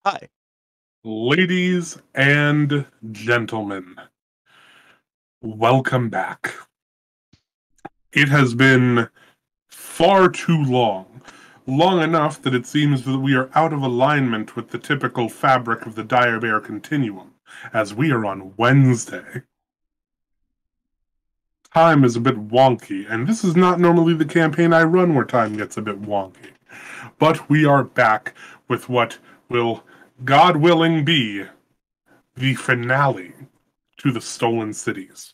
Hi. Ladies and gentlemen, welcome back. It has been far too long enough that it seems that we are out of alignment with the typical fabric of the Dire Bear Continuum, as we are on Wednesday. Time is a bit wonky, and this is not normally the campaign I run where time gets a bit wonky. But we are back with what will, God willing, be the finale to the Stolen Cities.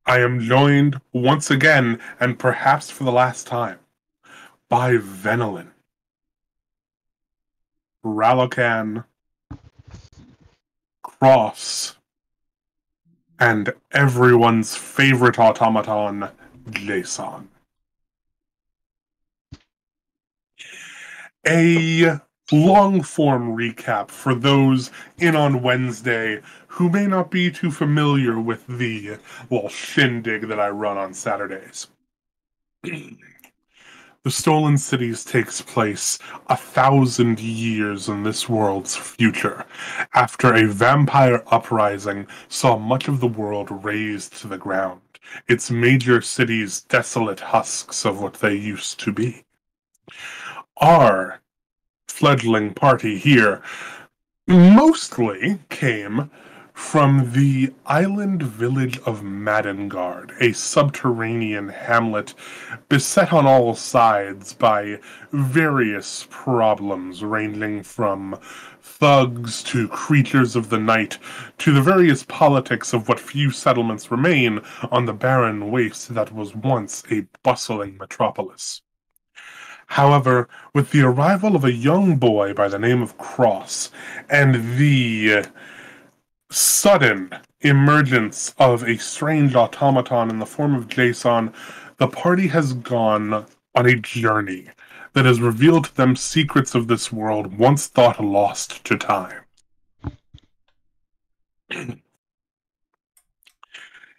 I am joined once again, and perhaps for the last time, by Venelin, Ralokan, Cross, and everyone's favorite automaton, Jason. A long-form recap for those in on Wednesday who may not be too familiar with the little shindig that I run on Saturdays. The Stolen Cities takes place 1,000 years in this world's future, after a vampire uprising saw much of the world razed to the ground, its major cities desolate husks of what they used to be. Our fledgling party here mostly came from the island village of Madengard, a subterranean hamlet beset on all sides by various problems ranging from thugs to creatures of the night to the various politics of what few settlements remain on the barren waste that was once a bustling metropolis. However, with the arrival of a young boy by the name of Cross and the sudden emergence of a strange automaton in the form of Jason, the party has gone on a journey that has revealed to them secrets of this world once thought lost to time.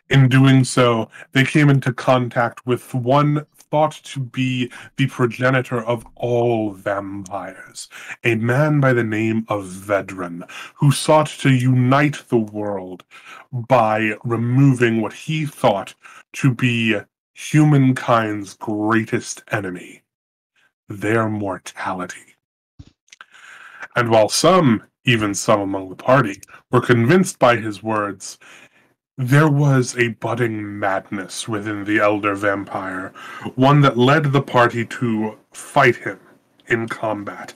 In doing so, they came into contact with one thought to be the progenitor of all vampires, a man by the name of Vedran, who sought to unite the world by removing what he thought to be humankind's greatest enemy, their mortality. And while some, even some among the party, were convinced by his words, there was a budding madness within the elder vampire, one that led the party to fight him in combat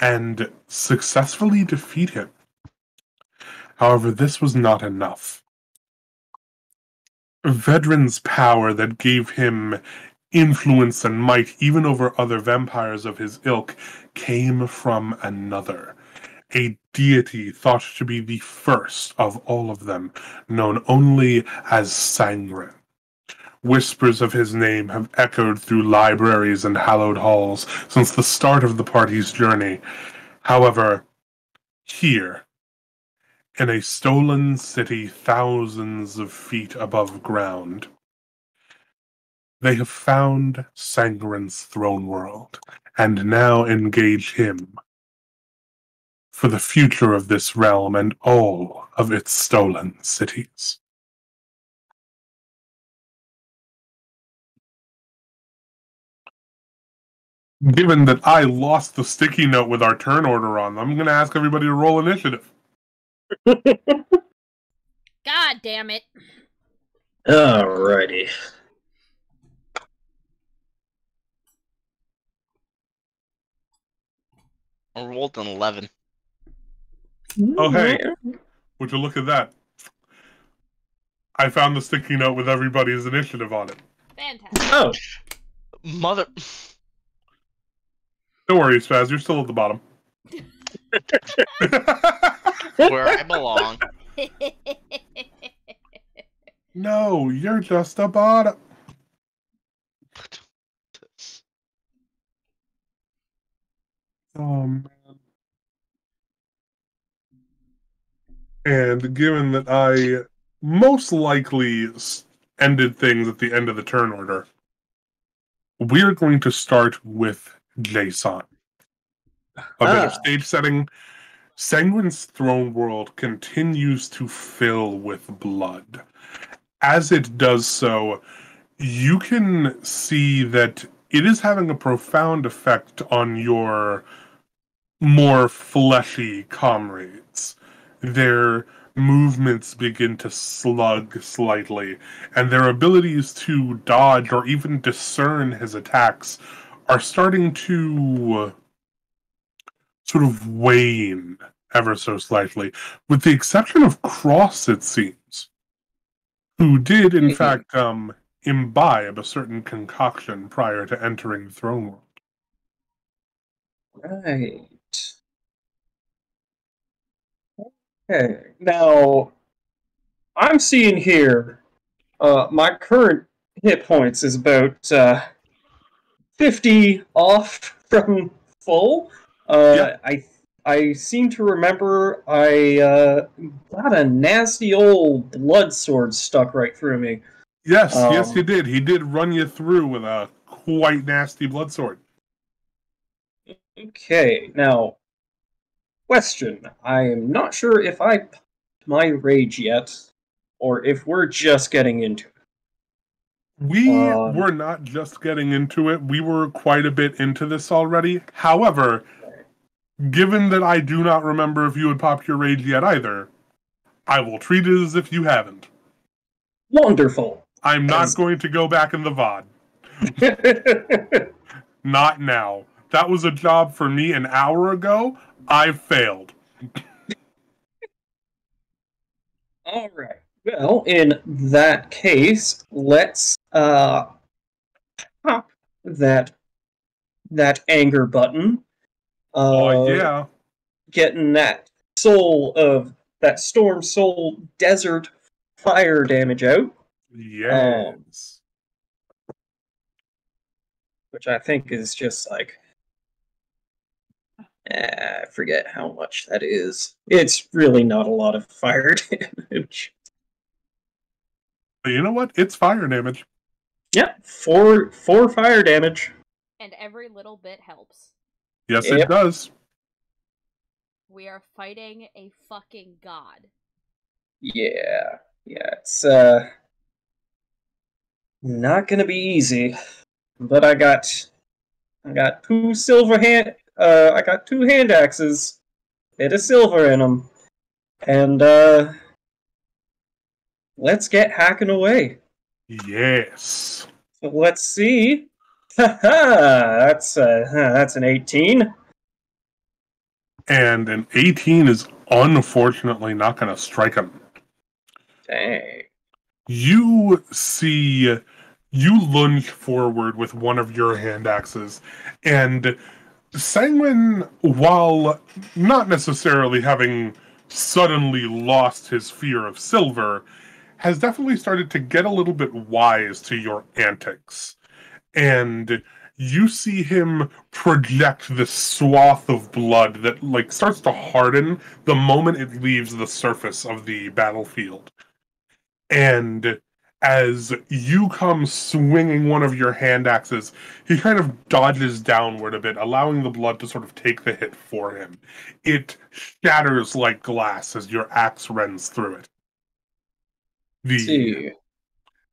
and successfully defeat him. However, this was not enough. Vedran's power that gave him influence and might even over other vampires of his ilk came from another, a deity thought to be the first of all of them, known only as Sangren. Whispers of his name have echoed through libraries and hallowed halls since the start of the party's journey. However, here, in a stolen city thousands of feet above ground, they have found Sangren's throne world, and now engage him for the future of this realm and all of its stolen cities. Given that I lost the sticky note with our turn order on, I'm going to ask everybody to roll initiative. God damn it. Alrighty. I rolled an 11. Oh, hey, would you look at that? I found the sticky note with everybody's initiative on it. Fantastic. Oh, Mother. Don't worry, Spaz, you're still at the bottom. Where I belong. No, you're just a bottom. Oh, man. And given that I most likely ended things at the end of the turn order, we're going to start with Jason. A bit of stage setting. Sanguine's throne world continues to fill with blood. As it does so, you can see that it is having a profound effect on your more fleshy comrades. Their movements begin to slug slightly, and their abilities to dodge or even discern his attacks are starting to sort of wane ever so slightly, with the exception of Cross, it seems, who did, in fact, imbibe a certain concoction prior to entering the throne world. Right. Okay. Now, I'm seeing here, my current hit points is about 50 off from full. I seem to remember I got a nasty old blood sword stuck right through me. Yes, yes, you did. He did run you through with a quite nasty blood sword. Okay, now, question. I am not sure if I popped my rage yet, or if we're just getting into it. We were not just getting into it. We were quite a bit into this already. However, given that I do not remember if you had popped your rage yet either, I will treat it as if you haven't. Wonderful. I'm not going to go back in the VOD. Not now. That was a job for me an hour ago. I failed. All right. Well, in that case, let's pop that anger button. Yeah. Getting that storm soul desert fire damage out. Yes. Which I think is just like, I forget how much that is. It's really not a lot of fire damage. But you know what? It's fire damage. Yeah, four fire damage. And every little bit helps. Yes, it does. We are fighting a fucking god. Yeah, it's not gonna be easy. But I got two I got two hand axes, bit of silver in them, and let's get hacking away. Yes. So let's see. That's an 18. And an 18 is unfortunately not going to strike him. Dang. You see, you lunge forward with one of your hand axes, and Sanguine, while not necessarily having suddenly lost his fear of silver, has definitely started to get a little bit wise to your antics. And you see him project this swath of blood that starts to harden the moment it leaves the surface of the battlefield. And as you come swinging one of your hand axes, he kind of dodges downward a bit, allowing the blood to sort of take the hit for him. It shatters like glass as your axe rends through it. The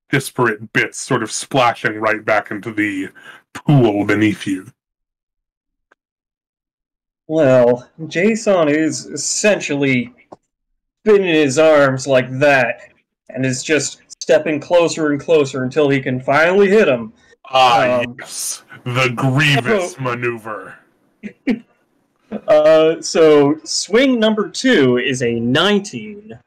disparate bits sort of splashing right back into the pool beneath you. Well, Jason is essentially spinning his arms like that, and is just stepping closer and closer until he can finally hit him. Yes. The Grievous maneuver. So, swing number 2 is a 19.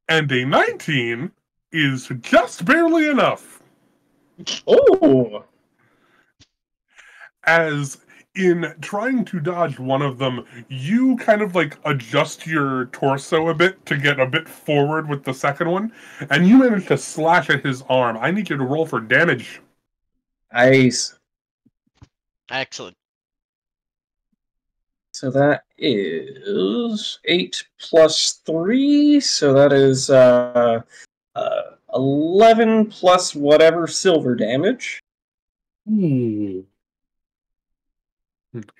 And a 19 is just barely enough. Oh! As in trying to dodge one of them, you kind of adjust your torso a bit to get a bit forward with the second one, and you manage to slash at his arm. I need you to roll for damage. Nice. Excellent. So that is 8 plus 3, so that is 11 plus whatever silver damage.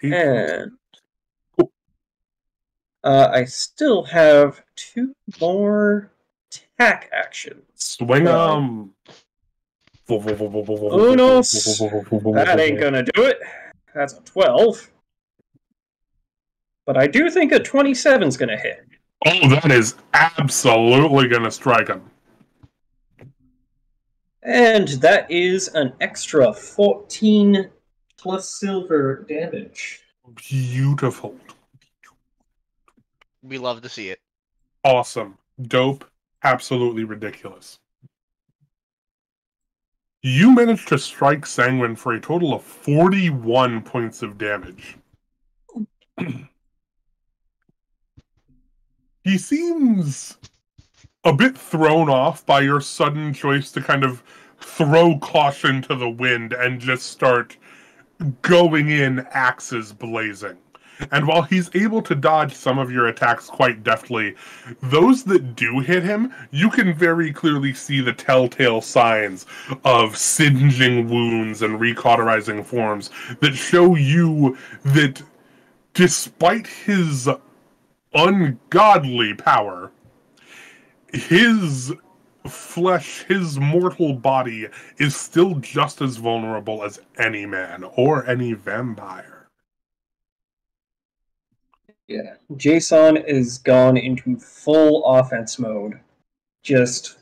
And I still have 2 more attack actions. Swing Unos, that ain't gonna do it. That's a 12. But I do think a 27's gonna hit. Oh, that is absolutely gonna strike him. And that is an extra 14 plus silver damage. Beautiful. We love to see it. Awesome. Dope. Absolutely ridiculous. You managed to strike Sanguine for a total of 41 points of damage. He seems a bit thrown off by your sudden choice to kind of throw caution to the wind and just start going in, axes blazing. And while he's able to dodge some of your attacks quite deftly, those that do hit him, you can very clearly see the telltale signs of singeing wounds and recauterizing forms that show you that despite his ungodly power, his flesh, his mortal body, is still just as vulnerable as any man or any vampire. Yeah, Jason is gone into full offense mode. Just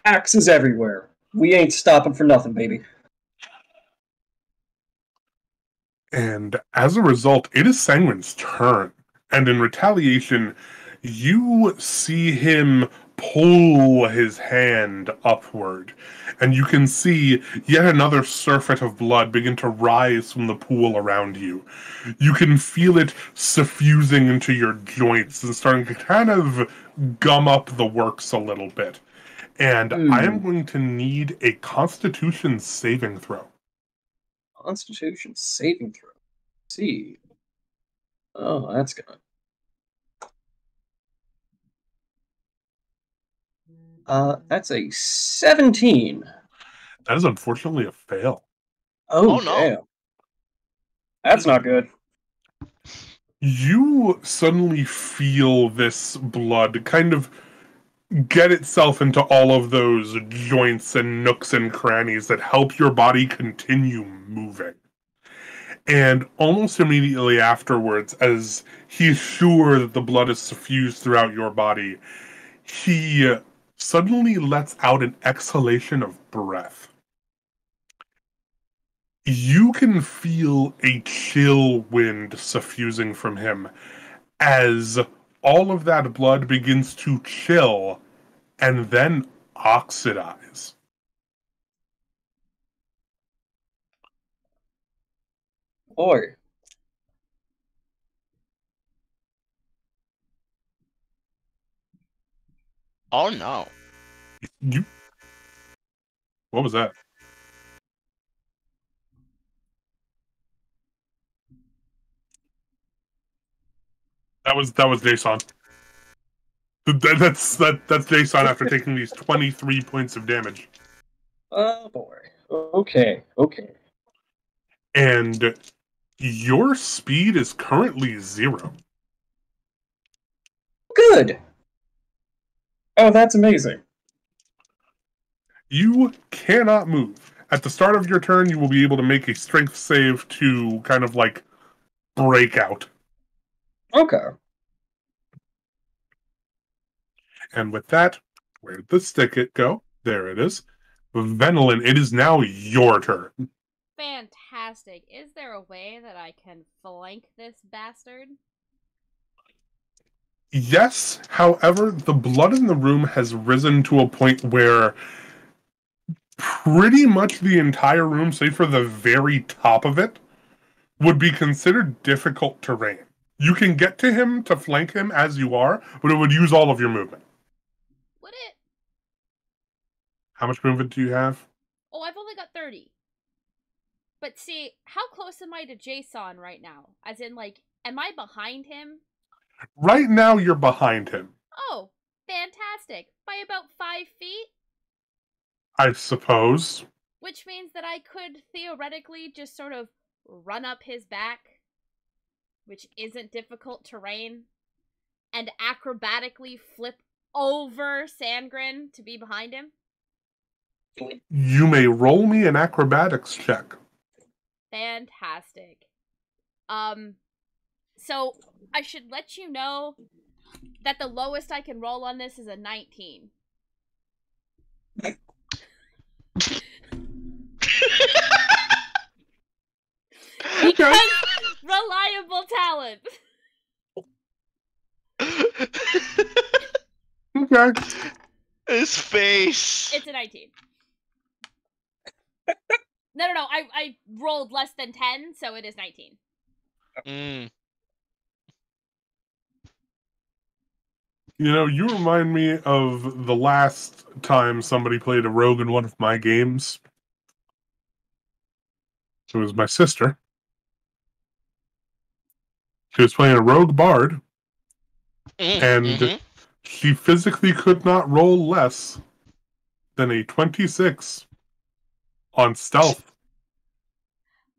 axes everywhere. We ain't stopping for nothing, baby. And as a result, it is Sanguine's turn. And in retaliation, you see him pull his hand upward. And you can see yet another surfeit of blood begin to rise from the pool around you. You can feel it suffusing into your joints and starting to kind of gum up the works a little bit. And I am going to need a Constitution saving throw. Constitution saving throw. Let's see. Oh, that's gonna. That's a 17. That is unfortunately a fail. Oh, no. damn. That's not good. You suddenly feel this blood kind of get itself into all of those joints and nooks and crannies that help your body continue moving. And almost immediately afterwards, as he's sure that the blood is suffused throughout your body, he suddenly lets out an exhalation of breath. You can feel a chill wind suffusing from him as all of that blood begins to chill and then oxidize. Boy. Oh no. What was that? That was Jason. That's Jason after taking these 23 points of damage. Oh, boy. Okay. And your speed is currently 0. Good. Oh, that's amazing. You cannot move. At the start of your turn, you will be able to make a strength save to kind of like break out. Okay. And with that, where did the stick it go? There it is. Venolin, it is now your turn. Fantastic. Is there a way that I can flank this bastard? Yes, however, the blood in the room has risen to a point where pretty much the entire room, save for the very top of it, would be considered difficult terrain. You can get to him to flank him as you are, but it would use all of your movement. Would it? How much movement do you have? Oh, I've only got 30. But see, how close am I to Jason right now? As in, like, am I behind him? Right now, you're behind him. Oh, fantastic. By about 5 feet? I suppose. Which means that I could theoretically just sort of run up his back, which isn't difficult terrain, and acrobatically flip over Sandgren to be behind him? You may roll me an acrobatics check. Fantastic. So I should let you know that the lowest I can roll on this is a 19. Because reliable talent. Okay. His face. It's a 19. No. I rolled less than 10, so it is 19. Mm. You know, you remind me of the last time somebody played a rogue in one of my games. It was my sister. She was playing a rogue bard, and she physically could not roll less than a 26 on stealth.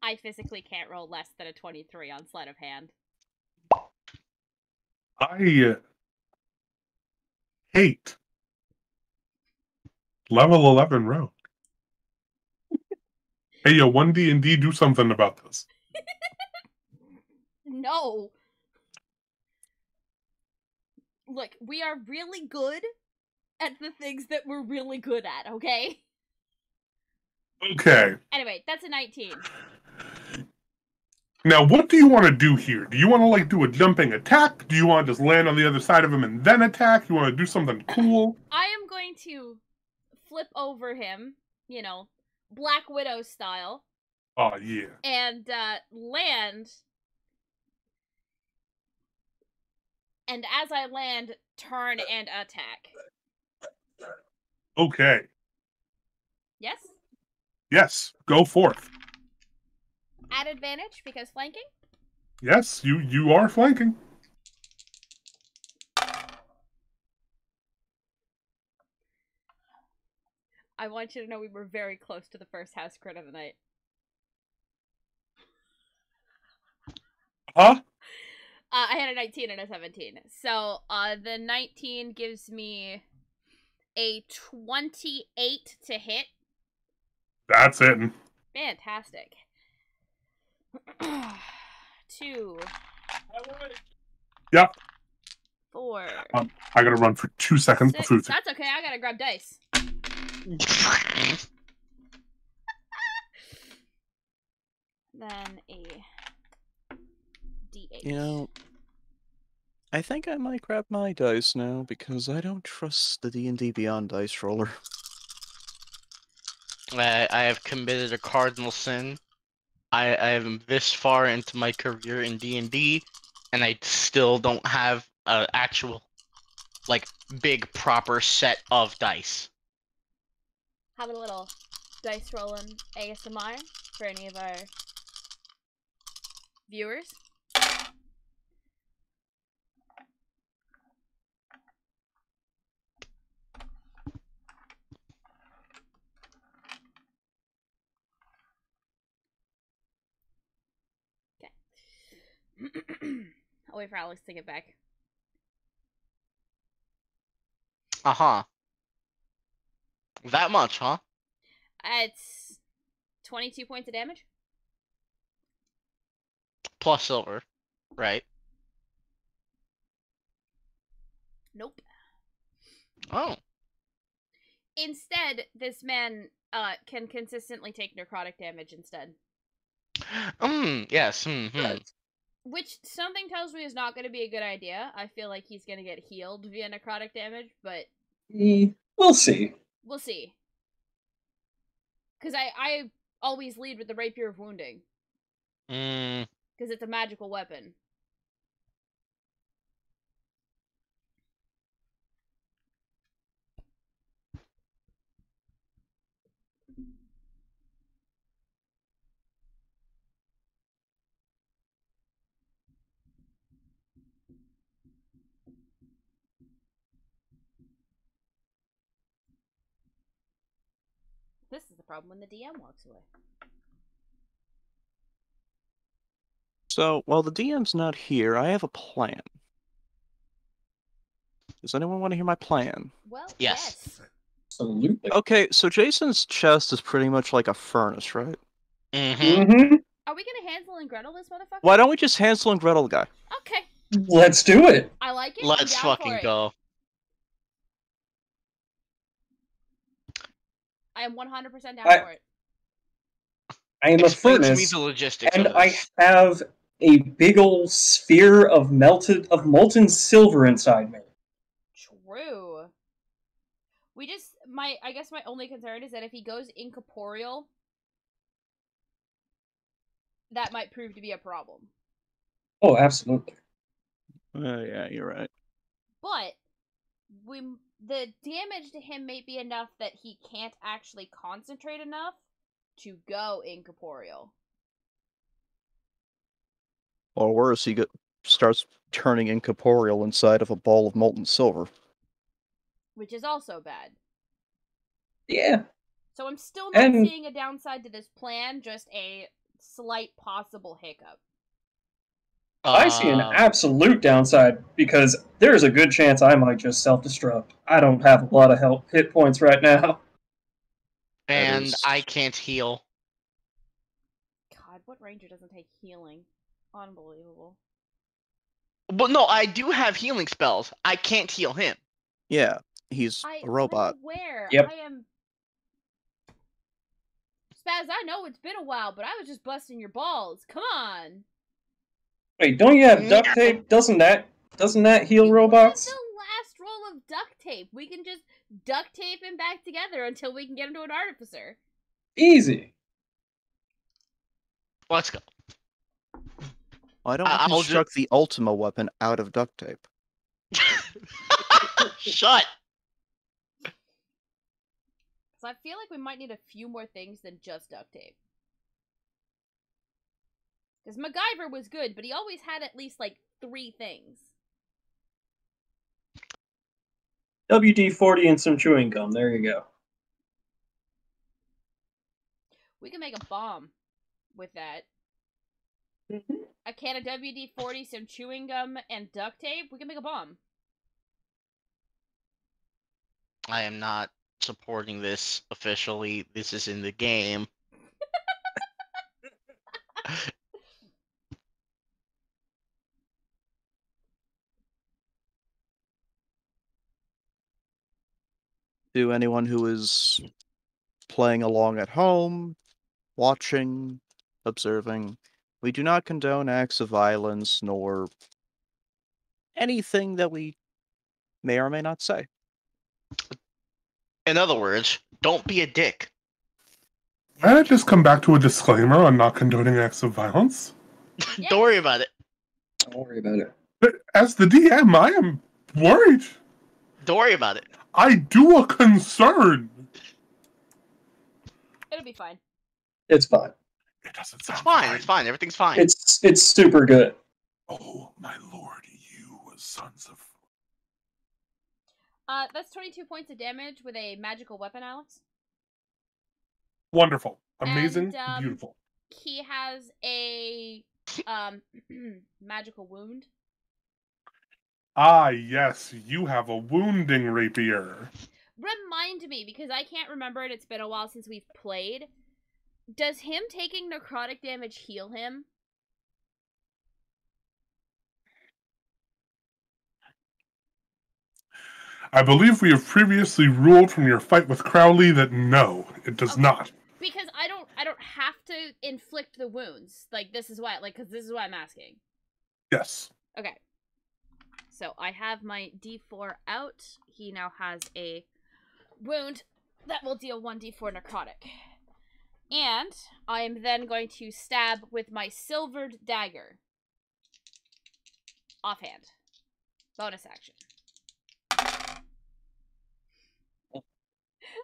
I physically can't roll less than a 23 on sleight of hand. I hate level 11 rogue. Hey, yo, 1D&D, do something about this. No. Look, we are really good at the things that we're really good at, okay? Okay. Anyway, that's a 19. Now, what do you want to do here? Do you want to, like, do a jumping attack? Do you want to just land on the other side of him and then attack? You want to do something cool? I am going to flip over him, you know, Black Widow style. Oh, yeah. And land. And as I land, turn and attack. Okay. Yes? Yes, go forth. At advantage because flanking? Yes, you are flanking. I want you to know we were very close to the first house crit of the night. Huh? I had a 19 and a 17. So, the 19 gives me a 28 to hit. That's it. Fantastic. 2. Yep. 4. I gotta run for 2 seconds 6. for food. That's okay, I gotta grab dice. Then a D8. You know, I think I might grab my dice now because I don't trust the D&D Beyond dice roller. I have committed a cardinal sin. I am this far into my career in D&D, and I still don't have an actual, like, big proper set of dice. Have a little dice rolling ASMR for any of our viewers. I'll wait for Alex to get back. Uh-huh. That much, huh? It's 22 points of damage. Plus silver, right? Nope. Oh. Instead, this man can consistently take necrotic damage instead. Yes. Mm-hmm. Which something tells me is not going to be a good idea. I feel like he's going to get healed via necrotic damage, but We'll see. we'll see. Because I always lead with the Rapier of Wounding. Because it's a magical weapon. This is the problem when the DM walks away. So, while the DM's not here, I have a plan. Does anyone want to hear my plan? Well, Yes. yes. Absolutely. Okay, so Jason's chest is pretty much like a furnace, right? Mm-hmm. Mm-hmm. Are we gonna Hansel and Gretel this motherfucker? Why don't we just Hansel and Gretel the guy? Okay, Let's do it. I like it. I'm Let's down fucking for it. go. I am 100% down for it. I am a Explain to me furnace, the logistics and of I this. have a big ol' sphere of molten silver inside me. True. I guess my only concern is that if he goes incorporeal, that might prove to be a problem. Oh, absolutely. Yeah, you're right. But the damage to him may be enough that he can't actually concentrate enough to go incorporeal. Or worse, he starts turning incorporeal inside of a ball of molten silver. Which is also bad. Yeah. So I'm still not And- seeing a downside to this plan, just a slight possible hiccup. I see an absolute downside because there's a good chance I might just self-destruct. I don't have a lot of hit points right now. And is- I can't heal. God, what ranger doesn't take healing? Unbelievable. But no, I do have healing spells. I can't heal him. Yeah, he's a robot. I'm aware. Yep. I am. Spaz, I know it's been a while, but I was just busting your balls. Come on. Wait, don't you have duct tape? Doesn't that heal We robots? have the last roll of duct tape. We can just duct tape him back together until we can get him to an artificer. Easy. Let's go. Why don't I'll we construct the Ultima weapon out of duct tape? Shut. So I feel like we might need a few more things than just duct tape. Because MacGyver was good, but he always had at least like 3 things. WD-40 and some chewing gum. There you go. We can make a bomb with that. A can of WD-40, some chewing gum, and duct tape. We can make a bomb. I am not supporting this officially. This is in the game. To anyone who is playing along at home, watching, observing, we do not condone acts of violence nor anything that we may or may not say. In other words, don't be a dick. Why not just come back to a disclaimer on not condoning acts of violence? Yes. Don't worry about it. Don't worry about it. But as the DM, I am worried. Don't worry about it. I do a concern. It'll be fine. It's fine. It doesn't It's sound fine. It's fine. Everything's fine. It's super good. Oh my lord, you sons of... That's 22 points of damage with a magical weapon, Alex. Wonderful. Amazing. And, Beautiful. He has a magical wound. Ah, yes, you have a wounding rapier. Remind me, because I can't remember it. It's been a while since we've played. Does him taking necrotic damage heal him? I believe we have previously ruled from your fight with Crowley that no, it does Okay. not. Because I don't have to inflict the wounds. Like, this is why, because this is why I'm asking. Yes. Okay. So I have my D4 out. He now has a wound that will deal 1d4 necrotic. And I'm then going to stab with my silvered dagger. Offhand. Bonus action.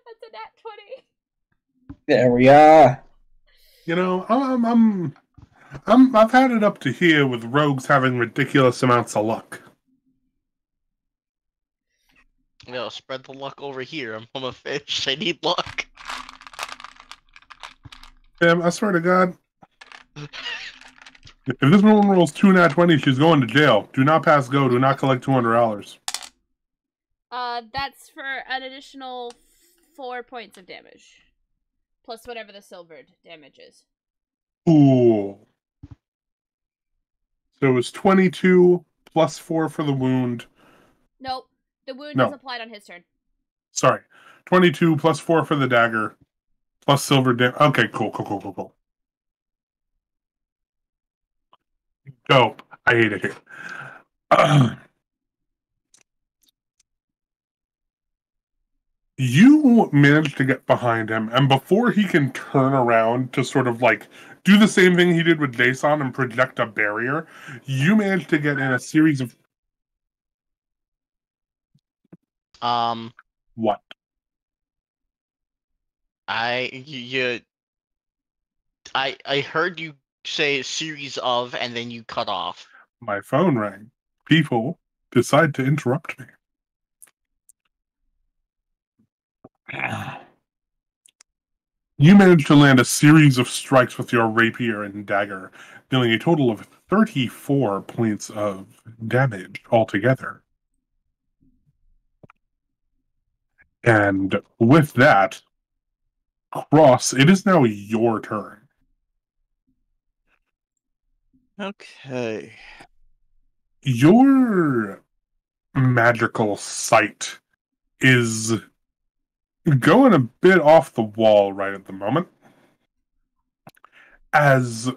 That's a nat 20. There we are. You know, I've had it up to here with rogues having ridiculous amounts of luck. Yo, spread the luck over here. I'm a fish. I need luck. I swear to God. If this woman rolls 2 nat 20, she's going to jail. Do not pass go. Do not collect $200. That's for an additional 4 points of damage. Plus whatever the silvered damage is. Cool. So it was 22 plus 4 for the wound. Nope. The wound No. is applied on his turn. Sorry. 22 plus 4 for the dagger. Plus silver damage. Okay, cool. Dope. I hate it here. You manage to get behind him, and before he can turn around to sort of like do the same thing he did with Jason and project a barrier, you manage to get in a series of what? I heard you say a series of, and then you cut off. My phone rang. People decide to interrupt me. You manage to land a series of strikes with your rapier and dagger, dealing a total of 34 points of damage altogether. And with that, Cross, it is now your turn. Okay. Your magical sight is going a bit off the wall right at the moment, as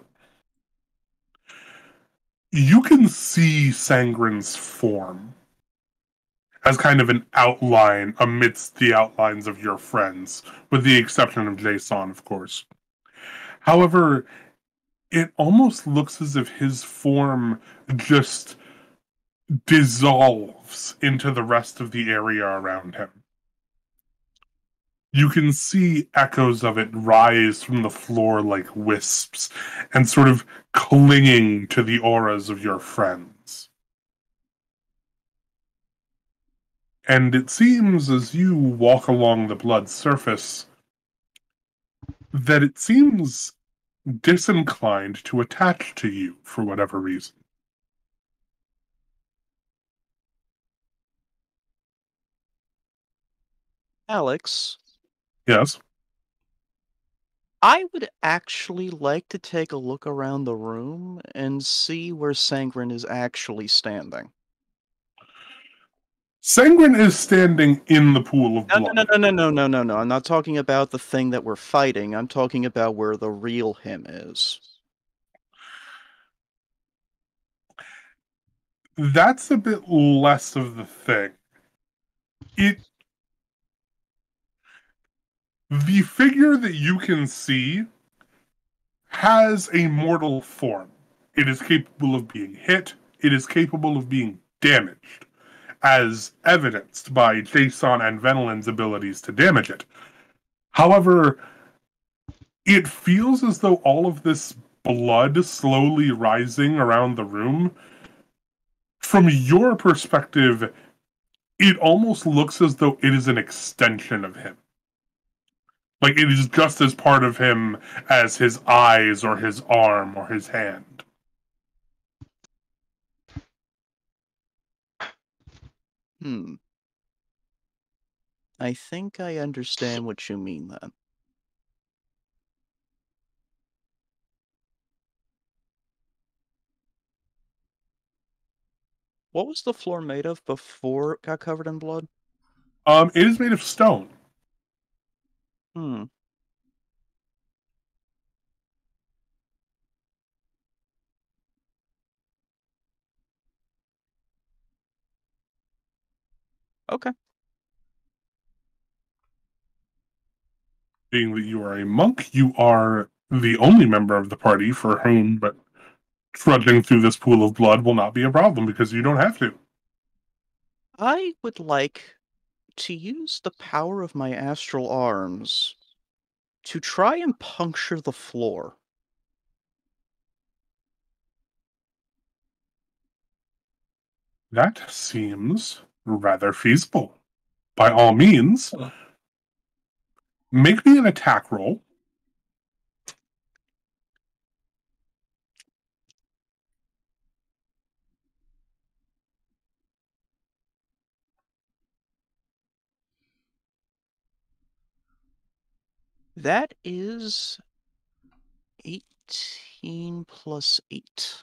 you can see Sangren's form as kind of an outline amidst the outlines of your friends, with the exception of Jason, of course. However, it almost looks as if his form just dissolves into the rest of the area around him. You can see echoes of it rise from the floor like wisps and sort of clinging to the auras of your friends. And it seems as you walk along the blood surface that it seems disinclined to attach to you for whatever reason. Alex, Yes? I would actually like to take a look around the room and see where Sangren is actually standing. Sangren is standing in the pool of blood. No. I'm not talking about the thing that we're fighting. I'm talking about where the real him is. That's a bit less of the thing. The figure that you can see has a mortal form. It is capable of being hit. It is capable of being damaged, as evidenced by Jason and Venolin's abilities to damage it. However, it feels as though all of this blood slowly rising around the room, from your perspective, it almost looks as though it is an extension of him. Like it is just as part of him as his eyes or his arm or his hand. I think I understand what you mean then. What was the floor made of before it got covered in blood? It is made of stone. Okay. Being that you are a monk, you are the only member of the party for whom but trudging through this pool of blood will not be a problem because you don't have to. I would like to use the power of my astral arms to try and puncture the floor. That seems rather feasible. By all means, make me an attack roll. That is 18 plus 8.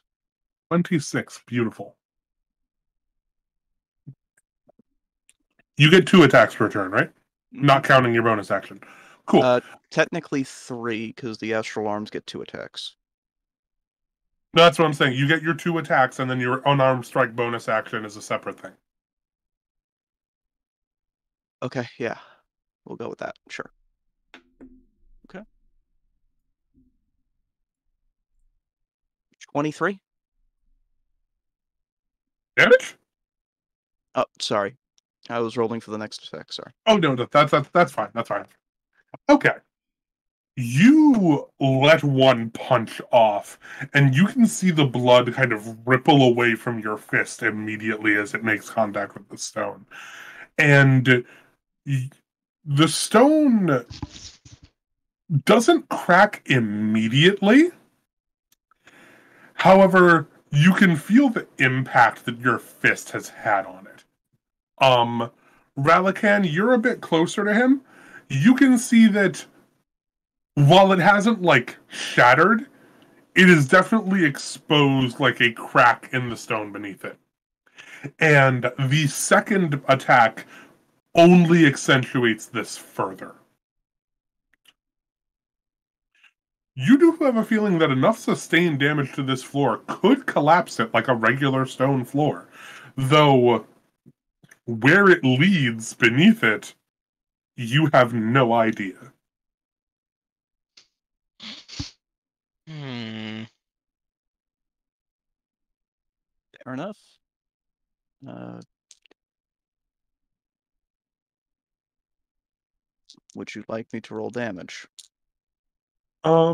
26. Beautiful. You get 2 attacks per turn, right? Not counting your bonus action. Cool. Technically 3, because the astral arms get 2 attacks. No, that's what I'm saying. You get your 2 attacks, and then your unarmed strike bonus action is a separate thing. Okay, yeah. We'll go with that. Sure. Okay. 23? Damage? Oh, sorry. I was rolling for the next attack, sorry. Oh, no, that's fine. That's fine. Okay. You let one punch off, and you can see the blood kind of ripple away from your fist immediately as it makes contact with the stone. And the stone doesn't crack immediately. However, you can feel the impact that your fist has had on it. Ralakan, you're a bit closer to him. You can see that while it hasn't, like, shattered, it is definitely exposed like a crack in the stone beneath it. And the second attack only accentuates this further. You do have a feeling that enough sustained damage to this floor could collapse it like a regular stone floor. Though, where it leads beneath it, you have no idea. Fair enough. Would you like me to roll damage? I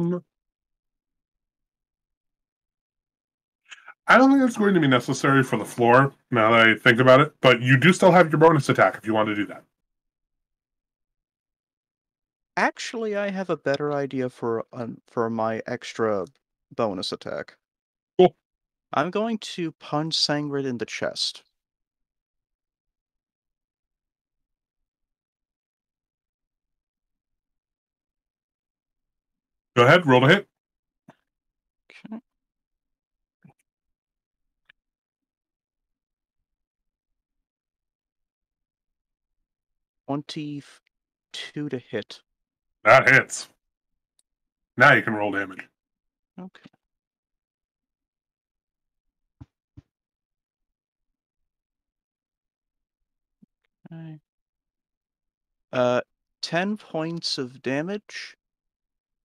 don't think that's going to be necessary for the floor, now that I think about it, but you do still have your bonus attack if you want to do that. Actually, I have a better idea for my extra bonus attack. Cool. I'm going to punch Sangrid in the chest. Go ahead, roll to hit. Okay. $22 to hit. That hits. Now you can roll damage. Okay. Okay. 10 points of damage.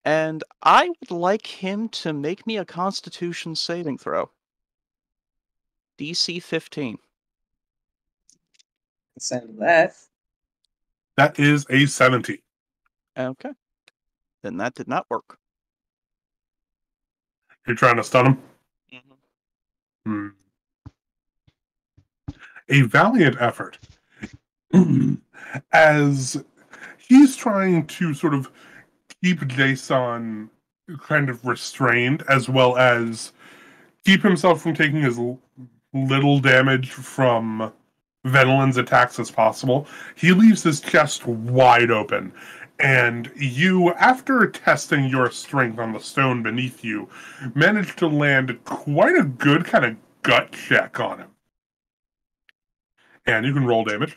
And I would like him to make me a Constitution saving throw. DC 15. Send that. That is a 70. Okay. Then that did not work. You're trying to stun him? Mm-hmm. A valiant effort. As he's trying to sort of keep Jason kind of restrained, as well as keep himself from taking as little damage from Venolin's attacks as possible, he leaves his chest wide open. And you, after testing your strength on the stone beneath you, manage to land quite a good kind of gut check on him. And you can roll damage.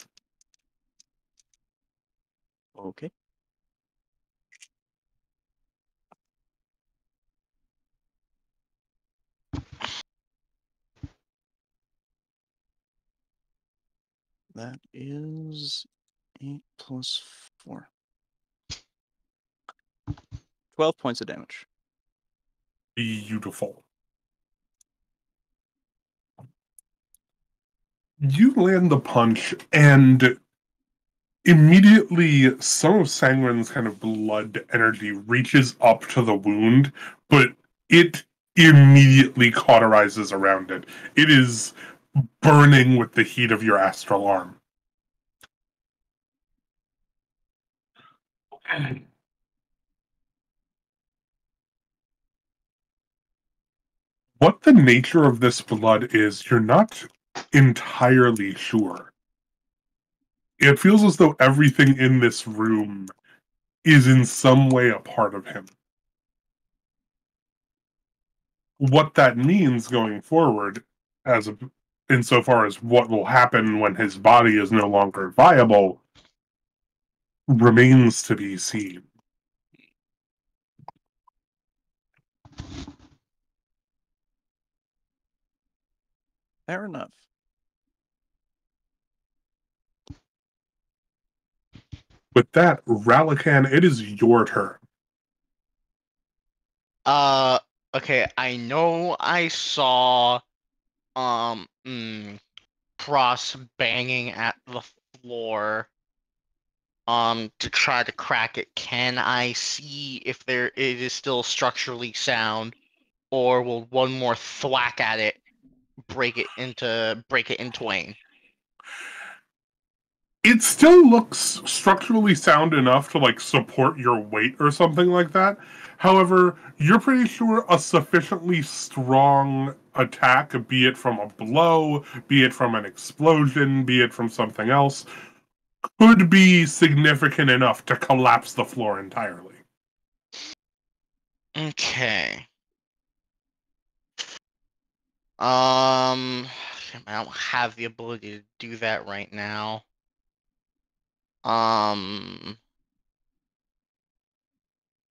Okay. That is 8 plus 4. 12 points of damage. Beautiful. You land the punch, and immediately some of Sangren's kind of blood energy reaches up to the wound, but it immediately cauterizes around it. It is burning with the heat of your astral arm. What the nature of this blood is, you're not entirely sure. It feels as though everything in this room is in some way a part of him. What that means going forward, insofar as what will happen when his body is no longer viable, remains to be seen. Fair enough. With that, Ralakan, it is your turn. Okay, I know I saw, Cross banging at the floor, to try to crack it. Can I see if it is still structurally sound, or will one more thwack at it break it in twain? It still looks structurally sound enough to support your weight or something like that. However, you're pretty sure a sufficiently strong attack, be it from a blow, be it from an explosion, be it from something else, could be significant enough to collapse the floor entirely. Okay. I don't have the ability to do that right now.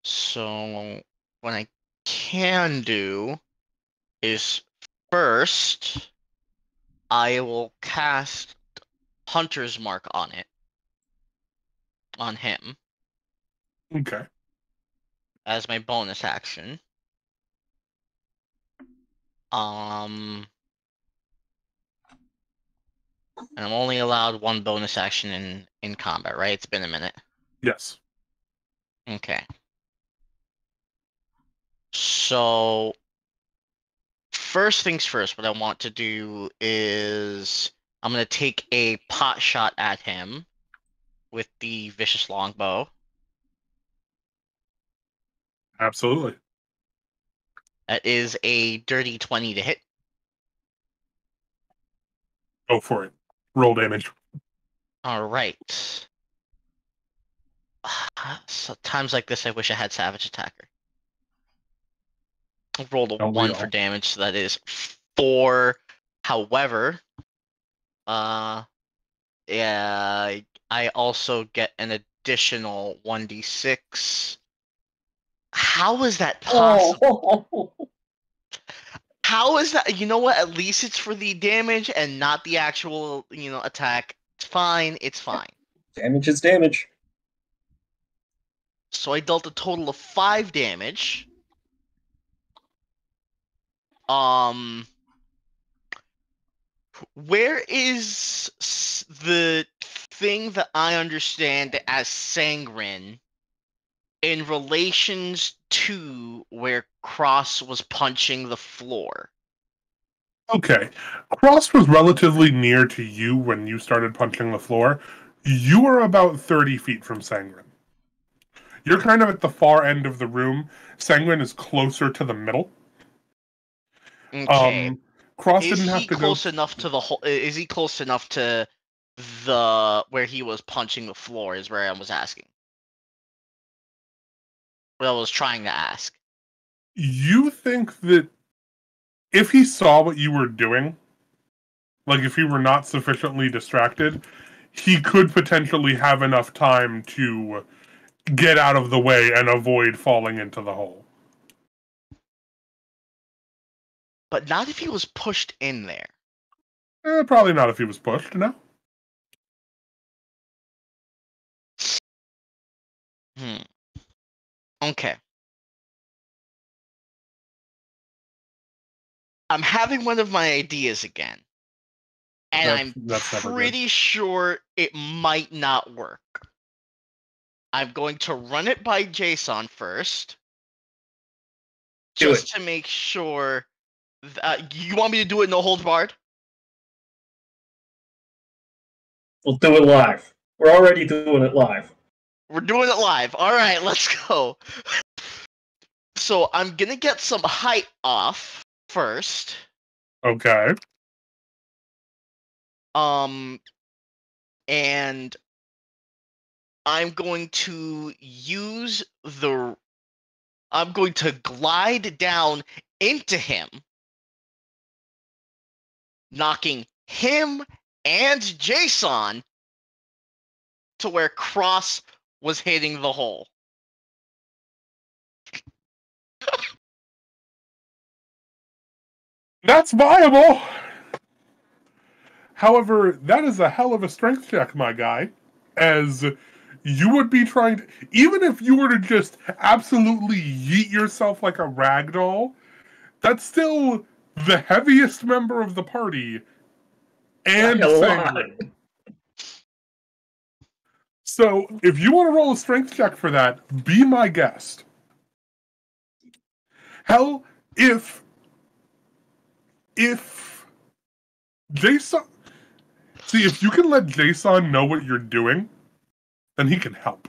So what I can do is first I will cast Hunter's Mark on him Okay. as my bonus action. And I'm only allowed one bonus action in combat, right? It's been a minute. Yes. Okay. So first things first, what I want to do is I'm gonna take a pot shot at him with the vicious longbow. Absolutely. That is a dirty 20 to hit. Go for it. Roll damage. All right. So times like this, I wish I had Savage Attacker. I rolled a Don't we 1 for all? damage, so that is 4. However, yeah, I also get an additional 1d6. How is that possible? Oh, How is that? You know what? At least it's for the damage and not the actual, attack. It's fine. It's fine. damage is damage. So I dealt a total of 5 damage. Where is the thing that I understand as Sangren in relations to where Cross was punching the floor? Okay. Cross was relatively near to you when you started punching the floor. You were about 30 feet from Sangren. You're kind of at the far end of the room. Sangren is closer to the middle. Okay. Cross Is didn't he have to close go. enough to the whole? Is he close enough to the where he was punching the floor? Is where I was asking. What I was trying to ask. You think that if he saw what you were doing, if he were not sufficiently distracted, he could potentially have enough time to get out of the way and avoid falling into the hole. But not if he was pushed in there. Probably not if he was pushed, no? Okay. I'm having one of my ideas again. And That's I'm never good. pretty sure it might not work. I'm going to run it by Jason first. Do just it. to make sure. You want me to do it no holds barred? We'll do it live. We're already doing it live. We're doing it live. All right, let's go. So I'm gonna get some height off first. Okay. And I'm going to use the. I'm going to glide down into him, knocking him and Jason to where Cross was hitting the hole. That's viable. However, that is a hell of a strength check, my guy. As you would be trying to, even if you were to just absolutely yeet yourself like a ragdoll, that's still the heaviest member of the party and By a lot. Sangren. So, if you want to roll a strength check for that, be my guest. Hell, if Jason, see, if you can let Jason know what you're doing, then he can help.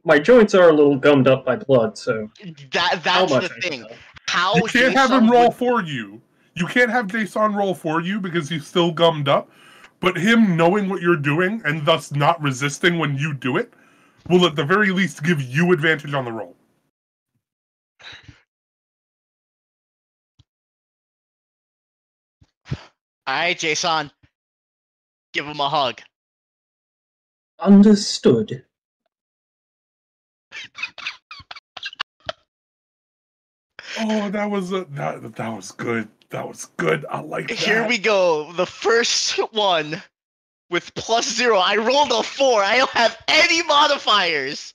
My joints are a little gummed up by blood, so That's the thing. How You can't have him Jason roll would- for you. You can't have Jason roll for you because he's still gummed up. But him knowing what you're doing and thus not resisting when you do it will at the very least give you advantage on the roll. Alright, Jason. Give him a hug. understood. Oh, that was good. That was good. I like that. Here we go. The first one with +0. I rolled a 4. I don't have any modifiers.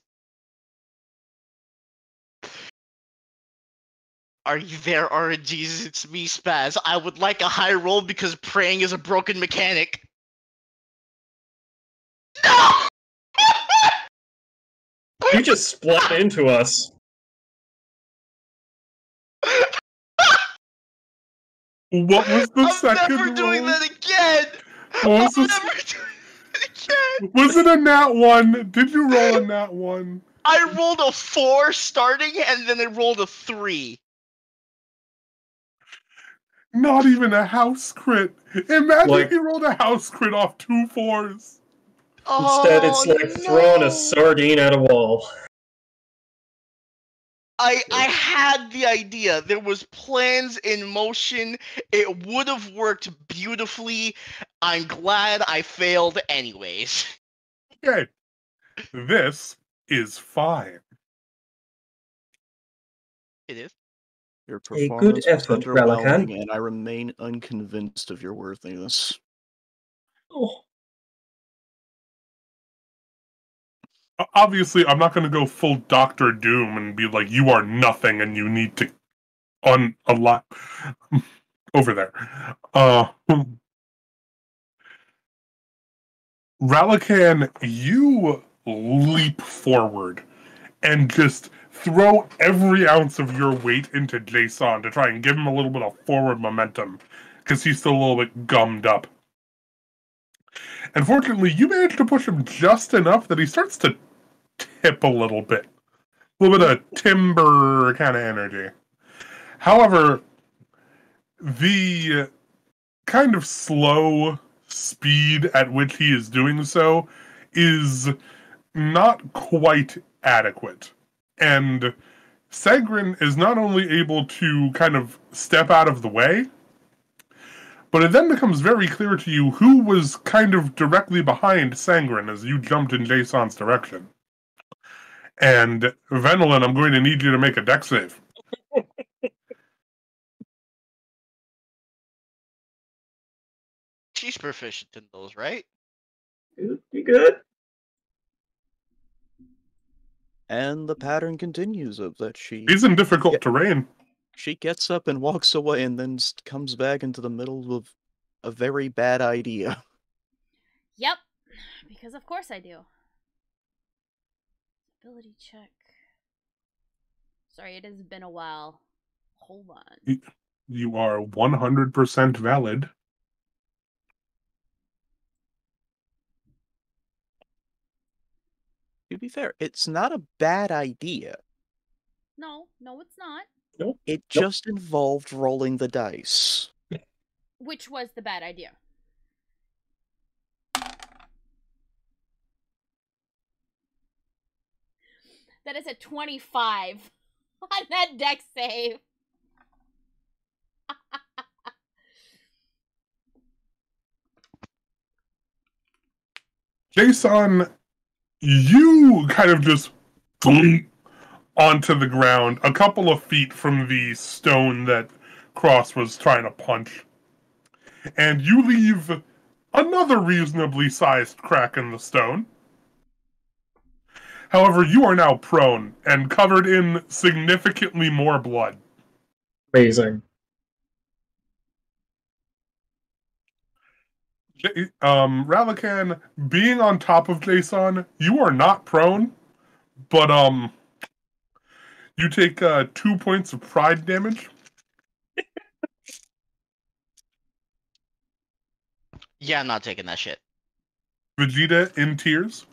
Are you there, RNGs? It's me, Spaz. I would like a high roll because praying is a broken mechanic. No! You just splat into us. What was the I'm second never doing roll? that again! What was I'm the never doing that again! Was it a nat 1? Did you roll a nat 1? I rolled a 4 starting, and then I rolled a 3. Not even a house crit. Imagine Like- he rolled a house crit off 2 4s. Instead, it's like throwing a sardine at a wall. I had the idea. There was plans in motion. It would have worked beautifully. I'm glad I failed anyways. Okay. This is fine. It is. Your A good performance was effort, underwhelming, Relican. and I remain unconvinced of your worthiness. Oh, Obviously, I'm not going to go full Doctor Doom and be like, you are nothing and you need to unlock over there. Relican, you leap forward and just throw every ounce of your weight into Jason to try and give him a little bit of forward momentum because he's still a little bit gummed up. And fortunately, you manage to push him just enough that he starts to tip a little bit. A little bit of timber kind of energy. However, the kind of slow speed at which he is doing so is not quite adequate. And Sangren is not only able to kind of step out of the way, but it then becomes very clear to you who was kind of directly behind Sangren as you jumped in Jason's direction. And Venolin, I'm going to need you to make a dex save. She's proficient in those, right? you good? And the pattern continues of that He's in difficult Yeah. terrain. she gets up and walks away and then comes back into the middle of a very bad idea. Yep, because of course I do. Ability check. Sorry, it has been a while. Hold on. You are 100% valid. To be fair, it's not a bad idea. No, it's not. It just involved rolling the dice. Which was the bad idea? That is a 25 on that dex save. Jason, you kind of just boom onto the ground, a couple of feet from the stone that Cross was trying to punch. And you leave another reasonably sized crack in the stone. However, you are now prone and covered in significantly more blood. Amazing. Ralakan, being on top of Jason, you are not prone, but you take 2 points of pride damage. Yeah, I'm not taking that shit. Vegeta in tears.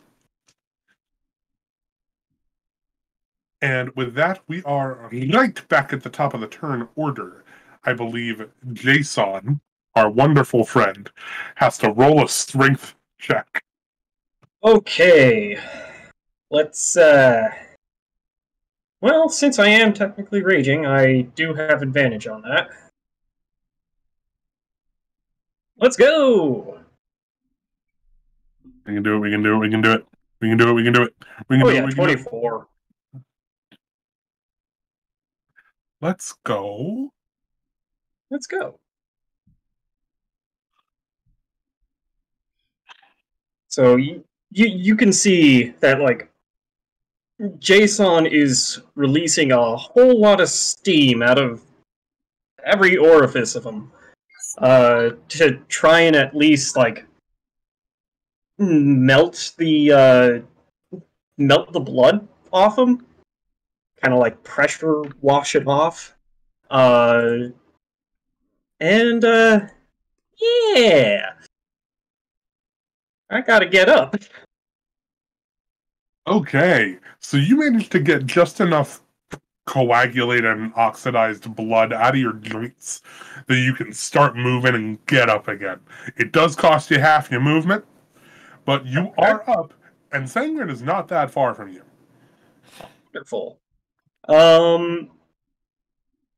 And with that, we are right back at the top of the turn order. I believe Jason, our wonderful friend, has to roll a strength check. Okay. Let's, well, since I am technically raging, I do have advantage on that. Let's go! We can do it, we can do it, we can do it. We can do it, we can do it. We can Oh do yeah, it, we can do it. 24. Let's go. Let's go. So you can see that, like, Jason is releasing a whole lot of steam out of every orifice of him to try and at least, like, melt the blood off him, kind of like pressure wash it off, and yeah, I gotta get up. Okay, so you managed to get just enough coagulated and oxidized blood out of your joints that you can start moving and get up again. It does cost you half your movement, but you are up, and Sangren is not that far from you. Wonderful.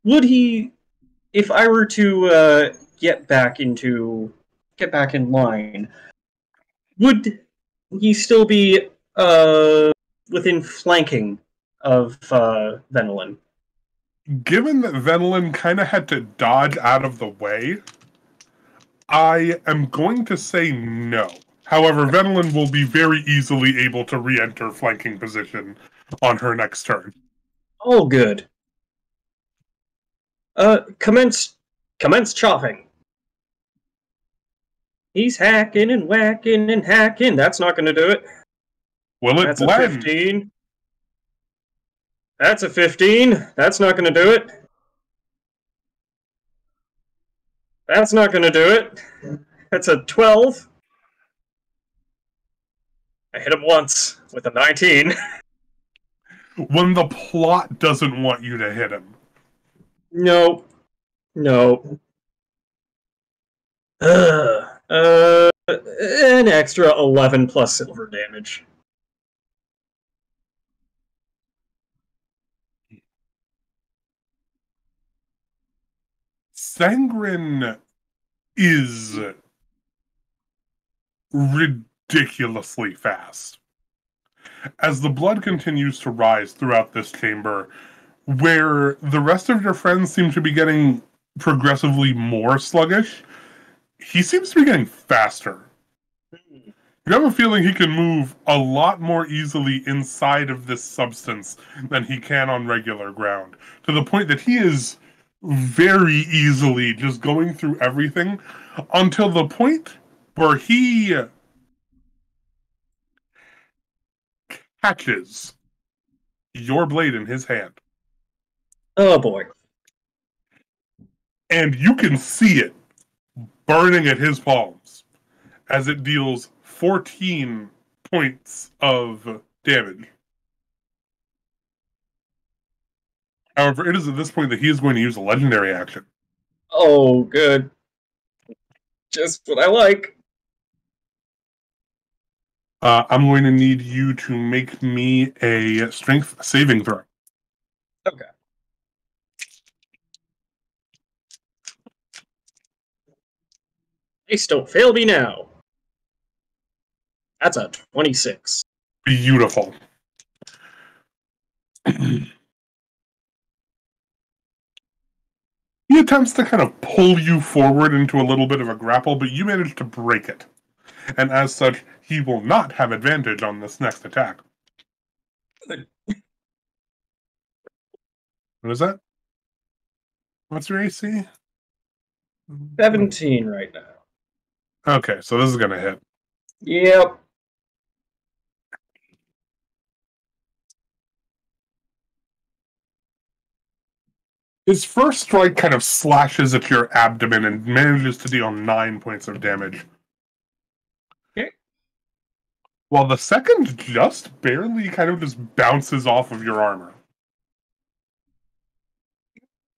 Would he, if I were to get back in line, would he still be within flanking of Venelin? Given that Venelin kind of had to dodge out of the way, I am going to say no. However, Venelin will be very easily able to re-enter flanking position on her next turn. Oh, good. Commence chopping. He's hacking and whacking and hacking. That's not going to do it. Will it That's blend? a 15. That's a 15. That's not going to do it. That's not going to do it. That's a 12. I hit him once with a 19. When the plot doesn't want you to hit him. No. An extra 11 plus silver damage. Sangren is ridiculously fast. As the blood continues to rise throughout this chamber, where the rest of your friends seem to be getting progressively more sluggish, he seems to be getting faster. You have a feeling he can move a lot more easily inside of this substance than he can on regular ground, to the point that he is very easily just going through everything until the point where he catches your blade in his hand. Oh boy. And you can see it burning at his palms as it deals 14 points of damage. However, it is at this point that he is going to use a legendary action. Oh, good. Just what I like. I'm going to need you to make me a strength saving throw. Okay. Please don't fail me now. That's a 26. Beautiful. He attempts to kind of pull you forward into a little bit of a grapple, but you manage to break it. And as such, he will not have advantage on this next attack. Good. What is that? What's your AC? 17 right now. Okay, so this is going to hit. Yep. His first strike kind of slashes at your abdomen and manages to deal 9 points of damage. Okay. While the second just barely kind of just bounces off of your armor.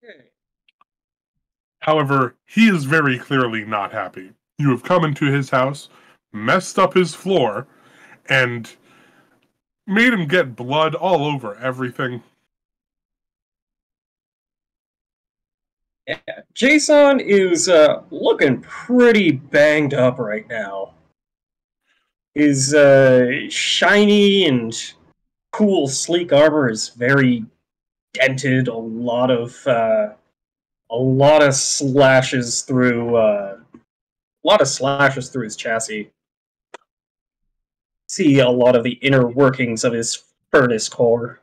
Okay. However, he is very clearly not happy. You have come into his house, messed up his floor, and made him get blood all over everything. Yeah, Jason is looking pretty banged up right now. His shiny and cool, sleek armor is very dented. A lot of slashes through his chassis. See a lot of the inner workings of his furnace core.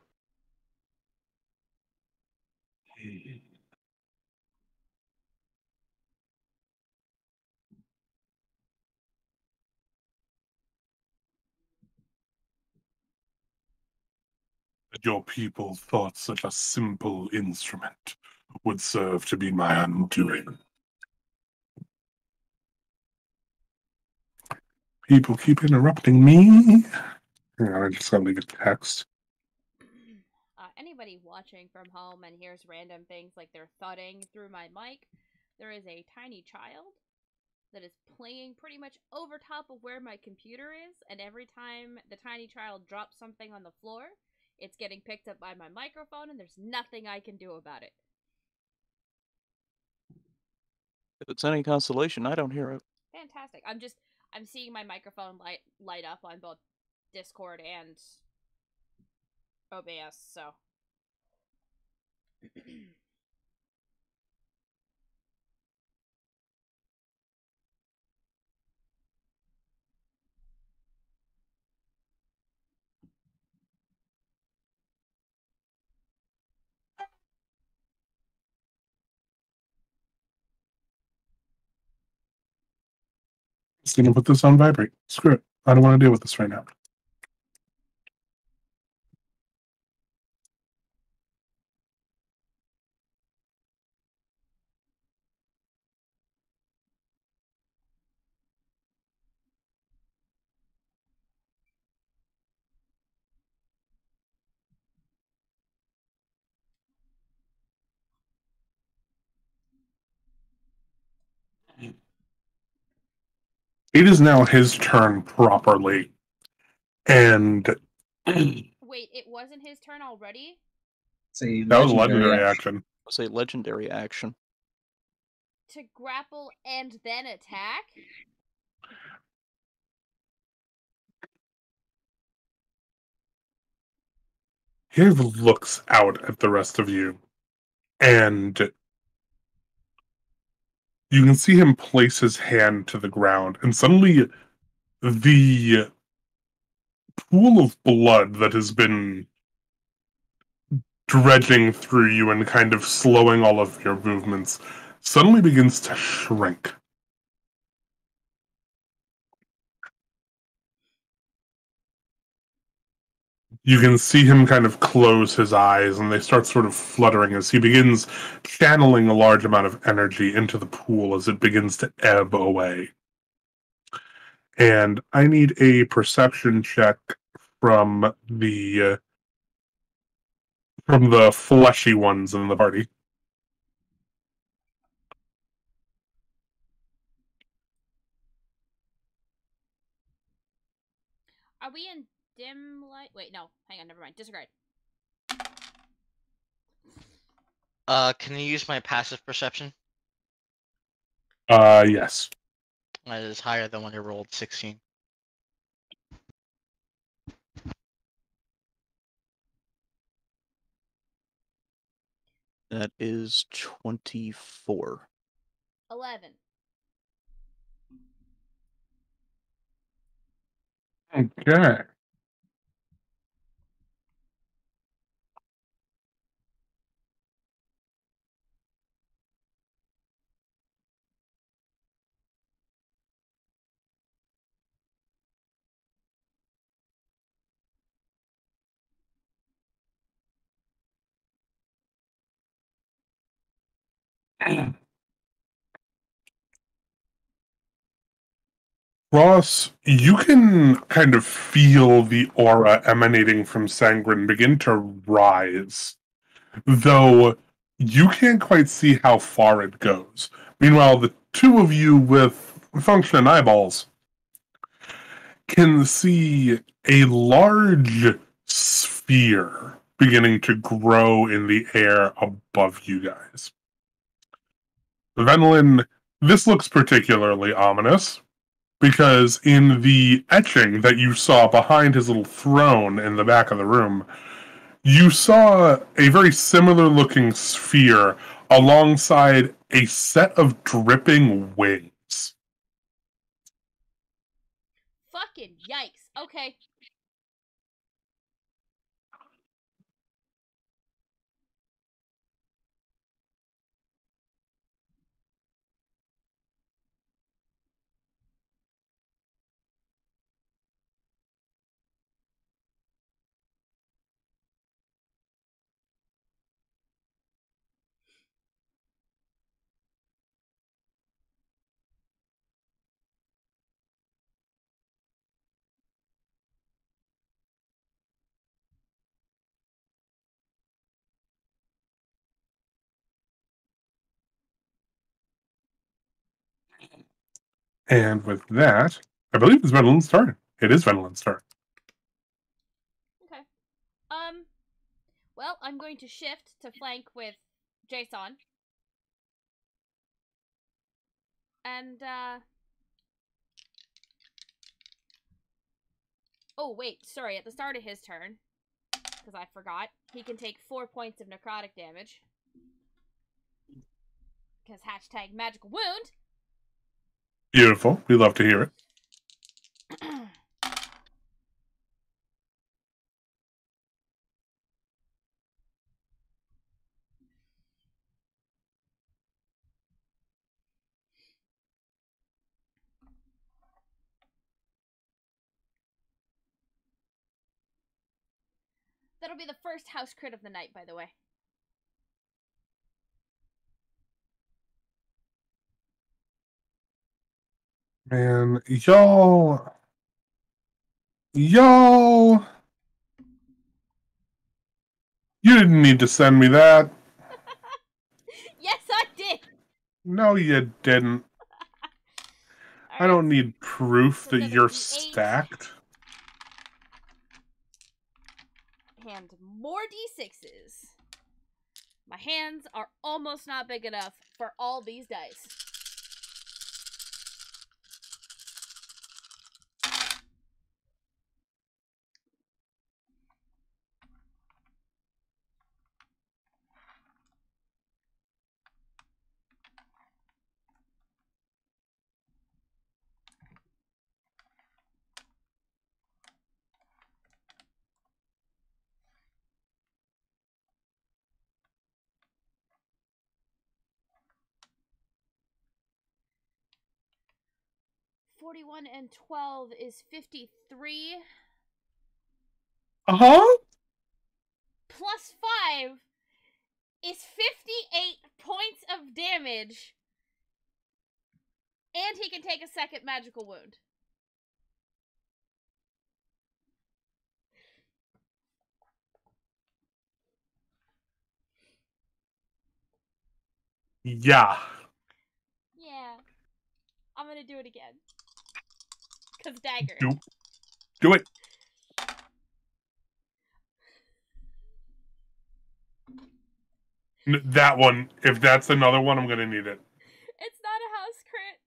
Your people thought such a simple instrument would serve to be my undoing. People keep interrupting me. Hang on, I just gotta leave a text. Anybody watching from home and hears random things like they're thudding through my mic, there is a tiny child that is playing pretty much over top of where my computer is, and every time the tiny child drops something on the floor, it's getting picked up by my microphone, and there's nothing I can do about it. If it's any consolation, I don't hear it. Fantastic. I'm seeing my microphone light up on both Discord and OBS, so. Just gonna put this on vibrate. Screw it. I don't want to deal with this right now. It is now his turn properly. And Wait, it wasn't his turn already? See, that was a legendary action. It was a legendary action. To grapple and then attack? He looks out at the rest of you, and you can see him place his hand to the ground, and suddenly the pool of blood that has been dredging through you and kind of slowing all of your movements suddenly begins to shrink. You can see him kind of close his eyes, and they start sort of fluttering as he begins channeling a large amount of energy into the pool as it begins to ebb away. And I need a perception check from the fleshy ones in the party. Are we in dim light? Wait, no. Hang on, never mind. Disregard. Can you use my passive perception? Yes. That is higher than when you rolled 16. That is 24. 11. Okay. Ross, you can kind of feel the aura emanating from Sangren begin to rise, though you can't quite see how far it goes. Meanwhile, the two of you with functioning eyeballs can see a large sphere beginning to grow in the air above you guys. Venlin, this looks particularly ominous, because in the etching that you saw behind his little throne in the back of the room, you saw a very similar looking sphere alongside a set of dripping wings. Fucking yikes. Okay. And with that, I believe it's Venlin's turn. It is Venlin's turn. Okay. Well, I'm going to shift to flank with Jason. And, oh, wait, sorry, at the start of his turn, because I forgot, he can take 4 points of necrotic damage. Because hashtag magical wound. Beautiful. We love to hear it. That'll be the first house crit of the night, by the way. Man, y'all, you didn't need to send me that. Yes, I did! No, you didn't. I don't need proof So that then you're it'd be 8. stacked. And more d6s. My hands are almost not big enough for all these dice. $41 and 12 is 53. Uh-huh. Plus 5 is 58 points of damage. And he can take a second magical wound. Yeah. Yeah. I'm gonna do it again. Because dagger. Do it. That one. If that's another one, I'm gonna need it. It's not a house crit,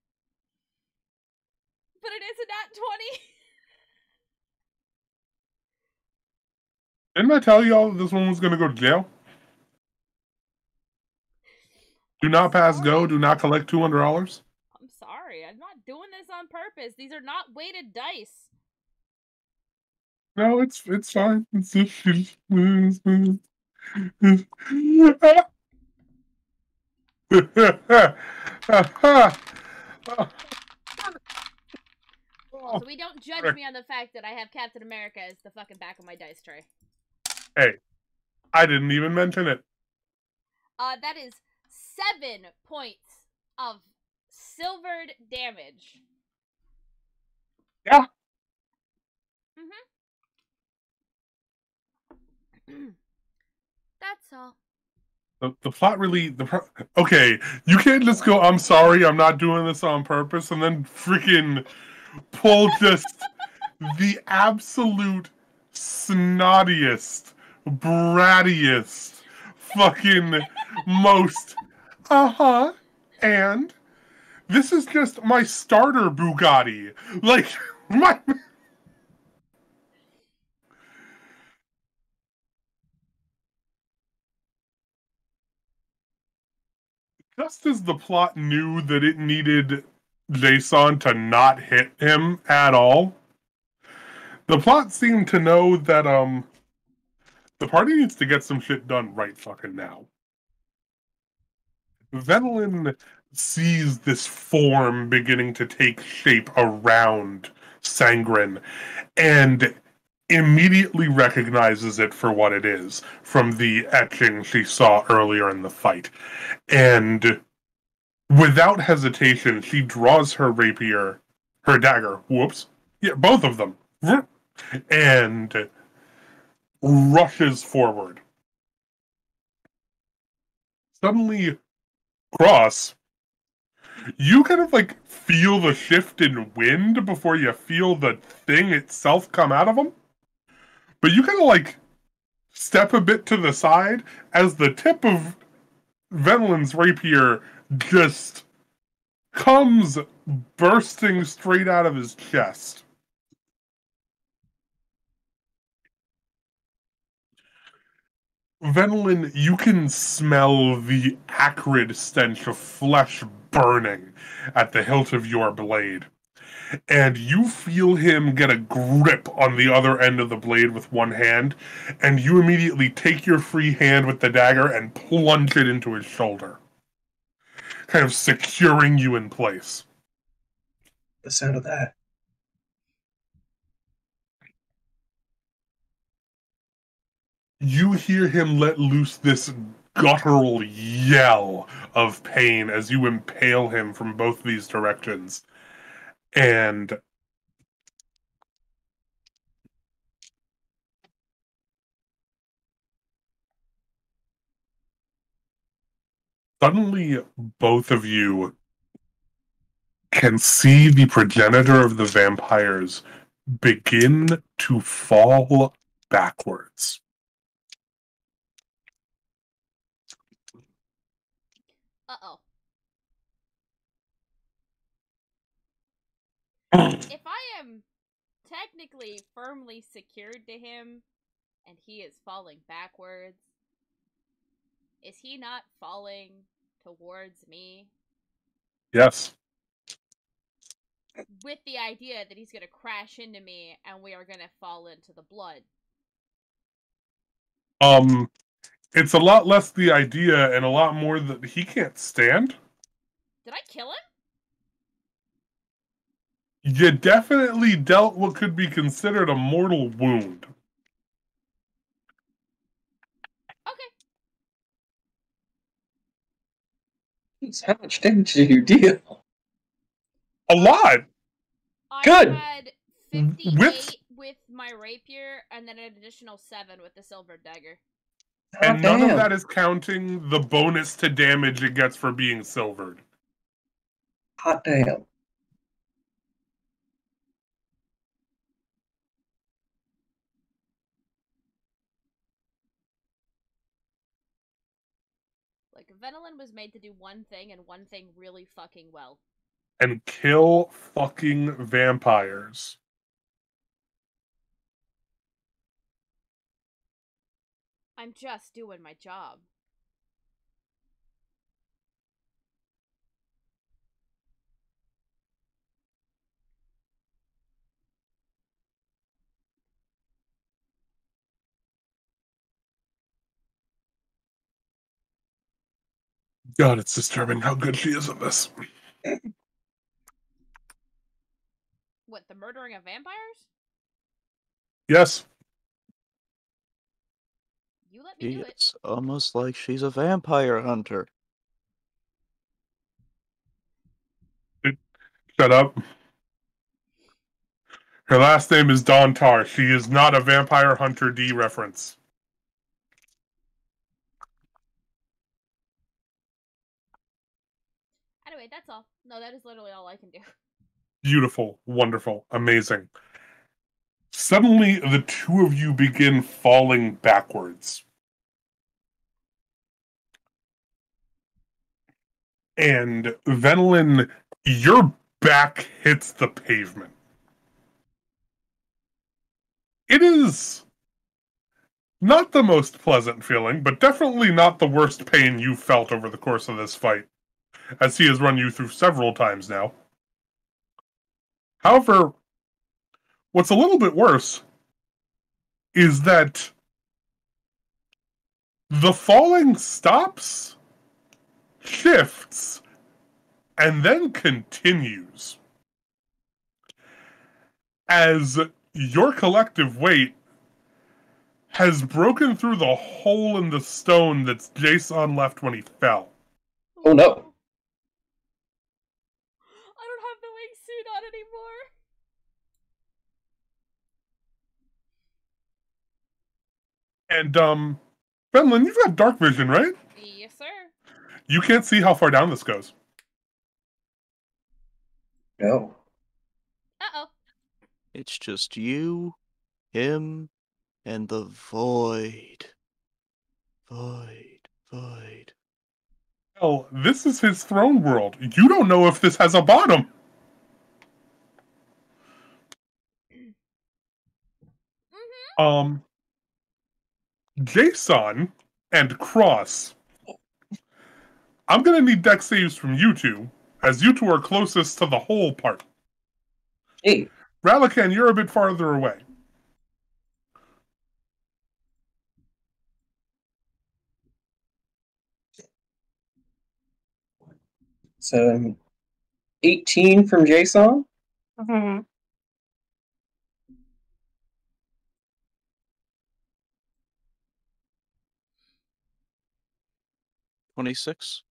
but it is a nat 20. Didn't I tell y'all this one was gonna go to jail? Do not pass go. Do not collect $200. I'm sorry. I'm not doing this on purpose. These are not weighted dice. No, it's fine. It's just. Also, we don't judge me on the fact that I have Captain America as the fucking back of my dice tray. Hey, I didn't even mention it. That is 7 points of silvered damage. Yeah. That's all. The plot really okay. You can't just go, "I'm sorry, I'm not doing this on purpose," and then freaking pull just the absolute snottiest, brattiest, fucking most. And this is just my starter Bugatti. Like my. Just as the plot knew that it needed Jason to not hit him at all, the plot seemed to know that the party needs to get some shit done right fucking now. Venelin sees this form beginning to take shape around Sangren and immediately recognizes it for what it is from the etching she saw earlier in the fight. And without hesitation, she draws her rapier, her dagger, both of them, and rushes forward. Suddenly, Cross, you kind of like feel the shift in wind before you feel the thing itself come out of them. But you kind of like step a bit to the side as the tip of Venelin's rapier just comes bursting straight out of his chest. Venelin, you can smell the acrid stench of flesh burning at the hilt of your blade. And you feel him get a grip on the other end of the blade with one hand, and you immediately take your free hand with the dagger and plunge it into his shoulder, kind of securing you in place. The sound of that. You hear him let loose this guttural yell of pain as you impale him from both these directions. And suddenly, both of you can see the progenitor of the vampires begin to fall backwards. Uh-oh. If I am technically firmly secured to him and he is falling backwards, is he not falling towards me? Yes. With the idea that he's gonna crash into me and we are gonna fall into the blood. It's a lot less the idea and a lot more that he can't stand. Did I kill him? You definitely dealt what could be considered a mortal wound. Okay. How much damage did you deal? A lot! Good. I had 58 with my rapier and then an additional 7 with the silver dagger. And none of that is counting the bonus to damage it gets for being silvered. Hot damn. Venelin was made to do one thing and one thing really fucking well. And kill fucking vampires. I'm just doing my job. God, it's disturbing how good she is at this. What, the murdering of vampires? Yes. You let me do it. It's almost like she's a vampire hunter. Shut up. Her last name is Dawn Tar. She is not a Vampire Hunter D reference. Anyway, that's all. No, that is literally all I can do. Beautiful, wonderful, amazing. Suddenly, the two of you begin falling backwards. And Venelin, your back hits the pavement. It is not the most pleasant feeling, but definitely not the worst pain you've felt over the course of this fight, as he has run you through several times now. However, what's a little bit worse is that the falling stops, shifts, and then continues. As your collective weight has broken through the hole in the stone that Jason left when he fell. Oh no. I don't have the wingsuit on anymore. And, Venelin, you've got dark vision, right? Yes, sir. You can't see how far down this goes. No. Uh-oh. It's just you, him, and the void. Void. Hell, this is his throne world. You don't know if this has a bottom. Jason and Cross. I'm gonna need deck saves from you two, as you two are closest to the hole part. Hey. Ralakan, you're a bit farther away. So 18 from Jason. 26.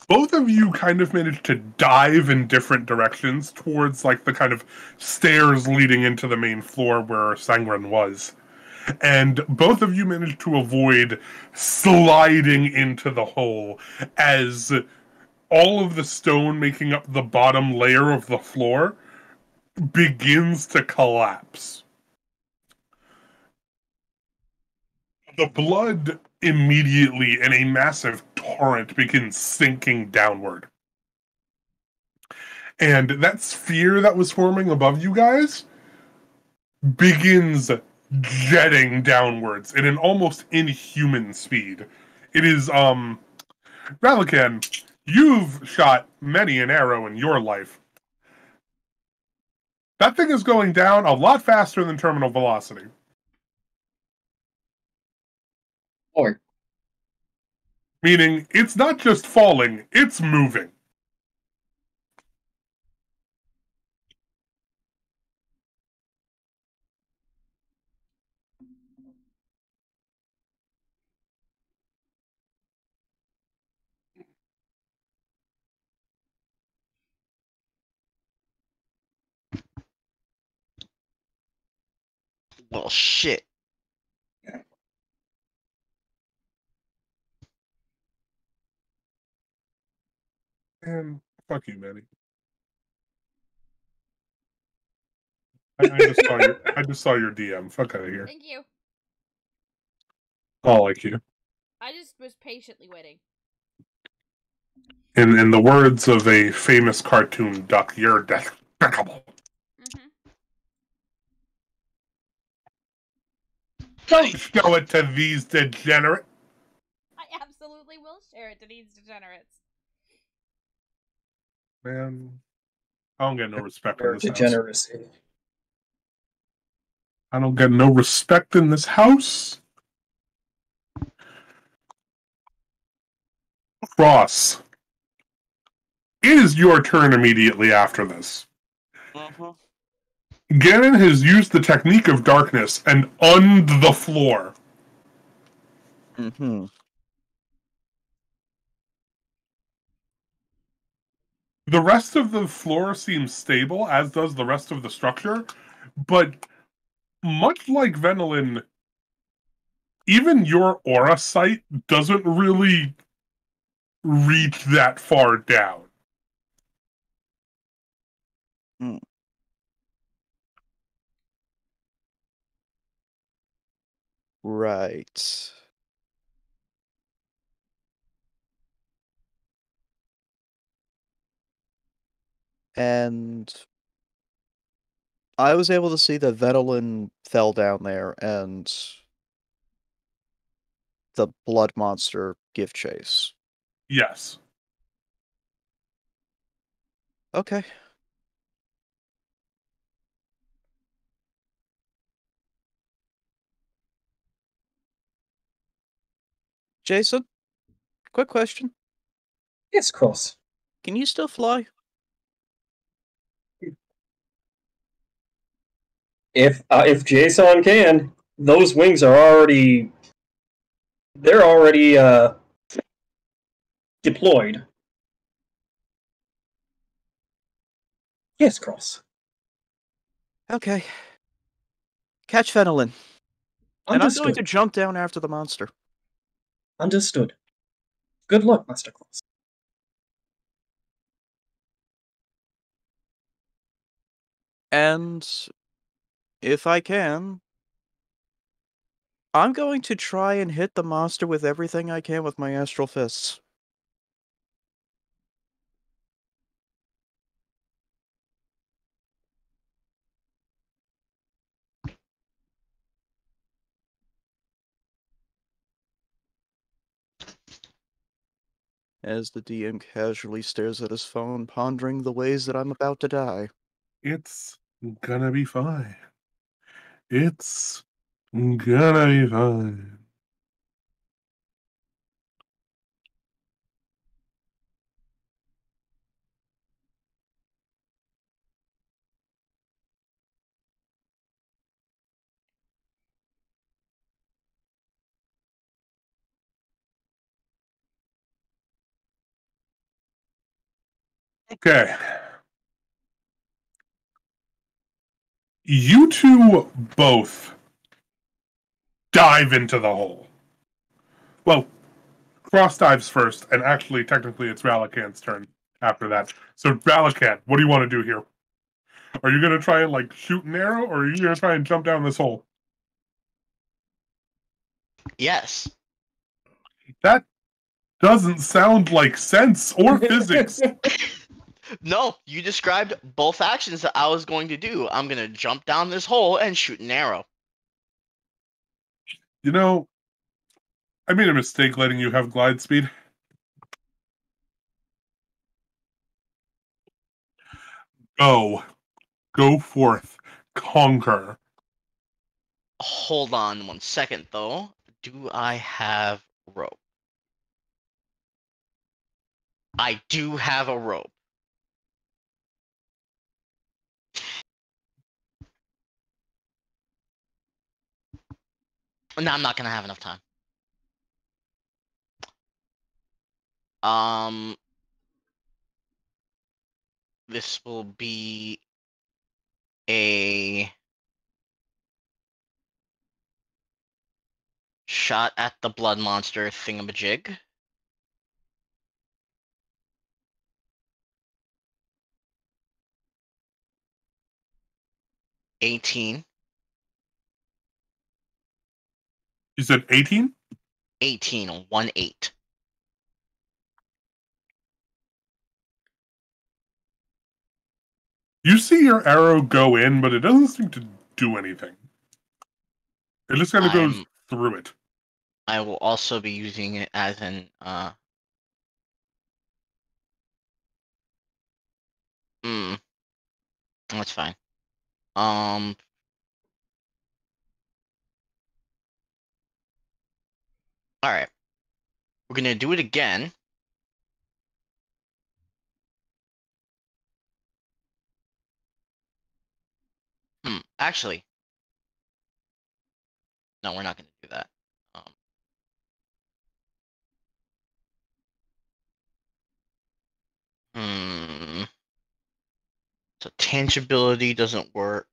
Both of you kind of managed to dive in different directions towards like the kind of stairs leading into the main floor where Sangren was. And both of you managed to avoid sliding into the hole as all of the stone making up the bottom layer of the floor begins to collapse. The blood immediately in a massive torrent begins sinking downward. And that sphere that was forming above you guys begins jetting downwards at an almost inhuman speed. It is, Ralakan, you've shot many an arrow in your life. That thing is going down a lot faster than terminal velocity. Or Meaning, it's not just falling, it's moving. Well, shit. And fuck you, Manny. I just saw your DM. Fuck out of here. Thank you. Oh, like you. I just was patiently waiting. In the words of a famous cartoon duck, you're despicable. Mm-hmm. Don't show it to these degenerates. I absolutely will share it to these degenerates. Man, I don't get no respect in Or this house. degeneracy. I don't get no respect in this house. Cross. It is your turn immediately after this. Ganon has used the technique of darkness and unned the floor. Mm-hmm. The rest of the floor seems stable, as does the rest of the structure, but much like Venolin, even your aura sight doesn't really reach that far down. Right. And I was able to see that Venolin fell down there and the blood monster give chase. Yes. Okay. Jason, quick question. Yes, Cross. Can you still fly? If Jason can, those wings are already deployed. Yes, Cross. Okay. Catch Venolin. And I'm going Understood. to jump down after the monster. Understood. Good luck, Master Cross. And if I can, I'm going to try and hit the monster with everything I can with my astral fists. As the DM casually stares at his phone, pondering the ways that I'm about to die. It's gonna be fine. It's gonna be fine. Okay. You two both dive into the hole. Well, Cross dives first, and actually, technically, it's Valakan's turn after that. So, Valakan, what do you want to do here? Are you going to try and, like, shoot an arrow, or are you going to try and jump down this hole? Yes. That doesn't sound like sense or physics. No, you described both actions that I was going to do. I'm going to jump down this hole and shoot an arrow. You know, I made a mistake letting you have glide speed. Go forth, conquer. Hold on 1 second, though. Do I have rope? I do have a rope. No, I'm not gonna have enough time. This will be a shot at the blood monster thingamajig. You said 18? 18, 1-8. You see your arrow go in, but it doesn't seem to do anything. It just kind of goes through it. I will also be using it as an that's fine. Alright. We're gonna do it again. Actually. No, we're not gonna do that. So tangibility doesn't work.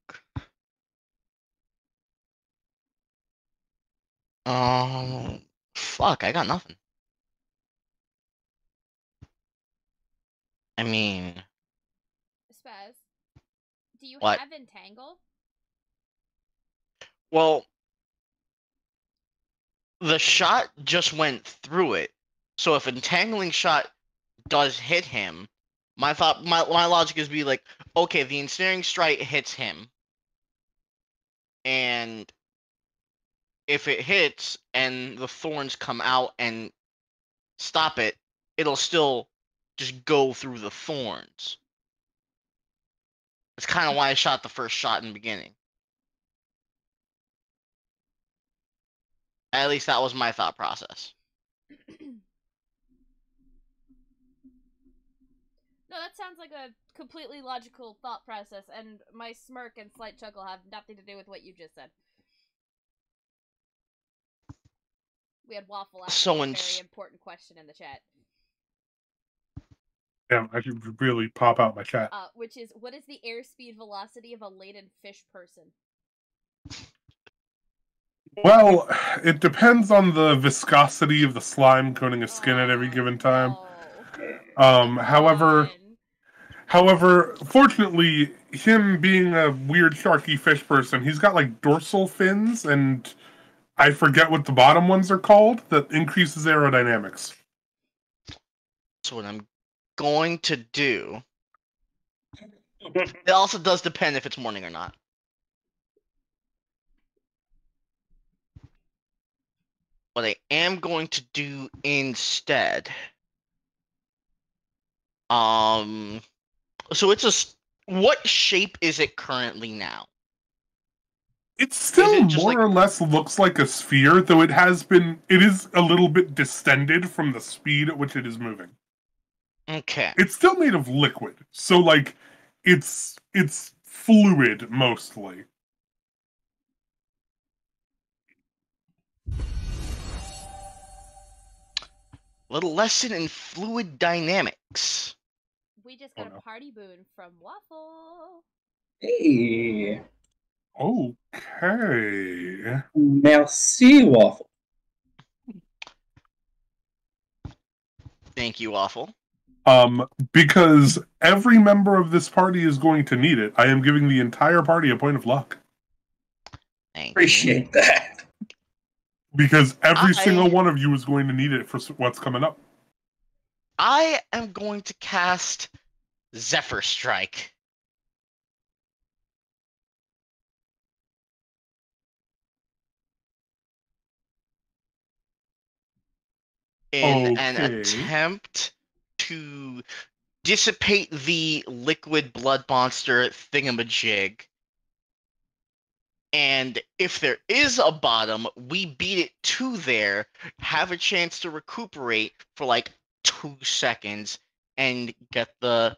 Fuck, I got nothing. I mean, Spaz, do you what? have Entangle? Well, the shot just went through it. So if entangling shot does hit him, my logic is be like, okay, the ensnaring strike hits him, and if it hits and the thorns come out and stop it, it'll still just go through the thorns. That's kind of why I shot the first shot in the beginning. At least that was my thought process. No, that sounds like a completely logical thought process, and my smirk and slight chuckle have nothing to do with what you just said. We had Waffle ask a very important question in the chat. Damn, I should really pop out my chat. Which is, what is the airspeed velocity of a laden fish person? Well, it depends on the viscosity of the slime coating a skin at every given time. No. However, fortunately, him being a weird sharky fish person, he's got like dorsal fins, and I forget what the bottom ones are called, that increases aerodynamics. So what I'm going to do... It also does depend if it's morning or not. What I am going to do instead... So it's a... What shape is it currently now? It still more or less looks like a sphere, though it is a little bit distended from the speed at which it is moving. Okay. It's still made of liquid, so like it's fluid mostly. Little lesson in fluid dynamics. We just got a party boon from Waffle. Hey. Okay. Merci, Waffle. Thank you, Waffle. Because every member of this party is going to need it, I am giving the entire party a point of luck. Appreciate that. Because every single one of you is going to need it for what's coming up. I am going to cast Zephyr Strike. In an attempt to dissipate the liquid blood monster thingamajig. And if there is a bottom, we beat it to there, have a chance to recuperate for like 2 seconds, and get the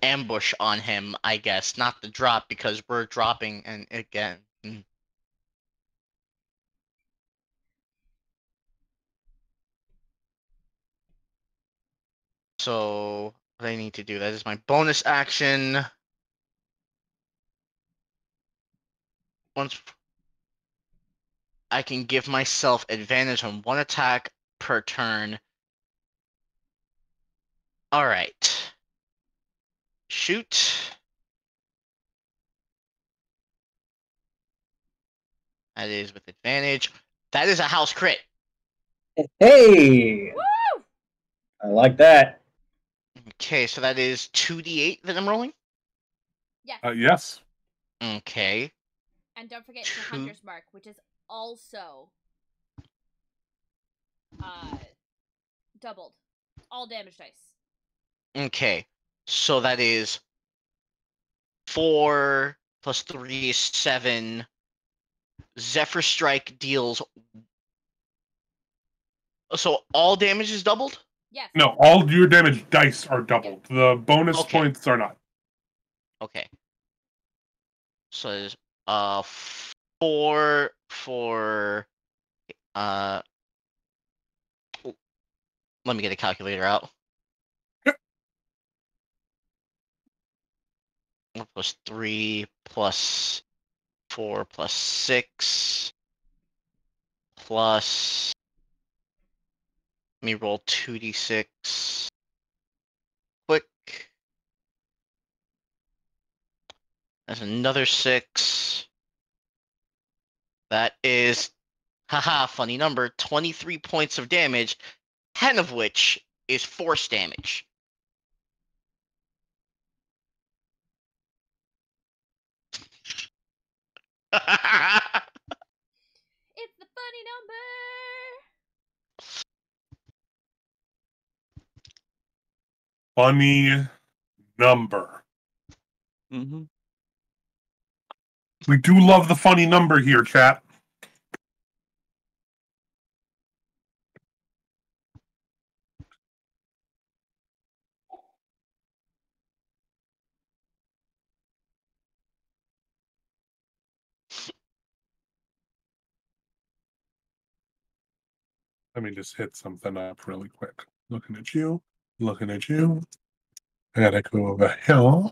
ambush on him, I guess. Not the drop, because we're dropping, and again... So, what I need to do, that is my bonus action. Once I can give myself advantage on 1 attack per turn. Alright. Shoot. That is with advantage. That is a house crit. Hey, Woo! I like that. Okay, so that is 2d8 that I'm rolling. Yes. Yes. Okay. And don't forget your Two- Hunter's Mark, which is also doubled. All damage dice. Okay. So that is 4 plus 3 is 7. Zephyr Strike deals. So all damage is doubled? Yes. No, all your damage dice are doubled. The bonus Okay. points are not. Okay. So it's 4 for let me get a calculator out. 4 plus 3 plus 4 plus 6 plus. Let me roll 2d6. Quick. That's another 6. That is, haha, funny number, 23 points of damage, 10 of which is force damage. It's the funny number. Funny number. Mm-hmm. We do love the funny number here, chat. Let me just hit something up really quick. Looking at you. Looking at you. I gotta go over here.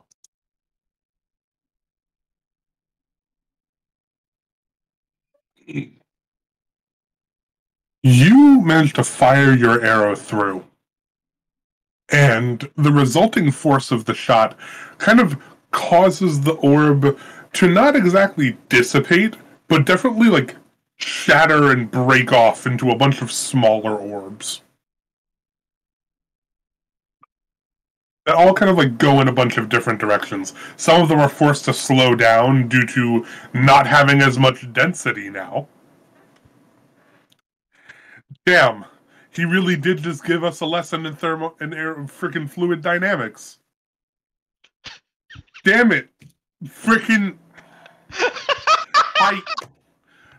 You managed to fire your arrow through. And the resulting force of the shot kind of causes the orb to not exactly dissipate, but definitely like shatter and break off into a bunch of smaller orbs. That all kind of like go in a bunch of different directions. Some of them are forced to slow down due to not having as much density now. Damn, he really did just give us a lesson in thermo and air freaking fluid dynamics. Damn it, freaking I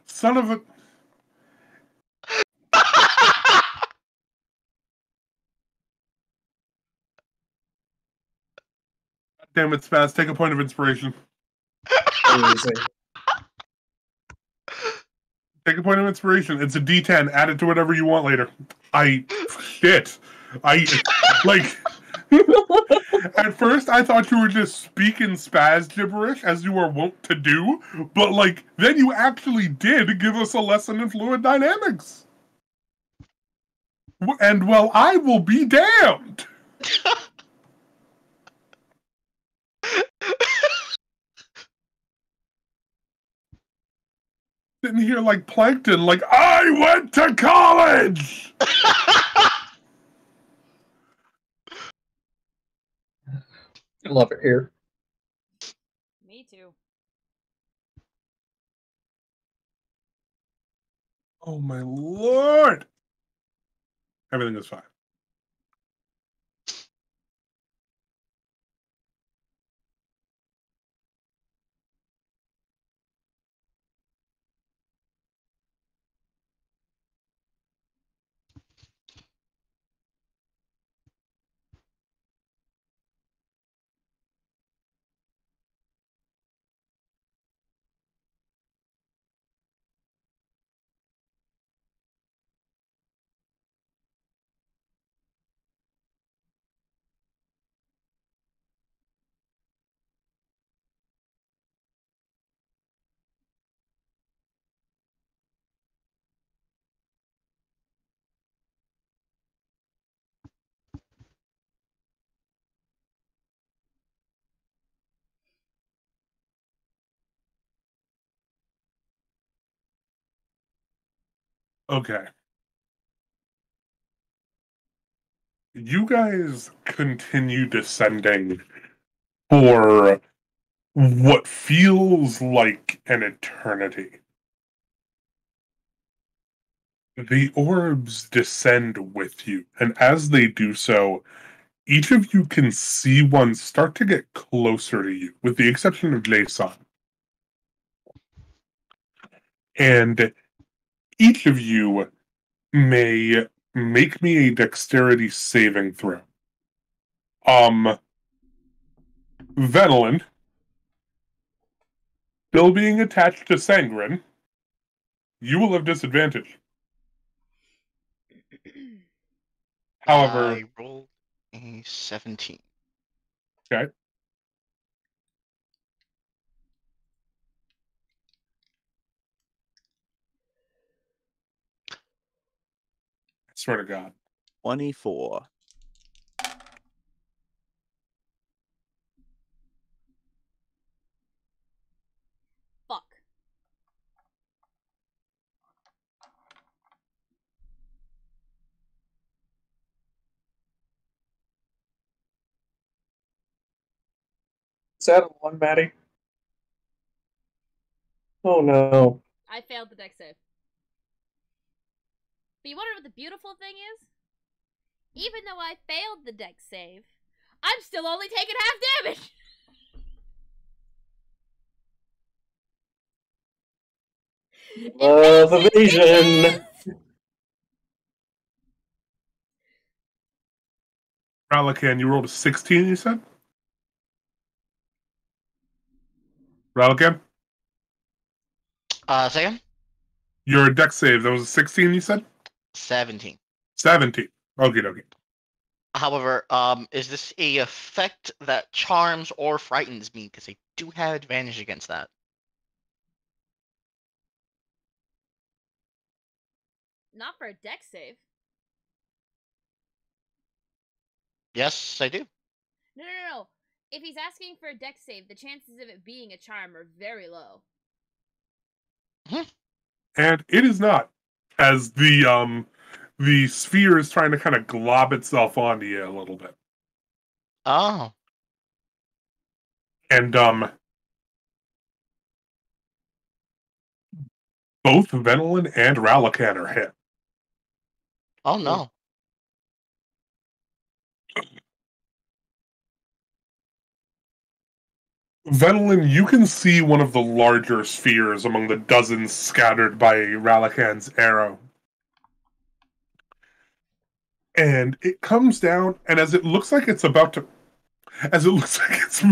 son of a. Damn it, Spaz, take a point of inspiration. Amazing. Take a point of inspiration. It's a D10. Add it to whatever you want later. Shit. Like, at first I thought you were just speaking Spaz gibberish, as you are wont to do, but, like, then you actually did give us a lesson in fluid dynamics. And, well, I will be damned. Sitting here like Plankton, like, I went to college! I love it here. Me too. Oh my lord! Everything is fine. Okay. You guys continue descending for what feels like an eternity. The orbs descend with you, and as they do so, each of you can see one start to get closer to you, with the exception of Jason. And each of you may make me a dexterity saving throw. Venelin, still being attached to Sangren, you will have disadvantage. However, I rolled a 17. okay. I swear to God. 24. Fuck. Is that a one, Maddie? Oh no. I failed the deck save. But you wonder what the beautiful thing is? Even though I failed the deck save, I'm still only taking half damage! Love evasion! Ralakan, you rolled a 16, you said? Ralakan? Second? Your dex save, that was a 16, you said? 17. 17. Okay. However, is this a effect that charms or frightens me? Because I do have advantage against that. Not for a deck save. Yes, I do. No. If he's asking for a deck save, the chances of it being a charm are very low. And it is not, as the sphere is trying to kind of glob itself onto you a little bit. Oh. And both Venelin and Ralakan are hit. Oh no. Venelin, you can see one of the larger spheres among the dozens scattered by Ralakan's arrow. And it comes down, and as it looks like it's about to... As it looks like it's...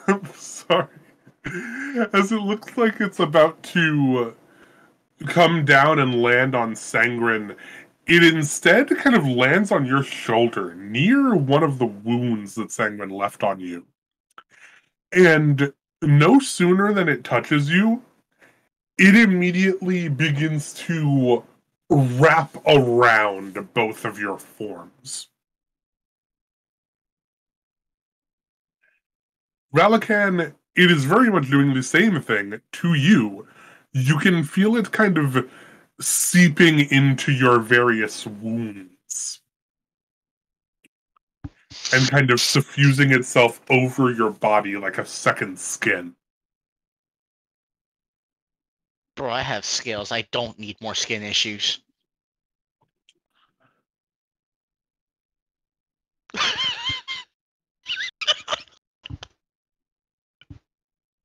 I'm sorry. As it looks like it's about to come down and land on Sangren, it instead kind of lands on your shoulder, near one of the wounds that Sangren left on you. And no sooner than it touches you, it immediately begins to wrap around both of your forms. Ralakan, it is very much doing the same thing to you. You can feel it kind of seeping into your various wounds and kind of suffusing itself over your body like a second skin. Bro, I have scales. I don't need more skin issues.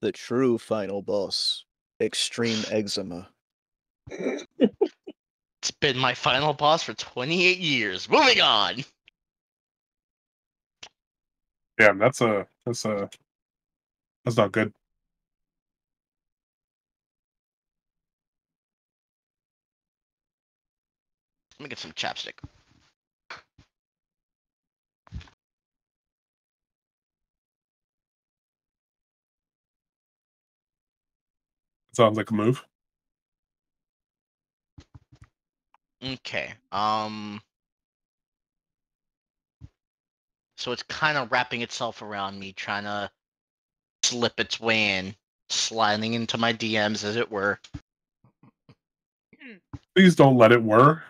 The true final boss. Extreme eczema. It's been my final boss for 28 years. Moving on. Damn, that's not good. Let me get some chapstick. Sounds like a move. Okay. So it's kind of wrapping itself around me, trying to slip its way in, sliding into my DMs, as it were. Please don't let it whir.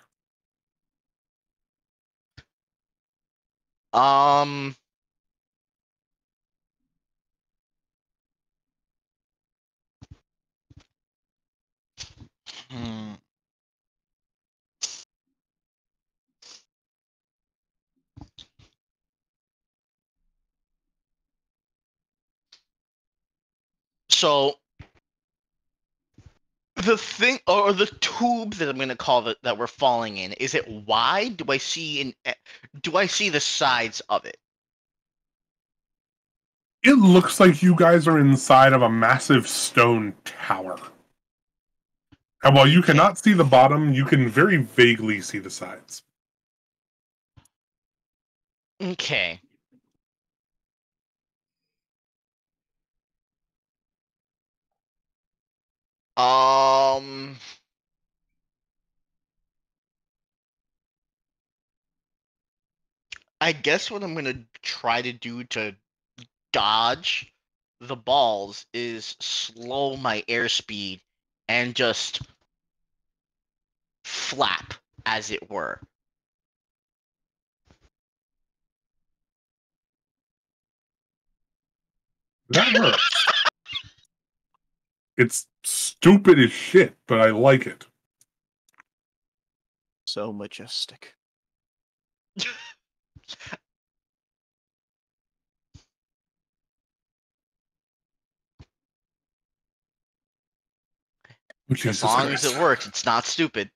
Um. Hmm. So the thing, or the tube that I'm gonna call it, that we're falling in, is it wide? Do I see the sides of it? It looks like you guys are inside of a massive stone tower. And while you cannot see the bottom, you can very vaguely see the sides. Okay. Um. I guess what I'm gonna try to do to dodge the balls is slow my airspeed and just flap, as it were. That hurts. It's stupid as shit, but I like it. So majestic. As long as it works, it's not stupid.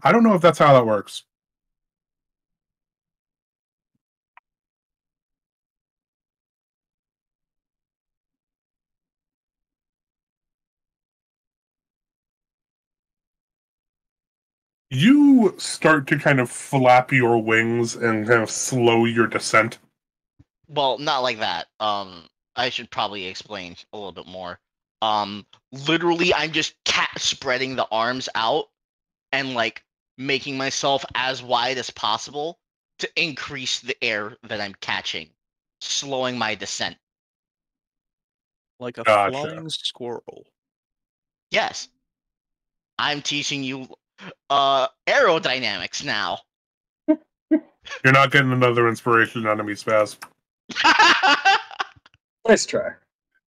I don't know if that's how that works. You start to kind of flap your wings and kind of slow your descent. Well, not like that. I should probably explain a little bit more. Literally, I'm just cat spreading the arms out and like making myself as wide as possible to increase the air that I'm catching, slowing my descent. Like a Gotcha. flying squirrel. Yes. I'm teaching you aerodynamics now. You're not getting another inspiration out of me, Spaz. Nice try.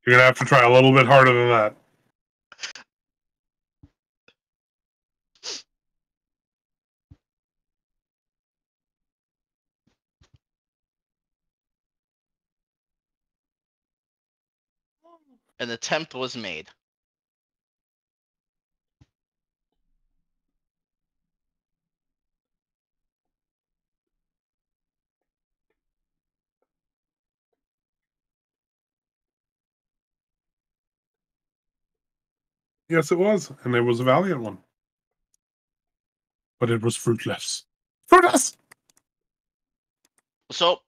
You're gonna have to try a little bit harder than that. An attempt was made. Yes, it was, and it was a valiant one. But it was fruitless. Fruitless! So,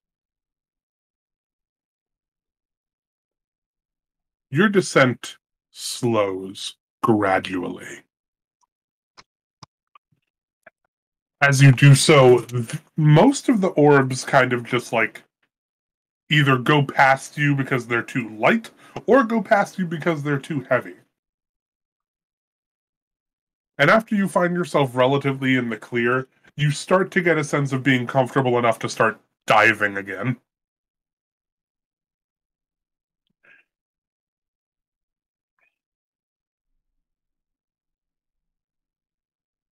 Your descent slows gradually. As you do so, most of the orbs kind of just like either go past you because they're too light or go past you because they're too heavy. And after you find yourself relatively in the clear, you start to get a sense of being comfortable enough to start diving again.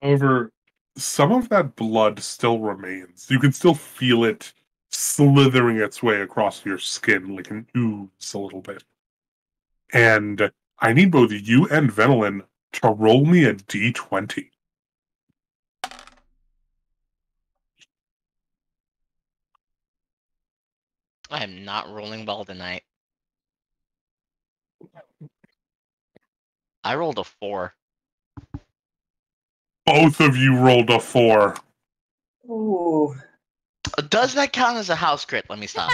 However, some of that blood still remains. You can still feel it slithering its way across your skin like an ooze a little bit. And I need both you and Venelin to roll me a d20. I am not rolling well tonight. I rolled a 4. Both of you rolled a 4. Ooh. Does that count as a house crit? Let me stop.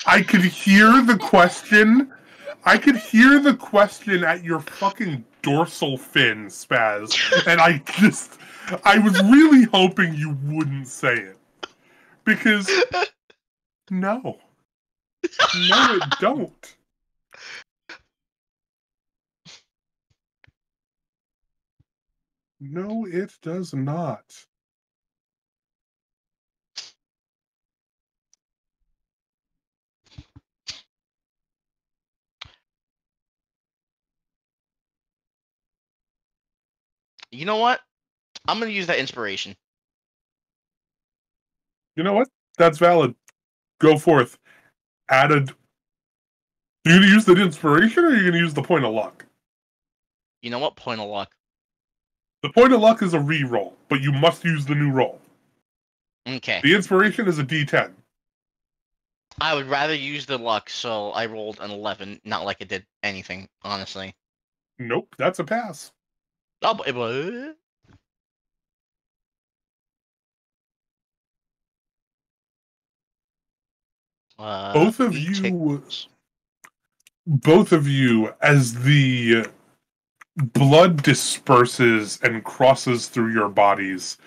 I could hear the question. I could hear the question at your fucking dorsal fin, Spaz. And I was really hoping you wouldn't say it. Because, no. No, it don't. No, it does not. You know what? I'm gonna use that inspiration. You know what? That's valid. Go forth. Added. You gonna use the inspiration, or are you gonna use the point of luck? You know what? Point of luck. The point of luck is a re-roll, but you must use the new roll. Okay. The inspiration is a D10. I would rather use the luck, so I rolled an 11. Not like it did anything, honestly. Nope, that's a pass. Oh, but it was. Both of you, as the blood disperses and crosses through your bodies,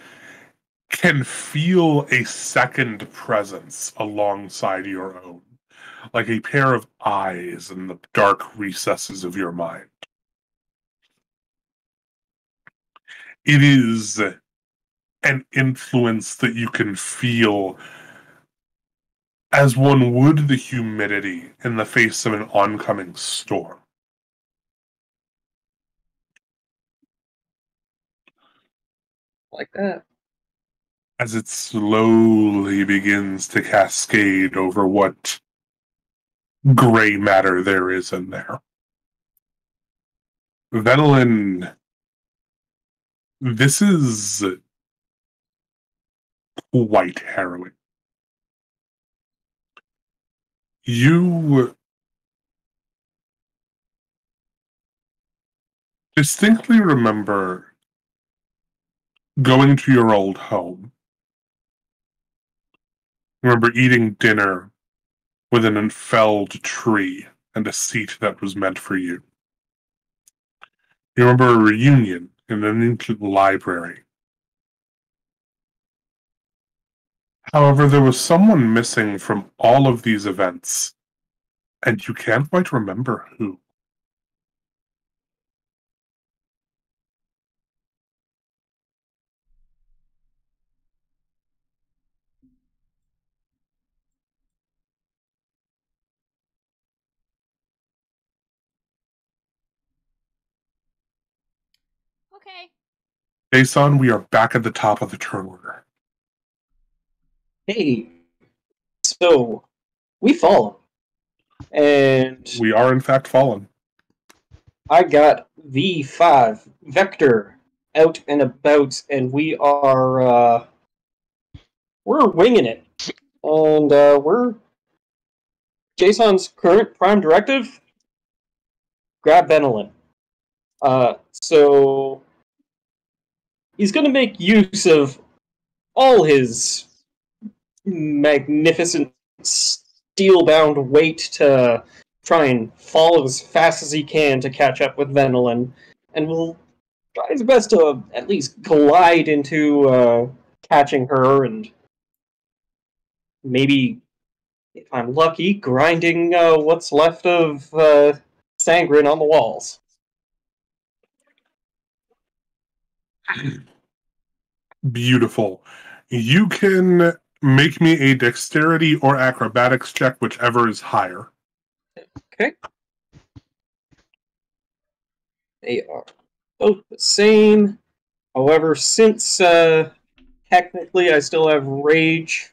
can feel a second presence alongside your own, like a pair of eyes in the dark recesses of your mind. It is an influence that you can feel as one would the humidity in the face of an oncoming storm. Like that. As it slowly begins to cascade over what gray matter there is in there. Venelin, this is quite harrowing. You distinctly remember going to your old home. Remember eating dinner with an unfelled tree and a seat that was meant for you. You remember a reunion in an ancient library. However, there was someone missing from all of these events, and you can't quite remember who. Okay. Jason, we are back at the top of the turn order. Hey, so we fallen, and We are, in fact, fallen. I got V5 Vector out and about, and we're winging it, and we're Jason's current prime directive. Grab Venelin. So he's going to make use of all his magnificent steel-bound weight to try and fall as fast as he can to catch up with Venelin, and will try his best to at least glide into catching her, and maybe, if I'm lucky, grinding what's left of Sangren on the walls. Beautiful. You can make me a dexterity or acrobatics check, whichever is higher. Okay. They are both the same. However, since technically I still have rage,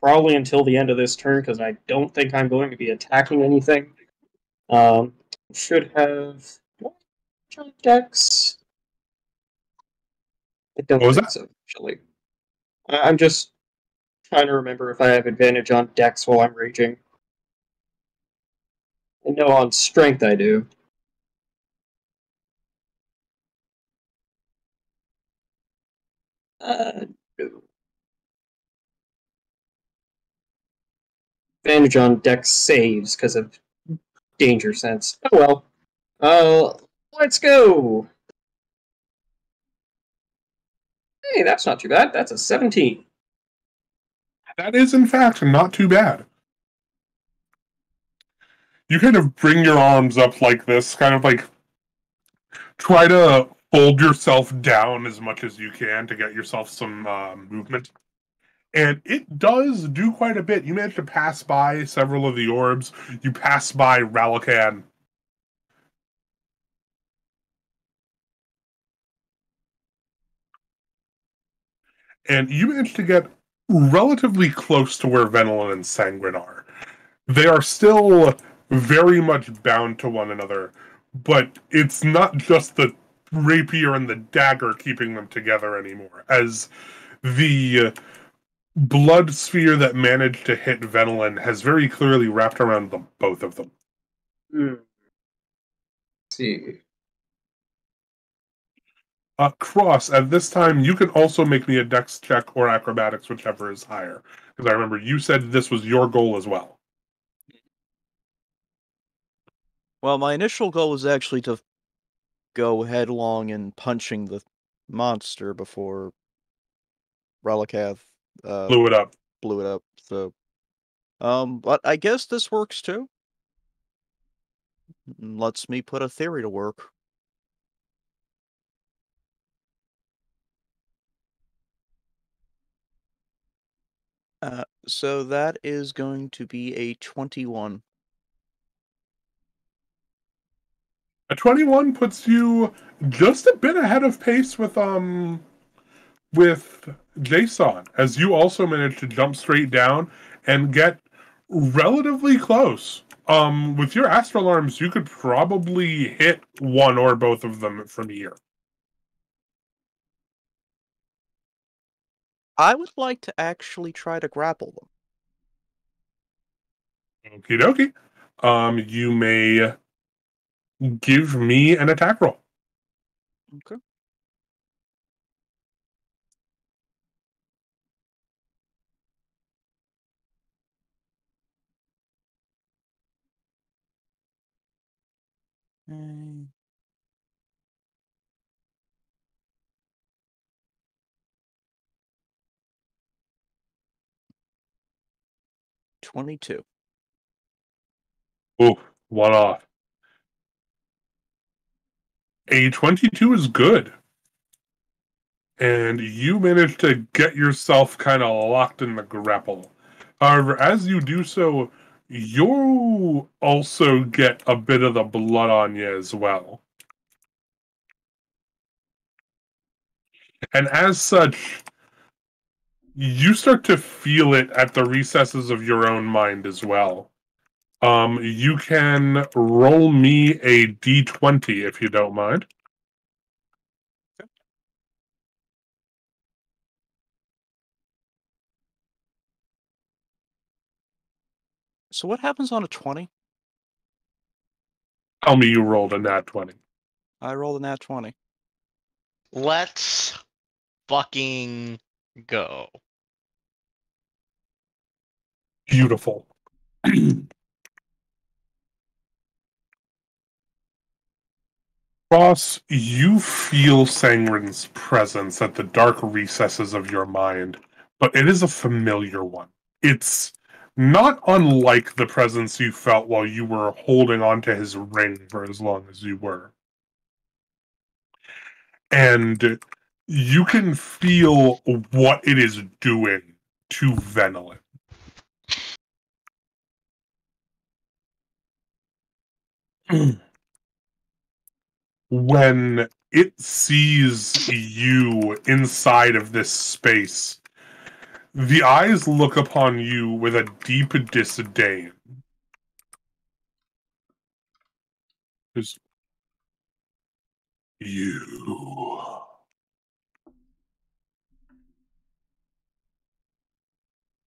probably until the end of this turn, because I don't think I'm going to be attacking anything. Should have dex. I don't What was think that? so, actually. I'm just trying to remember if I have advantage on dex while I'm raging. I know on strength I do. No. Advantage on dex saves because of danger sense. Oh well. Let's go! Hey, that's not too bad. That's a 17. That is, in fact, not too bad. You kind of bring your arms up like this, kind of like try to hold yourself down as much as you can to get yourself some movement. And it does do quite a bit. You manage to pass by several of the orbs. You pass by Ralakan. And you manage to get relatively close to where Venelin and Sangren are. They are still very much bound to one another, but it's not just the rapier and the dagger keeping them together anymore, as the blood sphere that managed to hit Venelin has very clearly wrapped around both of them. See. Cross, at this time, you can also make me a dex check or acrobatics, whichever is higher. Because I remember you said this was your goal as well. Well, my initial goal was actually to go headlong in punching the monster before Relikath Blew it up. blew it up. So, but I guess this works too. Lets me put a theory to work. So that is going to be a 21. A 21 puts you just a bit ahead of pace with Jason, as you also managed to jump straight down and get relatively close. With your astral arms, you could probably hit one or both of them from here. I would like to actually try to grapple them. Okie dokie. You may give me an attack roll. Okay. Mm. 22. Oh, one off. A 22 is good. And you manage to get yourself kind of locked in the grapple. However, as you do so, you also get a bit of the blood on you as well. And as such, you start to feel it at the recesses of your own mind as well. You can roll me a d20 if you don't mind. So what happens on a 20? Tell me you rolled a nat 20. I rolled a nat 20. Let's fucking go. Beautiful. Ross, you feel Sangren's presence at the dark recesses of your mind, but it is a familiar one. It's not unlike the presence you felt while you were holding onto his ring for as long as you were. And you can feel what it is doing to Venelin. When it sees you inside of this space, the eyes look upon you with a deep disdain. Just, you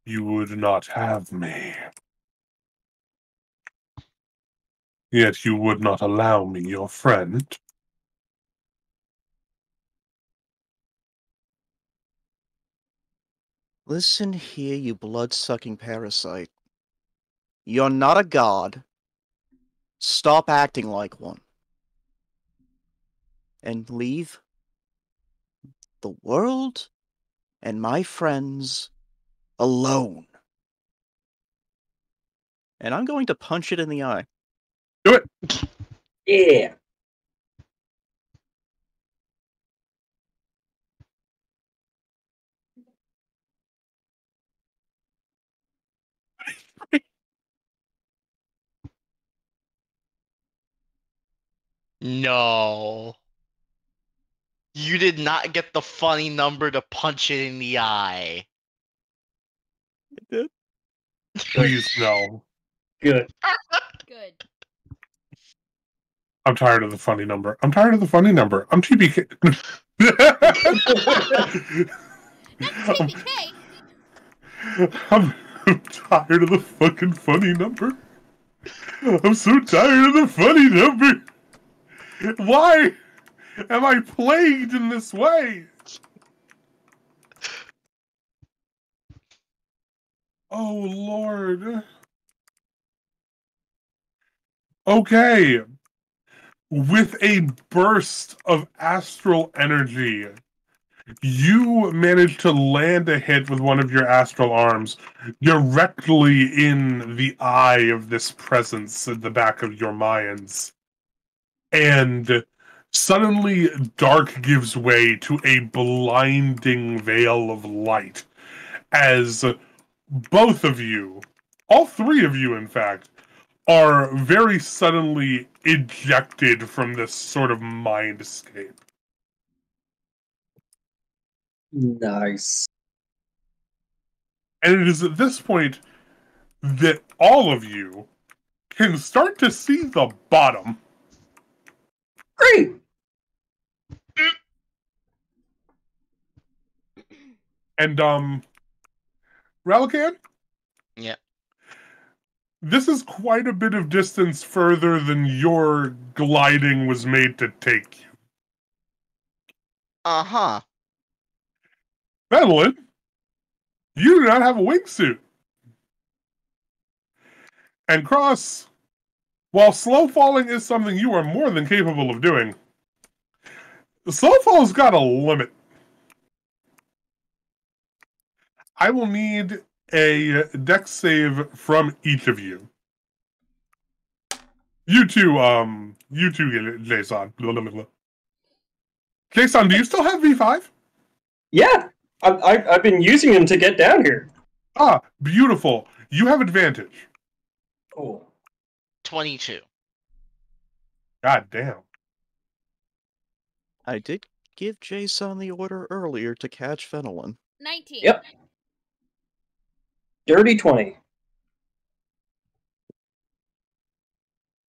would not have me. Yet you would not allow me, your friend. Listen here, you blood-sucking parasite. You're not a god. Stop acting like one. And leave the world and my friends alone. And I'm going to punch it in the eye. Do it! Yeah. No. You did not get the funny number to punch it in the eye. Please, no. Good. Good. I'm tired of the funny number. I'm tired of the funny number. I'm TBK. That's TPK. I'm tired of the fucking funny number. I'm so tired of the funny number. Why am I plagued in this way? Oh, Lord. Okay. With a burst of astral energy, you manage to land a hit with one of your astral arms directly in the eye of this presence at the back of your minds. And suddenly, dark gives way to a blinding veil of light as both of you, all three of you, in fact, are very suddenly ejected from this sort of mindscape. Nice. And it is at this point that all of you can start to see the bottom. Great. And, Relican? Yeah. This is quite a bit of distance further than your gliding was made to take you. Uh-huh. Madeline, you do not have a wingsuit. And Cross, while slow falling is something you are more than capable of doing, slow fall's got a limit. I will need a dex save from each of you. You too, Jason. Jason, do you still have V5? Yeah, I've been using them to get down here. Ah, beautiful. You have advantage. Cool. 22. God damn. I did give Jason the order earlier to catch Fenelon. 19. Yep. Dirty 20.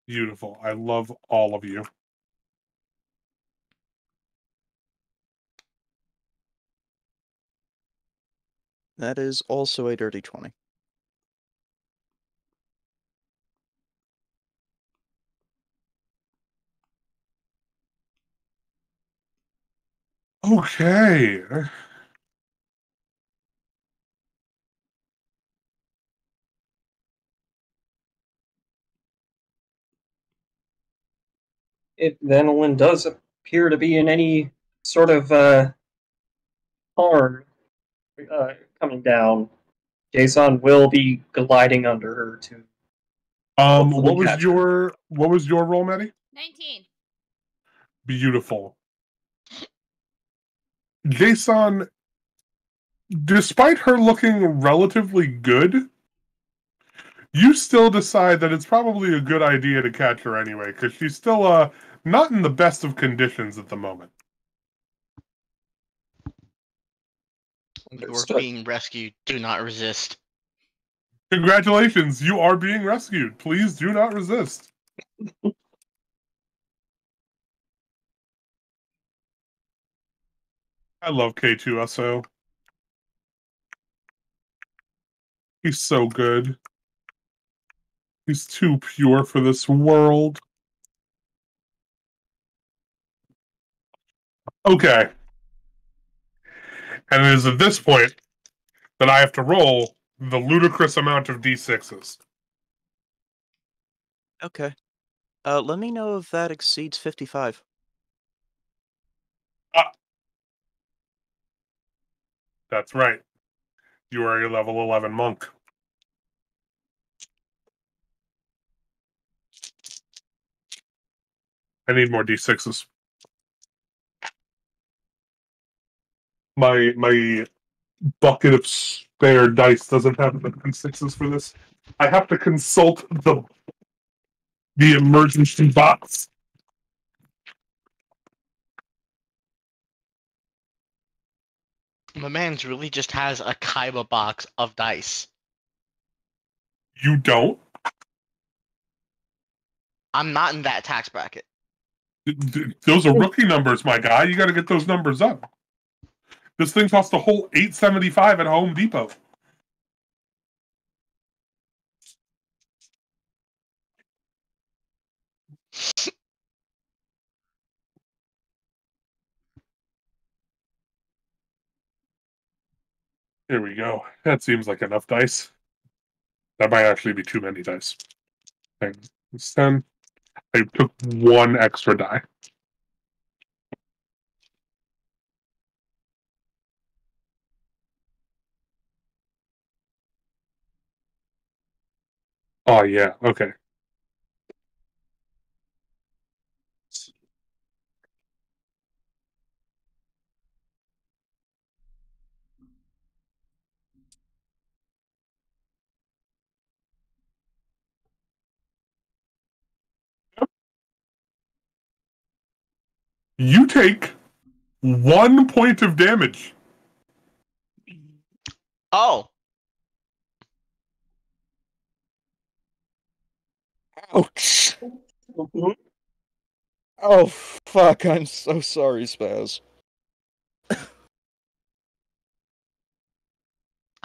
Beautiful. I love all of you. That is also a dirty 20. Okay. If Vanillin does appear to be in any sort of harm coming down, Jason will be gliding under her to. Hopefully catch her. What was your roll, Maddie? 19. Beautiful. Jason, despite her looking relatively good, you still decide that it's probably a good idea to catch her anyway, because she's still not in the best of conditions at the moment. You are being rescued. Do not resist. Congratulations, you are being rescued. Please do not resist. I love K2SO. He's so good. He's too pure for this world. Okay. And it is at this point that I have to roll the ludicrous amount of D6s. Okay. Let me know if that exceeds 55. That's right. You are a level 11 monk. I need more D6s. My bucket of spare dice doesn't have enough D6s for this. I have to consult the emergency box. My man's really just has a Kaiba box of dice. You don't? I'm not in that tax bracket. Those are rookie numbers, my guy. You got to get those numbers up. This thing costs a whole $875 at Home Depot. Here we go. That seems like enough dice. That might actually be too many dice. It's 10. I took one extra die. Oh, yeah. Okay. You take 1 point of damage. Oh, Ouch! Oh, fuck, I'm so sorry, Spaz.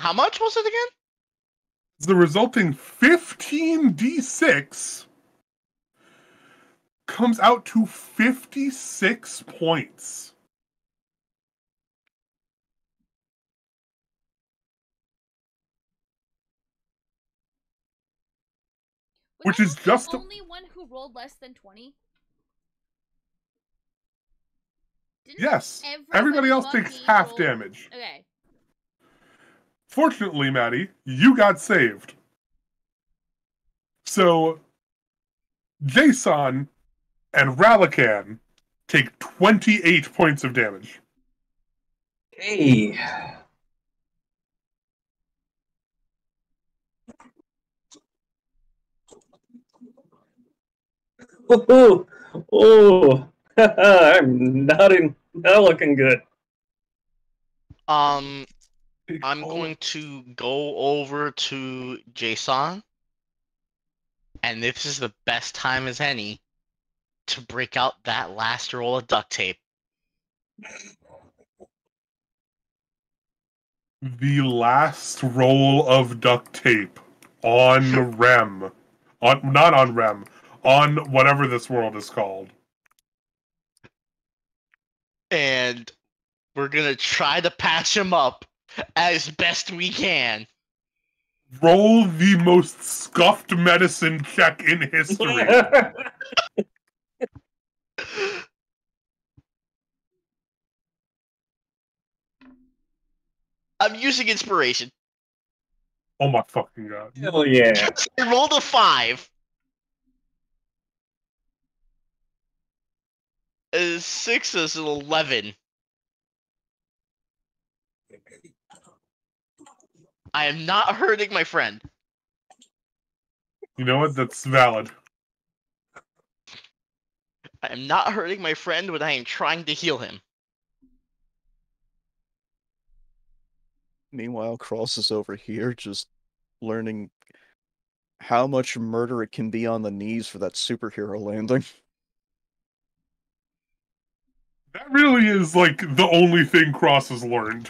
how much was it again? The resulting 15d6 comes out to 56 points. Which is just the only one who rolled less than 20. Yes. Everybody else takes half roll... damage. Okay. Fortunately, Maddie, you got saved. So, Jason and Ralakan take 28 points of damage. Hey. Oh, I'm not looking good. I'm going to go over to Jason, and this is the best time as any to break out that last roll of duct tape. The last roll of duct tape on Rem. Not on Rem. On whatever this world is called. And we're gonna try to patch him up as best we can. Roll the most scuffed medicine check in history. I'm using inspiration. Oh my fucking god. Hell yeah. I rolled a 5. 6 is an 11. I am not hurting my friend. You know what? That's valid. I am not hurting my friend when I am trying to heal him. Meanwhile, Cross is over here just learning how much murder it can be on the knees for that superhero landing. That really is, like, the only thing Cross has learned.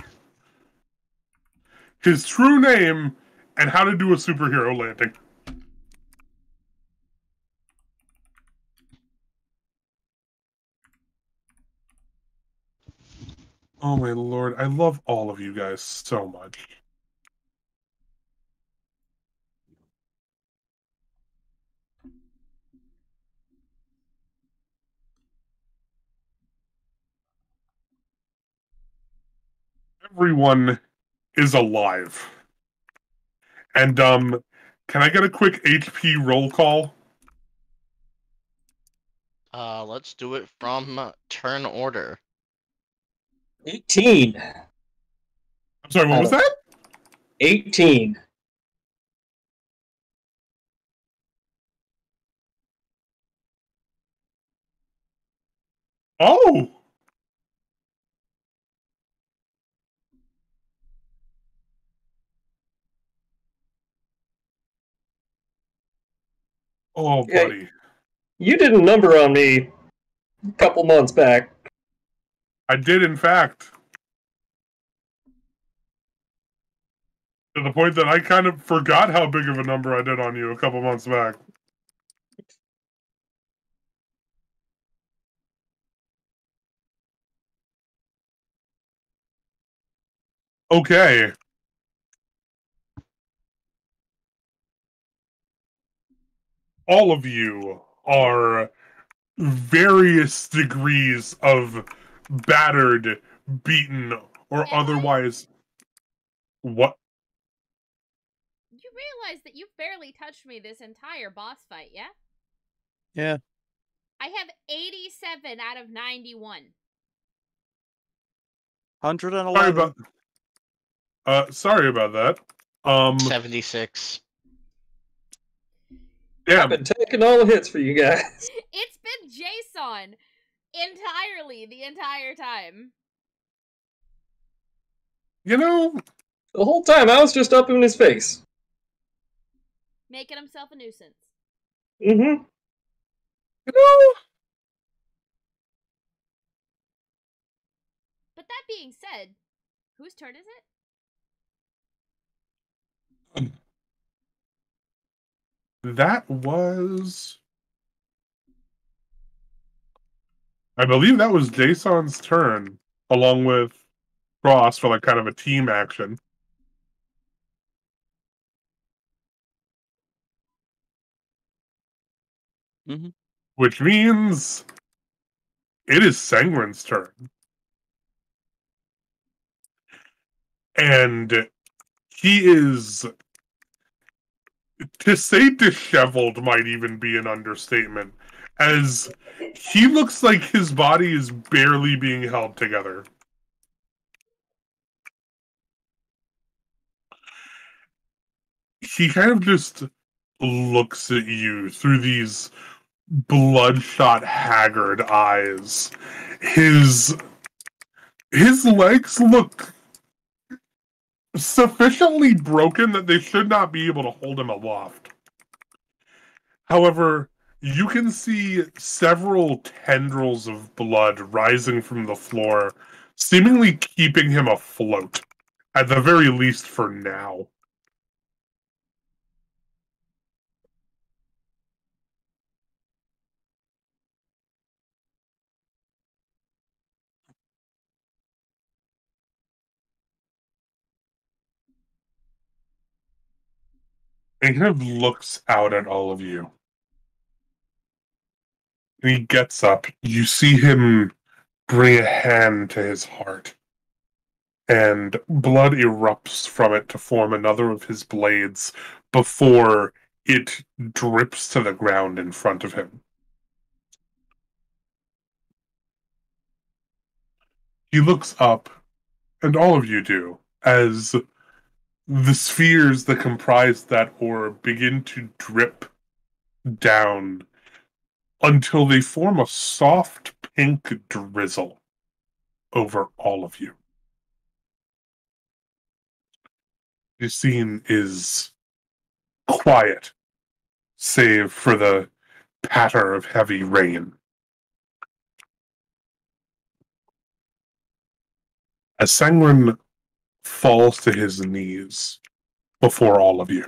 His true name and how to do a superhero landing. Oh my lord, I love all of you guys so much. Everyone is alive. And, can I get a quick HP roll call? Let's do it from turn order. 18. I'm sorry, what was that? 18. Oh! Oh, Yeah. buddy. You did a number on me a couple months back. I did, in fact. To the point that I kind of forgot how big of a number I did on you a couple months back. Okay. All of you are various degrees of battered, beaten, or Am I? otherwise. What? You realize that you've barely touched me this entire boss fight, yeah? Yeah. I have 87 out of 91. 111. Sorry about that. 76. I've Damn. been taking all the hits for you guys. It's been Jason entirely the entire time. You know, The whole time I was just up in his face. Making himself a nuisance. Mm-hmm. you know, But that being said, whose turn is it? that was. I believe that was Jason's turn, along with Ross for like kind of a team action. Mm-hmm. Which means it is Sanguine's turn. And he is, to say disheveled might even be an understatement, as he looks like his body is barely being held together. He kind of just looks at you through these bloodshot, haggard eyes. His legs look sufficiently broken that they should not be able to hold him aloft. However, you can see several tendrils of blood rising from the floor, seemingly keeping him afloat, at the very least for now. And he kind of looks out at all of you. And he gets up. You see him bring a hand to his heart. And blood erupts from it to form another of his blades before it drips to the ground in front of him. He looks up, and all of you do, as the spheres that comprise that orb begin to drip down until they form a soft pink drizzle over all of you. The scene is quiet, save for the patter of heavy rain. As Sanguine falls to his knees before all of you.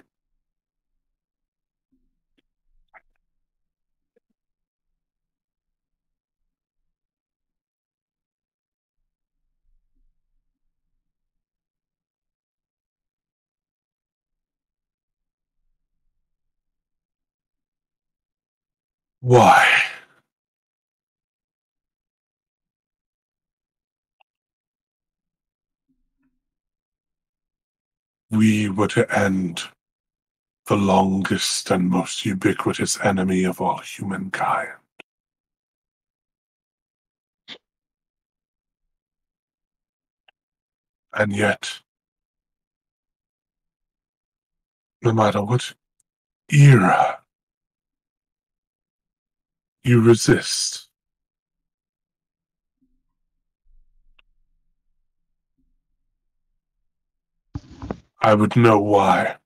Why? We were to end the longest and most ubiquitous enemy of all humankind. And yet, no matter what era you resist, I would know why.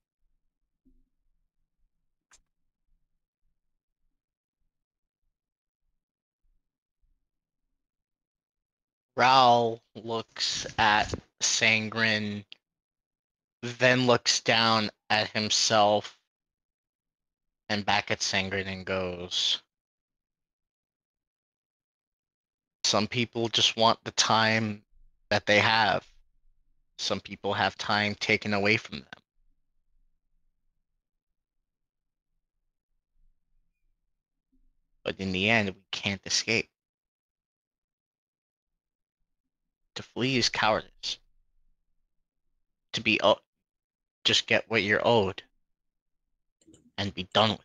Raoul looks at Sangren, then looks down at himself and back at Sangren and goes, some people just want the time that they have. Some people have time taken away from them. But in the end, we can't escape. To flee is cowardice. To be just get what you're owed and be done with it.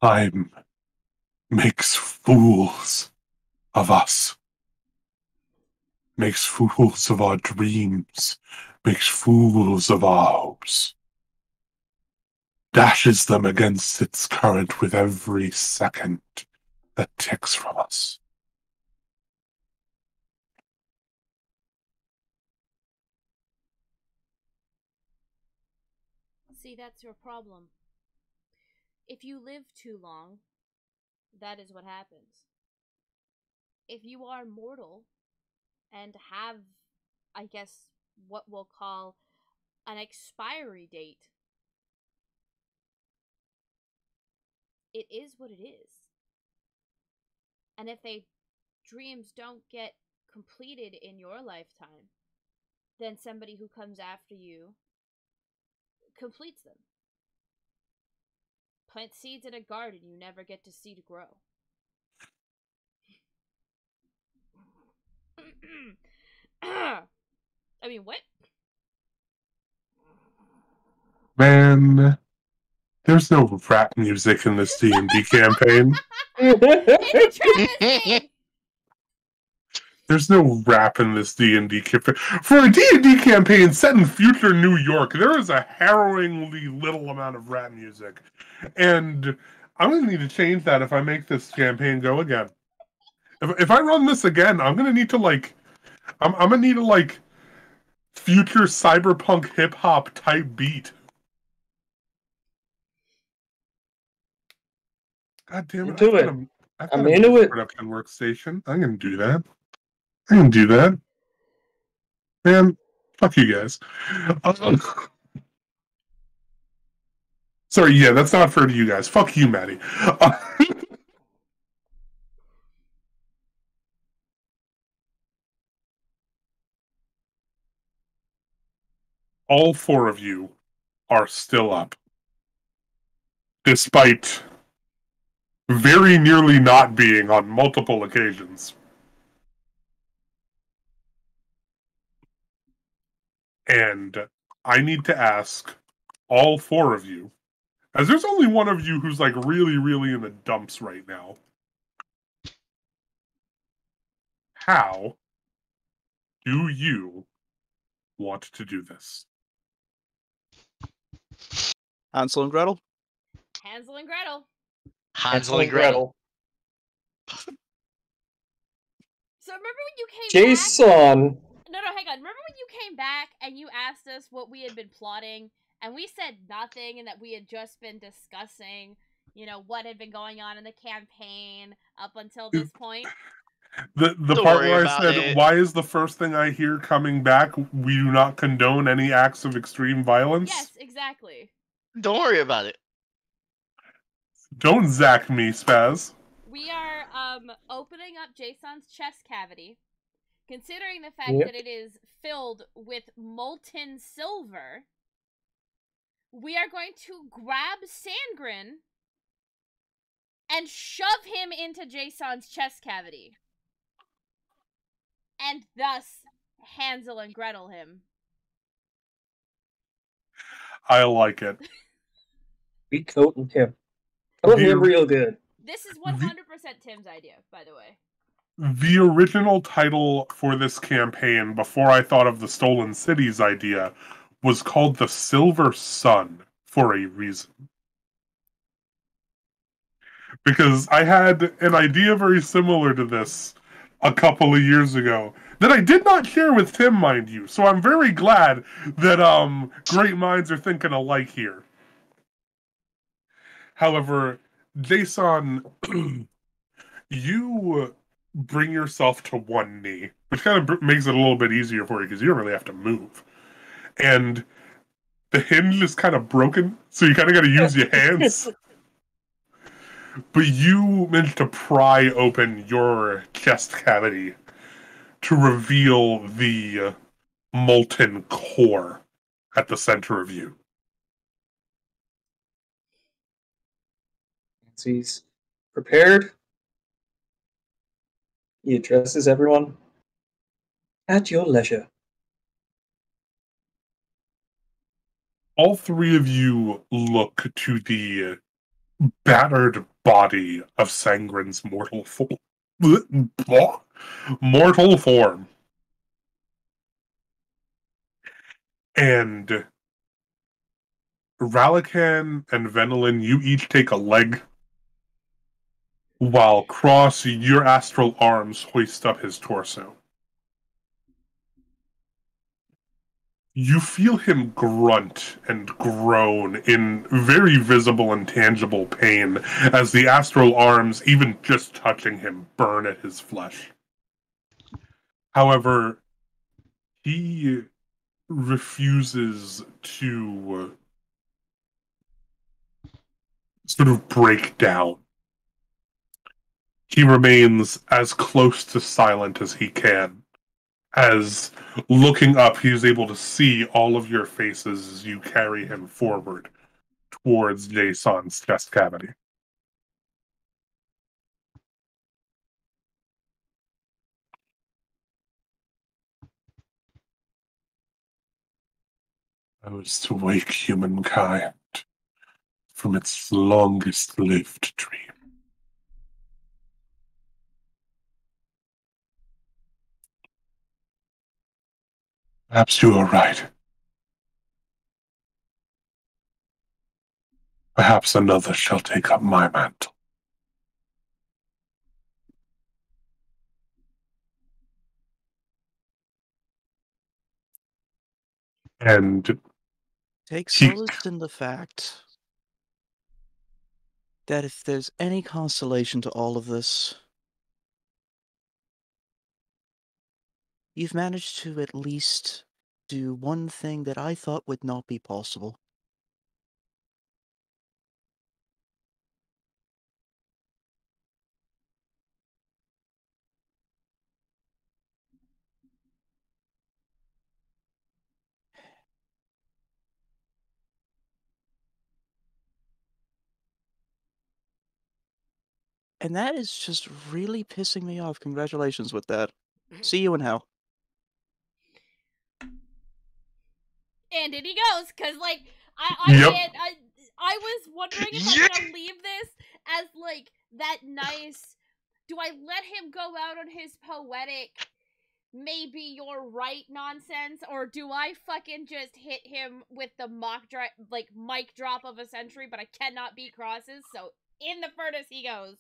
Time makes fools of us. Makes fools of our dreams. Makes fools of our hopes. Dashes them against its current with every second that ticks from us. See, that's your problem. If you live too long, that is what happens. If you are mortal and have, I guess, what we'll call an expiry date, it is what it is. And if dreams don't get completed in your lifetime, then somebody who comes after you completes them. Plant seeds in a garden you never get to see to grow. I mean, what? Man, there's no rap music in this D&D campaign. It's a travesty! There's no rap in this D&D campaign. For a D&D campaign set in future New York, there is a harrowingly little amount of rap music. And I'm going to need to change that if I make this campaign go again. If I run this again, I'm going to need to, like... I'm going to need a, like, future cyberpunk hip-hop type beat. God damn it. Do it. I'm into it. Production workstation. I'm going to do that. I can do that. Man, fuck you guys. Sorry, yeah, that's not fair to you guys. Fuck you, Maddie. All four of you are still up. Despite very nearly not being on multiple occasions. And I need to ask all four of you, as there's only one of you who's like really, really in the dumps right now. How do you want to do this? Hansel and Gretel? Hansel and Gretel. Hansel and Gretel. So remember when you came Jason. No, hang on. Remember when you came back and you asked us what we had been plotting, and we said nothing, and that we had just been discussing, what had been going on in the campaign up until this point? The part where I said, why is the first thing I hear coming back, we do not condone any acts of extreme violence? Yes, exactly. Don't worry about it. Don't zack me, Spaz. We are opening up Jason's chest cavity. Considering the fact that it is filled with molten silver, we are going to grab Sangren and shove him into Jason's chest cavity. And thus Hansel and Gretel him. I like it. We coat and Tim. Coat him real good. This is 100% Tim's idea, by the way. The original title for this campaign, before I thought of the Stolen Cities idea, was called The Silver Sun for a reason. because I had an idea very similar to this a couple of years ago that I did not share with Tim, mind you. So I'm very glad that great minds are thinking alike here. However, Jason, you bring yourself to one knee, which kind of makes it a little bit easier for you because you don't really have to move. And the hinge is kind of broken, so you kind of got to use your hands. But you managed to pry open your chest cavity to reveal the molten core at the center of you. He's prepared. He addresses everyone. At your leisure. All three of you look to the battered body of Sangren's mortal form. And Ralakan and Venelin, you each take a leg, while Cross, your astral arms hoist up his torso. You feel him grunt and groan in very visible and tangible pain as the astral arms, even just touching him, burn at his flesh. However, he refuses to sort of break down. He remains as close to silent as he can. As looking up, he is able to see all of your faces as you carry him forward towards Jason's chest cavity. I was to wake humankind from its longest-lived dream. Perhaps you are right. Perhaps another shall take up my mantle. And Take solace in the fact that if there's any consolation to all of this, you've managed to at least do one thing that I thought would not be possible. And that is just really pissing me off. Congratulations with that. See you in hell. And in he goes, because, like, I Yep. can't, I was wondering if I'm gonna leave this as, like, that nice, do I let him go out on his poetic, maybe you're right nonsense, or do I fucking just hit him with the mic drop of a century, but I cannot beat crosses, so in the furnace he goes.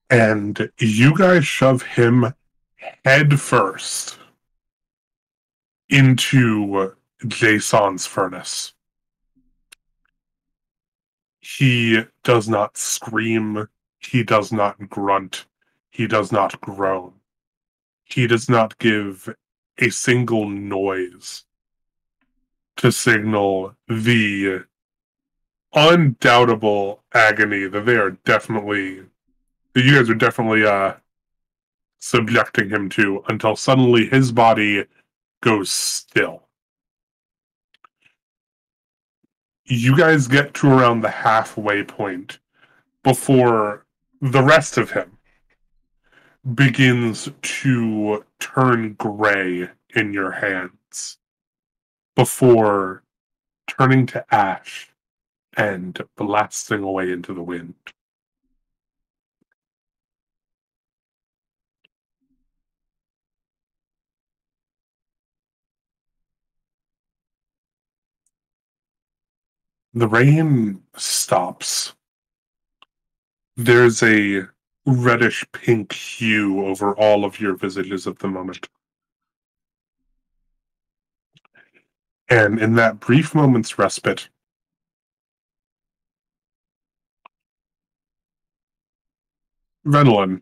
And you guys shove him head first into Jason's furnace. He does not scream. He does not grunt. He does not groan. He does not give a single noise to signal the undoubtable agony that you guys are definitely subjecting him to, until suddenly his body goes still. You guys get to around the halfway point before the rest of him begins to turn gray in your hands, before turning to ash and blasting away into the wind. The rain stops There's a reddish pink hue over all of your visages at the moment. And in that brief moment's respite, Venelin,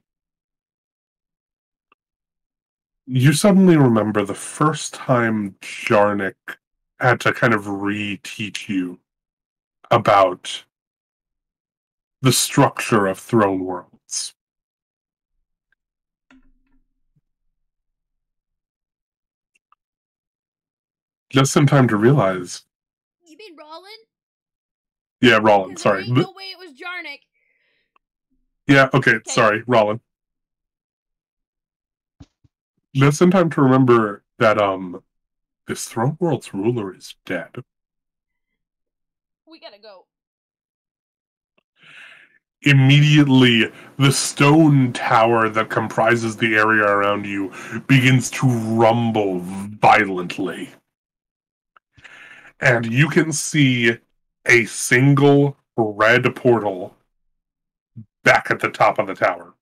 you suddenly remember the first time Jarnik had to kind of re-teach you about the structure of Throne Worlds. Just in time to realize. You mean Rollin? Yeah, Rollin, sorry. There ain't no way it was Jarnik. Yeah, okay, sorry, Rollin. Just in time to remember that, this Throne World's ruler is dead. We gotta go. Immediately, the stone tower that comprises the area around you begins to rumble violently. And you can see a single red portal back at the top of the tower.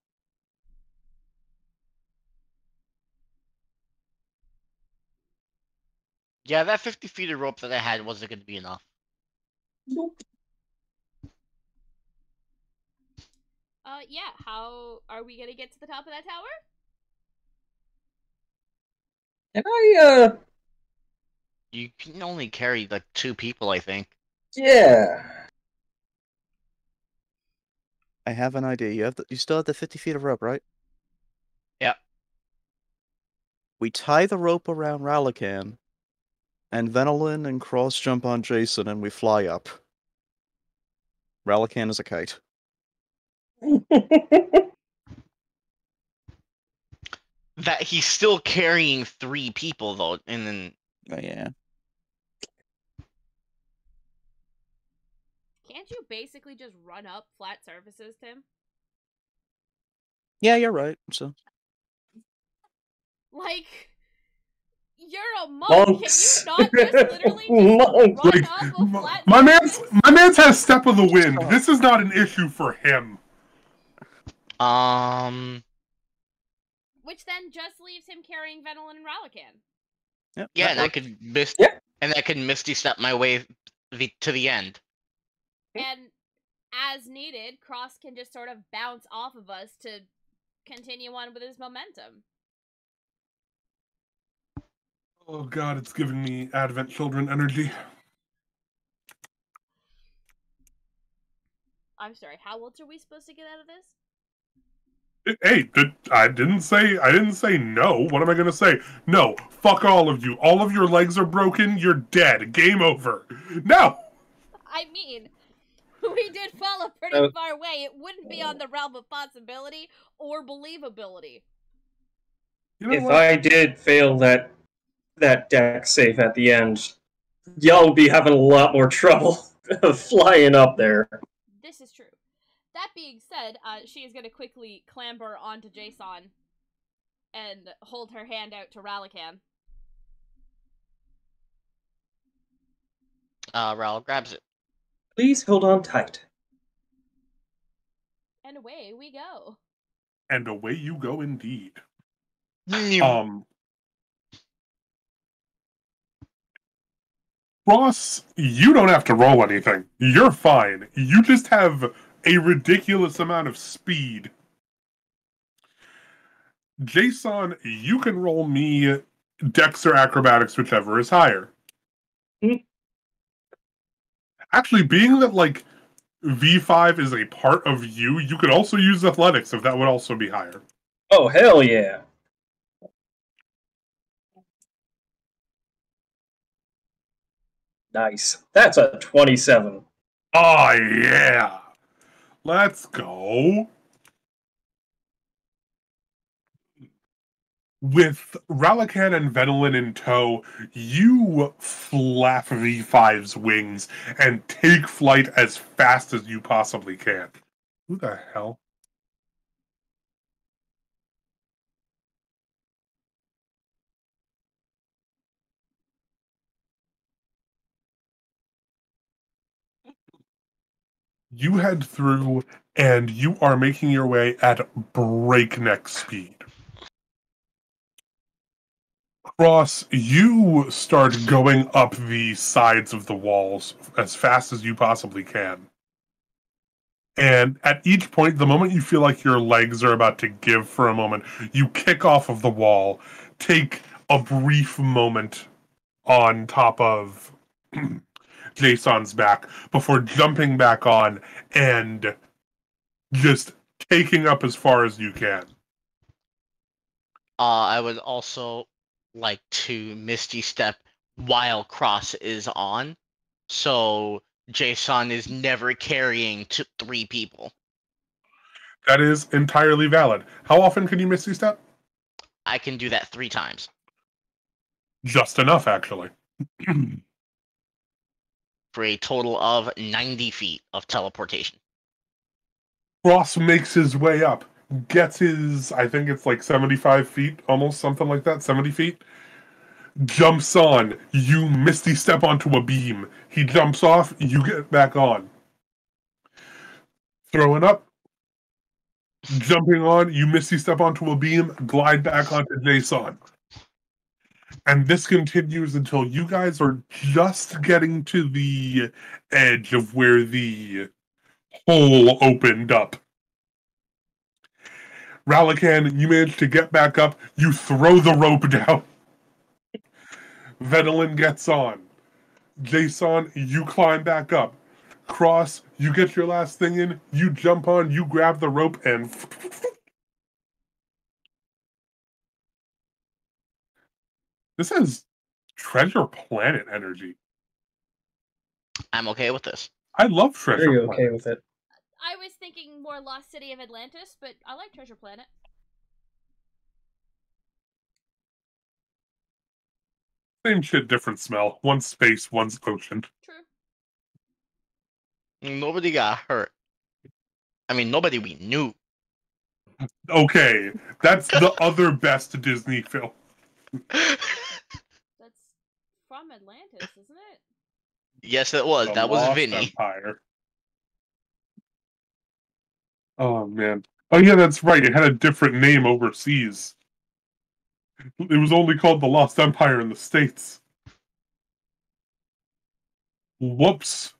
Yeah, that 50 feet of rope that I had wasn't going to be enough. Nope. Yeah, how are we gonna get to the top of that tower? Can I, You can only carry like 2 people, I think. yeah. I have an idea. You still have the 50 feet of rope, right? Yep. We tie the rope around Ralakan, and Venelin and Cross jump on Jason, and we fly up. Ralakan is a kite. That he's still carrying 3 people though, and then Oh, yeah. Can't you basically just run up flat surfaces, Tim? Yeah, you're right. So Like, you're a monk. Monks. Can you not just literally just Monks. run up a flat My surface? man's has step of the wind. This is not an issue for him. Which then just leaves him carrying Venelin and Ralakan. yep, yeah, that and I works. could misty step my way to the end. And as needed, Cross can just sort of bounce off of us to continue on with his momentum. Oh god, it's giving me Advent Children energy. I'm sorry, how else are we supposed to get out of this? Hey, I didn't say no. What am I gonna say? No, fuck all of you. All of your legs are broken. You're dead. Game over. No. I mean, we did fall a pretty far away. It wouldn't be on the realm of possibility or believability. You know If what? I did fail that deck save at the end, y'all would be having a lot more trouble flying up there. This is true. That being said, she is going to quickly clamber onto Jason and hold her hand out to Ralakan. Ral grabs it. Please hold on tight. And away we go. And away you go indeed. Ross, you don't have to roll anything. You're fine. You just have a ridiculous amount of speed. Jason, you can roll me Dex or Acrobatics, whichever is higher. Actually, being that, like, V5 is a part of you, you could also use Athletics if that would also be higher. Oh, hell yeah. Nice. That's a 27. Oh, yeah. Let's go. With Ralakan and Venelin in tow, you flap V5's wings and take flight as fast as you possibly can. Who the hell? You head through, and you are making your way at breakneck speed. Cross, you start going up the sides of the walls as fast as you possibly can. And at each point, the moment you feel like your legs are about to give for a moment, you kick off of the wall, take a brief moment on top of Jason's back before jumping back on and just taking up as far as you can. I would also like to Misty Step while Cross is on, so Jason is never carrying 3 people. That is entirely valid. How often can you Misty Step? I can do that 3 times. Just enough, actually. For a total of 90 feet of teleportation. Cross makes his way up, gets his, I think it's like 75 feet, almost something like that, 70 feet. Jumps on, you Misty Step onto a beam. He jumps off, you get back on. Throwing up, jumping on, you Misty Step onto a beam, glide back onto Jason. And this continues until you guys are just getting to the edge of where the hole opened up. Ralakan, you manage to get back up, you throw the rope down. Venelin gets on. Jason, you climb back up. Cross, you get your last thing in, you jump on, you grab the rope, and this is Treasure Planet energy. I'm okay with this. I love Treasure Very Planet. okay with it. I was thinking more Lost City of Atlantis, but I like Treasure Planet. Same shit, different smell. One's space, one's ocean. True. Nobody got hurt. I mean, nobody we knew. Okay, that's the other best Disney film. That's from Atlantis, isn't it? Yes, it was. The That was Lost Vinny. Empire. Oh, man. Oh, yeah, that's right. It had a different name overseas. It was only called the Lost Empire in the States. Whoops.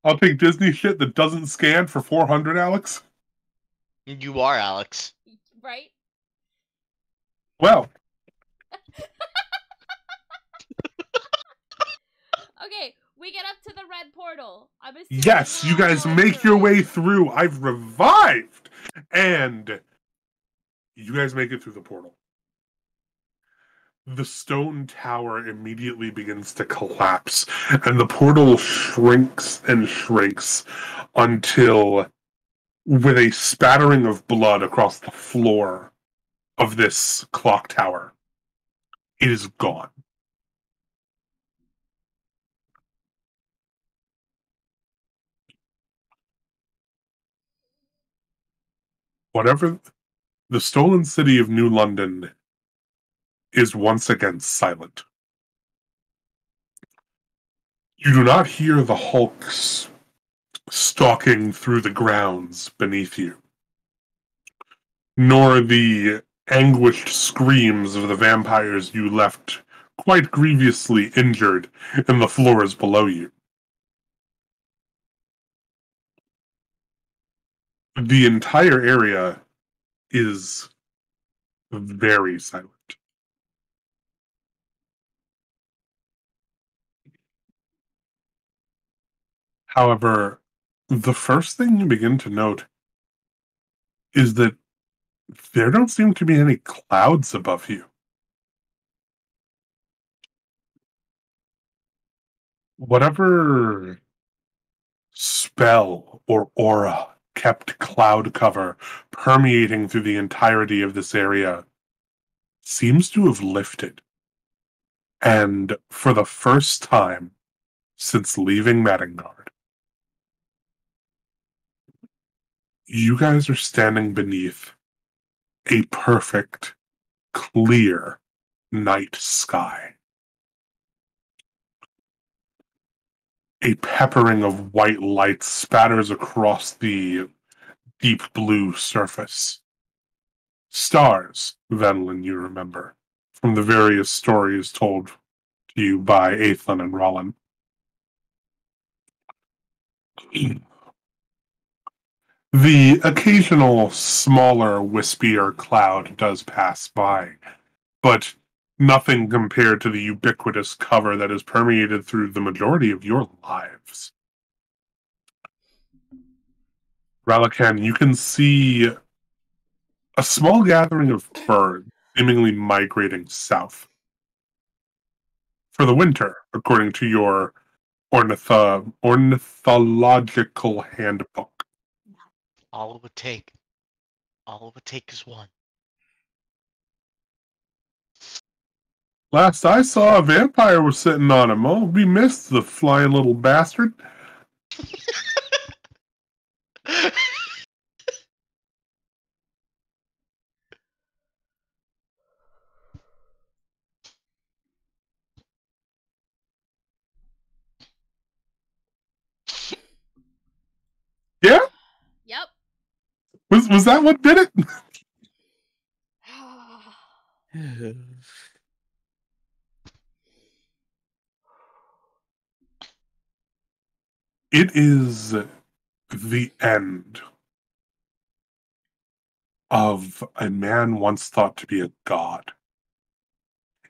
I'll take Disney shit that doesn't scan for 400, Alex. You are, Alex. Right? Well, Okay, we get up to the red portal. I'm assuming yes, we're you all guys going make through your it. way through. I've revived. And you guys make it through the portal. The stone tower immediately begins to collapse, and the portal shrinks and shrinks until, with a spattering of blood across the floor of this clock tower, it is gone. Whatever, the stolen city of New London is once again silent. You do not hear the hulks stalking through the grounds beneath you, nor the anguished screams of the vampires you left quite grievously injured in the floors below you. The entire area is very silent. However, the first thing you begin to note is that there don't seem to be any clouds above you. Whatever spell or aura kept cloud cover permeating through the entirety of this area seems to have lifted. And for the first time since leaving Madengard, you guys are standing beneath a perfect, clear night sky. a peppering of white light spatters across the deep blue surface. Stars, Venlin, you remember, from the various stories told to you by Aethan and Rollin. The occasional smaller, wispier cloud does pass by, but nothing compared to the ubiquitous cover that is permeated through the majority of your lives. Ralakan, you can see a small gathering of birds seemingly migrating south for the winter, according to your ornithological handbook. All it would take is one. Last I saw, a vampire was sitting on him. Oh, we missed the flying little bastard. Yeah? Yep. Was that what did it? It is the end of a man once thought to be a god.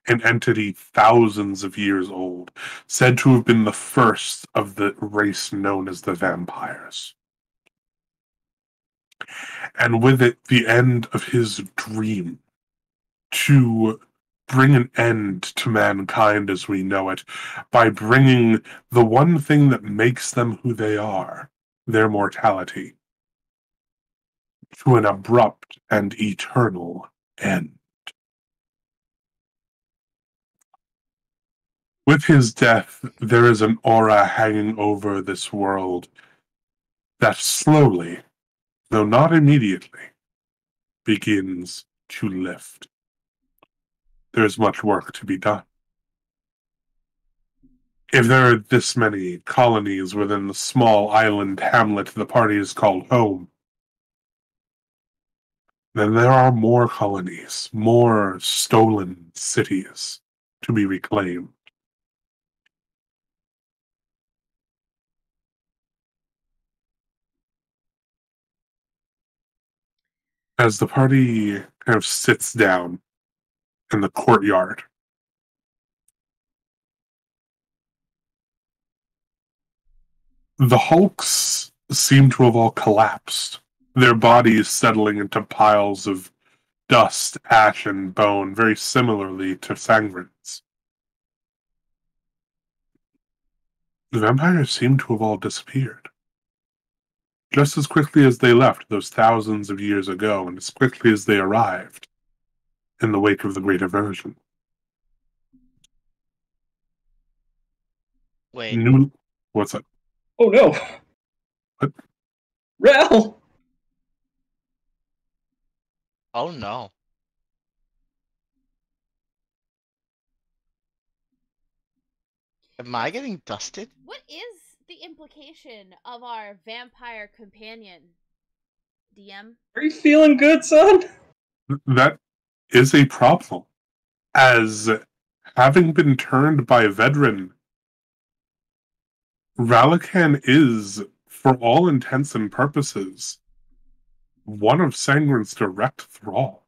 An entity thousands of years old, said to have been the first of the race known as the vampires. And with it, the end of his dream to bring an end to mankind as we know it by bringing the one thing that makes them who they are, their mortality, to an abrupt and eternal end. With his death, there is an aura hanging over this world that slowly, though not immediately, begins to lift. There is much work to be done. If there are this many colonies within the small island hamlet the party is called home, then there are more colonies, more stolen cities to be reclaimed. As the party kind of sits down in the courtyard, the hulks seem to have all collapsed, their bodies settling into piles of dust, ash, and bone, very similarly to Sangren's. The vampires seem to have all disappeared. Just as quickly as they left those thousands of years ago, and as quickly as they arrived in the wake of the Great Aversion. Wait. What's that? Oh no! What? Rel! Oh no. Am I getting dusted? What is the implication of our vampire companion, DM? Are you feeling good, son? That is a problem. As having been turned by Vedran, Ralakan is, for all intents and purposes, one of Sangren's direct thrall.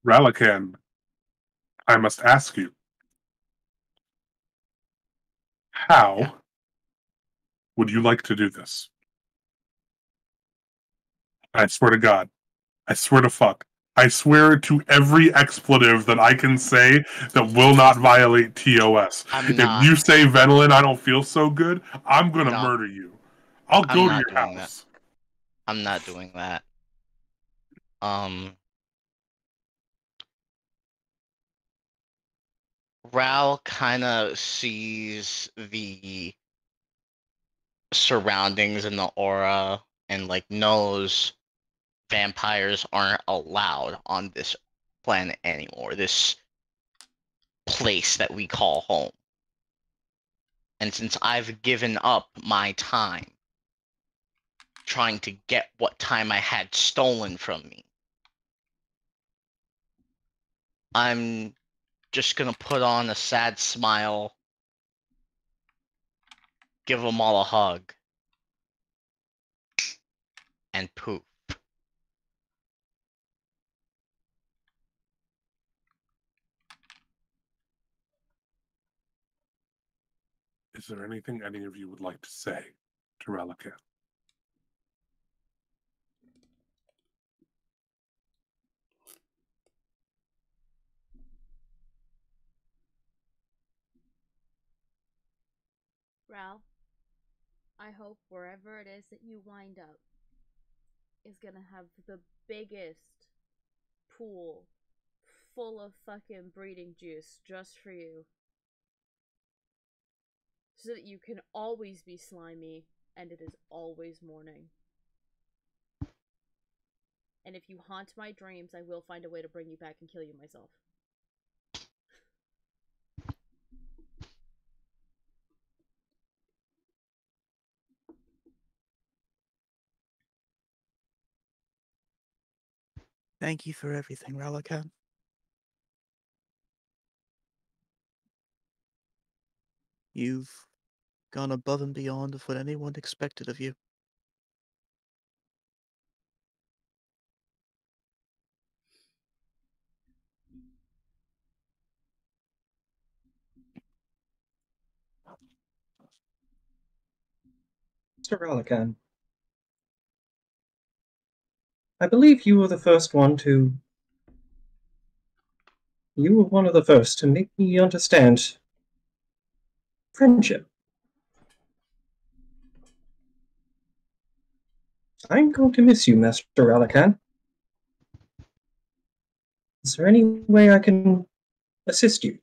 Ralakan, I must ask you, how Yeah. would you like to do this? I swear to God, I swear to fuck, I swear to every expletive that I can say that will not violate TOS. I'm not. If you say Venelin, I don't feel so good, I'm gonna No. murder you. I'll I'm go to not your doing house. I'm not doing that. Ral kind of sees the surroundings and the aura and like knows vampires aren't allowed on this planet anymore. This place that we call home. And since I've given up my time trying to get what time I had stolen from me, I'm just gonna put on a sad smile, give them all a hug, and poof. Is there anything any of you would like to say to Relican? Ral, I hope wherever it is that you wind up is gonna have the biggest pool full of fucking breeding juice just for you. So that you can always be slimy and it is always morning. And if you haunt my dreams, I will find a way to bring you back and kill you myself. Thank you for everything, Relican. You've gone above and beyond of what anyone expected of you. Mr. Relican, I believe you were the first one to. You were one of the first to make me understand friendship. I'm going to miss you, Master Relican. Is there any way I can assist you?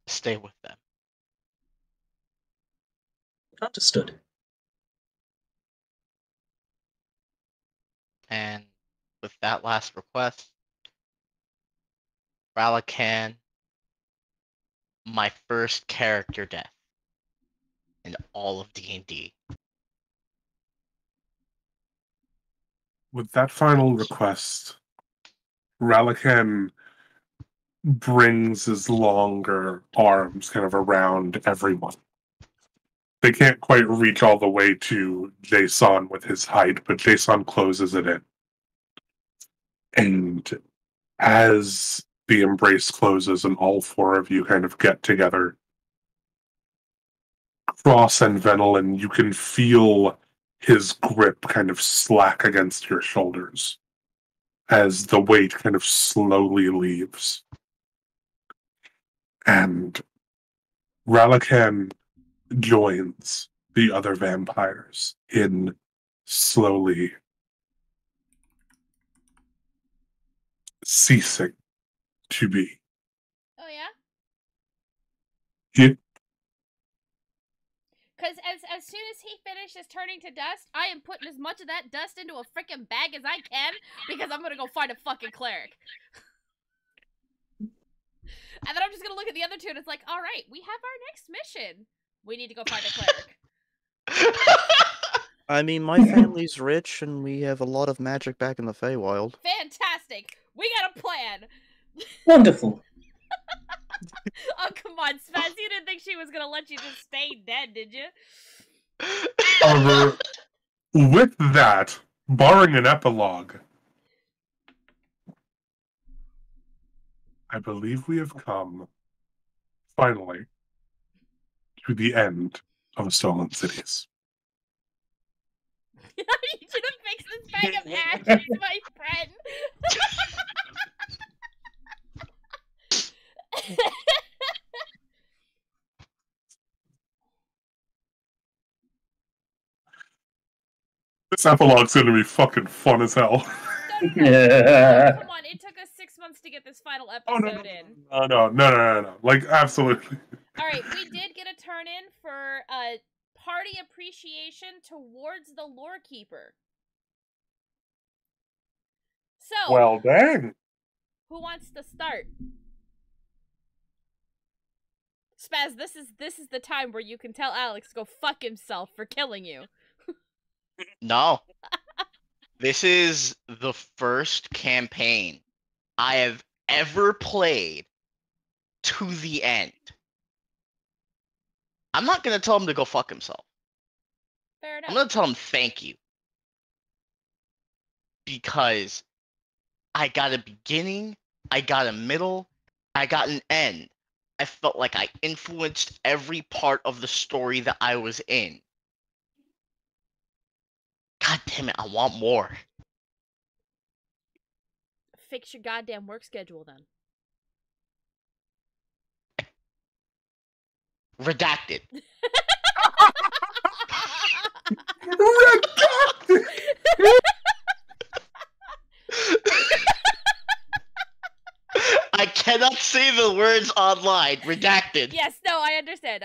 Stay with them. Understood. And with that last request, Ralakan, my first character death in all of D&D. With that final request, Relican brings his longer arms kind of around everyone. They can't quite reach all the way to Jason with his height, but Jason closes it in. And as the embrace closes and all four of you kind of get together, Cross and Venelin, you can feel his grip kind of slack against your shoulders as the weight kind of slowly leaves. And Relican joins the other vampires in slowly ceasing to be. Oh yeah? It, Because as soon as he finishes turning to dust, I am putting as much of that dust into a freaking bag as I can, because I'm gonna go find a fucking cleric. And then I'm just gonna look at the other two and it's like, alright, we have our next mission. We need to go find a cleric. I mean, my family's rich, and we have a lot of magic back in the Feywild. Fantastic! We got a plan! Wonderful. Oh, come on, Spaz, you didn't think she was gonna let you just stay dead, did you? however, with that, barring an epilogue, I believe we have come, finally, to the end of Stolen Cities. You should have fixed this bag of ashes, my friend! This epilogue's gonna be fucking fun as hell. Yeah. Come on, it took us 6 months to get this final Oh episode no, in. no. Like absolutely. Alright, we did get a turn in for party appreciation towards the lore keeper. So, Well, dang. who wants to start? Spaz, this is the time where you can tell Alex to go fuck himself for killing you. No. This is the first campaign I have ever played to the end. I'm not gonna tell him to go fuck himself. Fair enough. I'm gonna tell him thank you. Because I got a beginning, I got a middle, I got an end. I felt like I influenced every part of the story that I was in. God damn it, I want more. Fix your goddamn work schedule then. Redacted. I cannot say the words online. Redacted. Yes, no, I understand.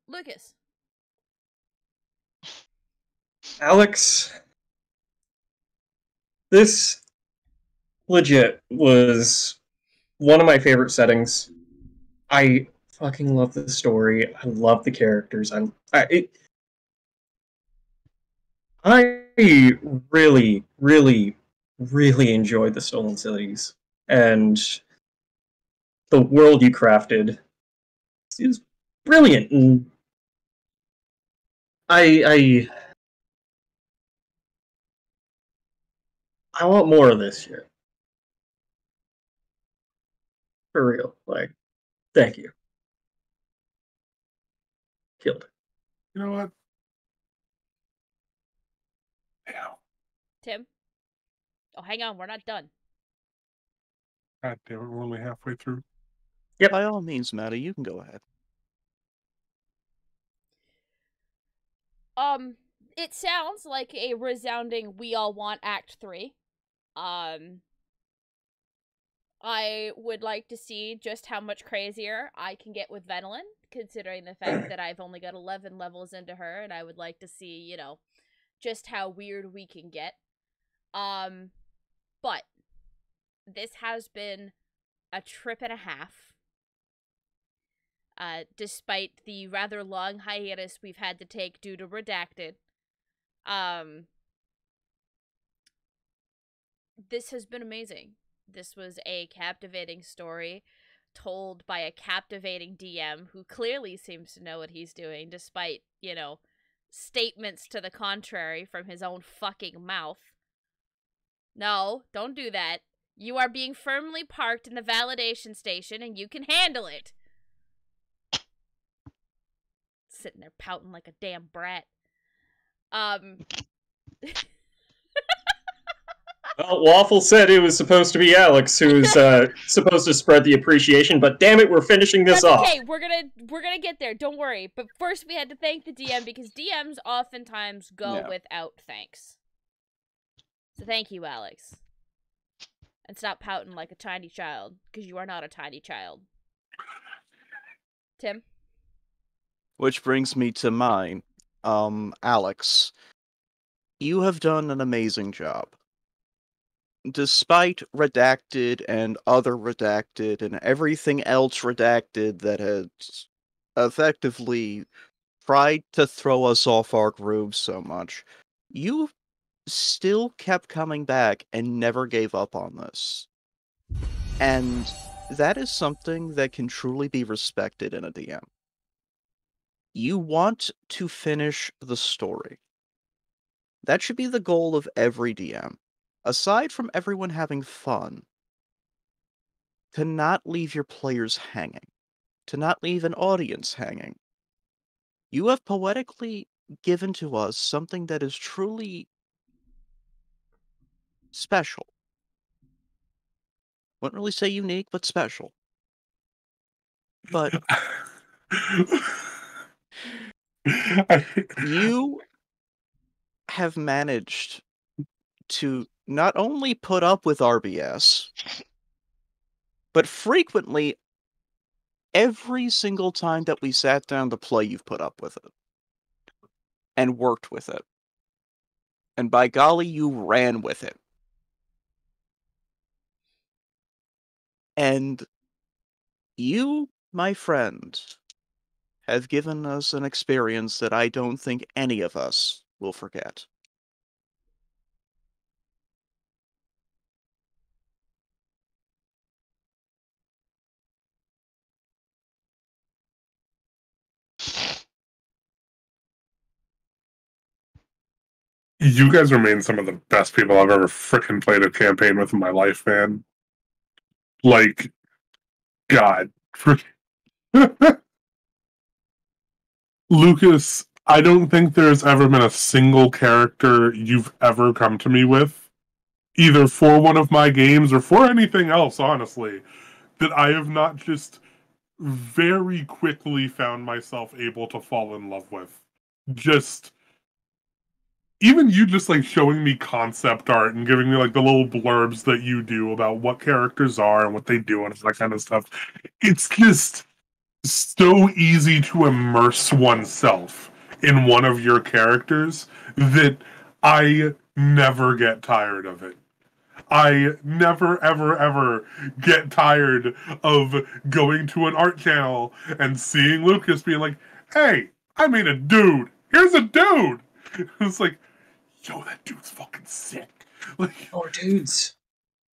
Lucas. Alex, this legit was one of my favorite settings. I fucking love the story. I love the characters. I really, really, really enjoyed the Stolen Cities, and the world you crafted is brilliant. And I want more of this shit. For real. Like, thank you. Killed it. You know what? Yeah. Tim? Oh, hang on, we're not done. God damn it, we're only halfway through. Yep. By all means, Maddie, you can go ahead. It sounds like a resounding we all want Act 3. I would like to see just how much crazier I can get with Venelin, considering the fact that I've only got 11 levels into her, and I would like to see, you know, just how weird we can get. But this has been a trip and a half. Despite the rather long hiatus we've had to take due to Redacted. This has been amazing. This was a captivating story told by a captivating DM who clearly seems to know what he's doing, despite, you know, statements to the contrary from his own fucking mouth. No, don't do that. You are being firmly parked in the validation station and you can handle it. Sitting there pouting like a damn brat. Well, Waffle said it was supposed to be Alex who was supposed to spread the appreciation, but damn it, we're finishing this off. Okay, we're gonna get there. Don't worry. But first, we had to thank the DM because DMs oftentimes go without thanks. So thank you, Alex. And stop pouting like a tiny child, because you are not a tiny child. Tim? Which brings me to mine. Alex, you have done an amazing job. Despite Redacted and other Redacted and everything else Redacted that has effectively tried to throw us off our grooves so much, you still kept coming back and never gave up on this. And that is something that can truly be respected in a DM. You want to finish the story. That should be the goal of every DM. Aside from everyone having fun, to not leave your players hanging, to not leave an audience hanging. You have poetically given to us something that is truly special. Wouldn't really say unique, but special. But you have managed to not only put up with RBS, but frequently, every single time that we sat down to play, you've put up with it. And worked with it. And by golly, you ran with it. And you, my friend, have given us an experience that I don't think any of us will forget. You guys remain some of the best people I've ever frickin' played a campaign with in my life, man. Like, God. Lucas, I don't think there's ever been a single character you've ever come to me with, either for one of my games or for anything else, honestly, that I have not just very quickly found myself able to fall in love with. Just... Even you just, like, showing me concept art and giving me, like, the little blurbs that you do about what characters are and what they do and that kind of stuff. It's just so easy to immerse oneself in one of your characters that I never get tired of it. I never, ever, ever get tired of going to an art channel and seeing Lucas being like, hey, I made a dude. Here's a dude. It's like, yo, that dude's fucking sick. Like, More dudes.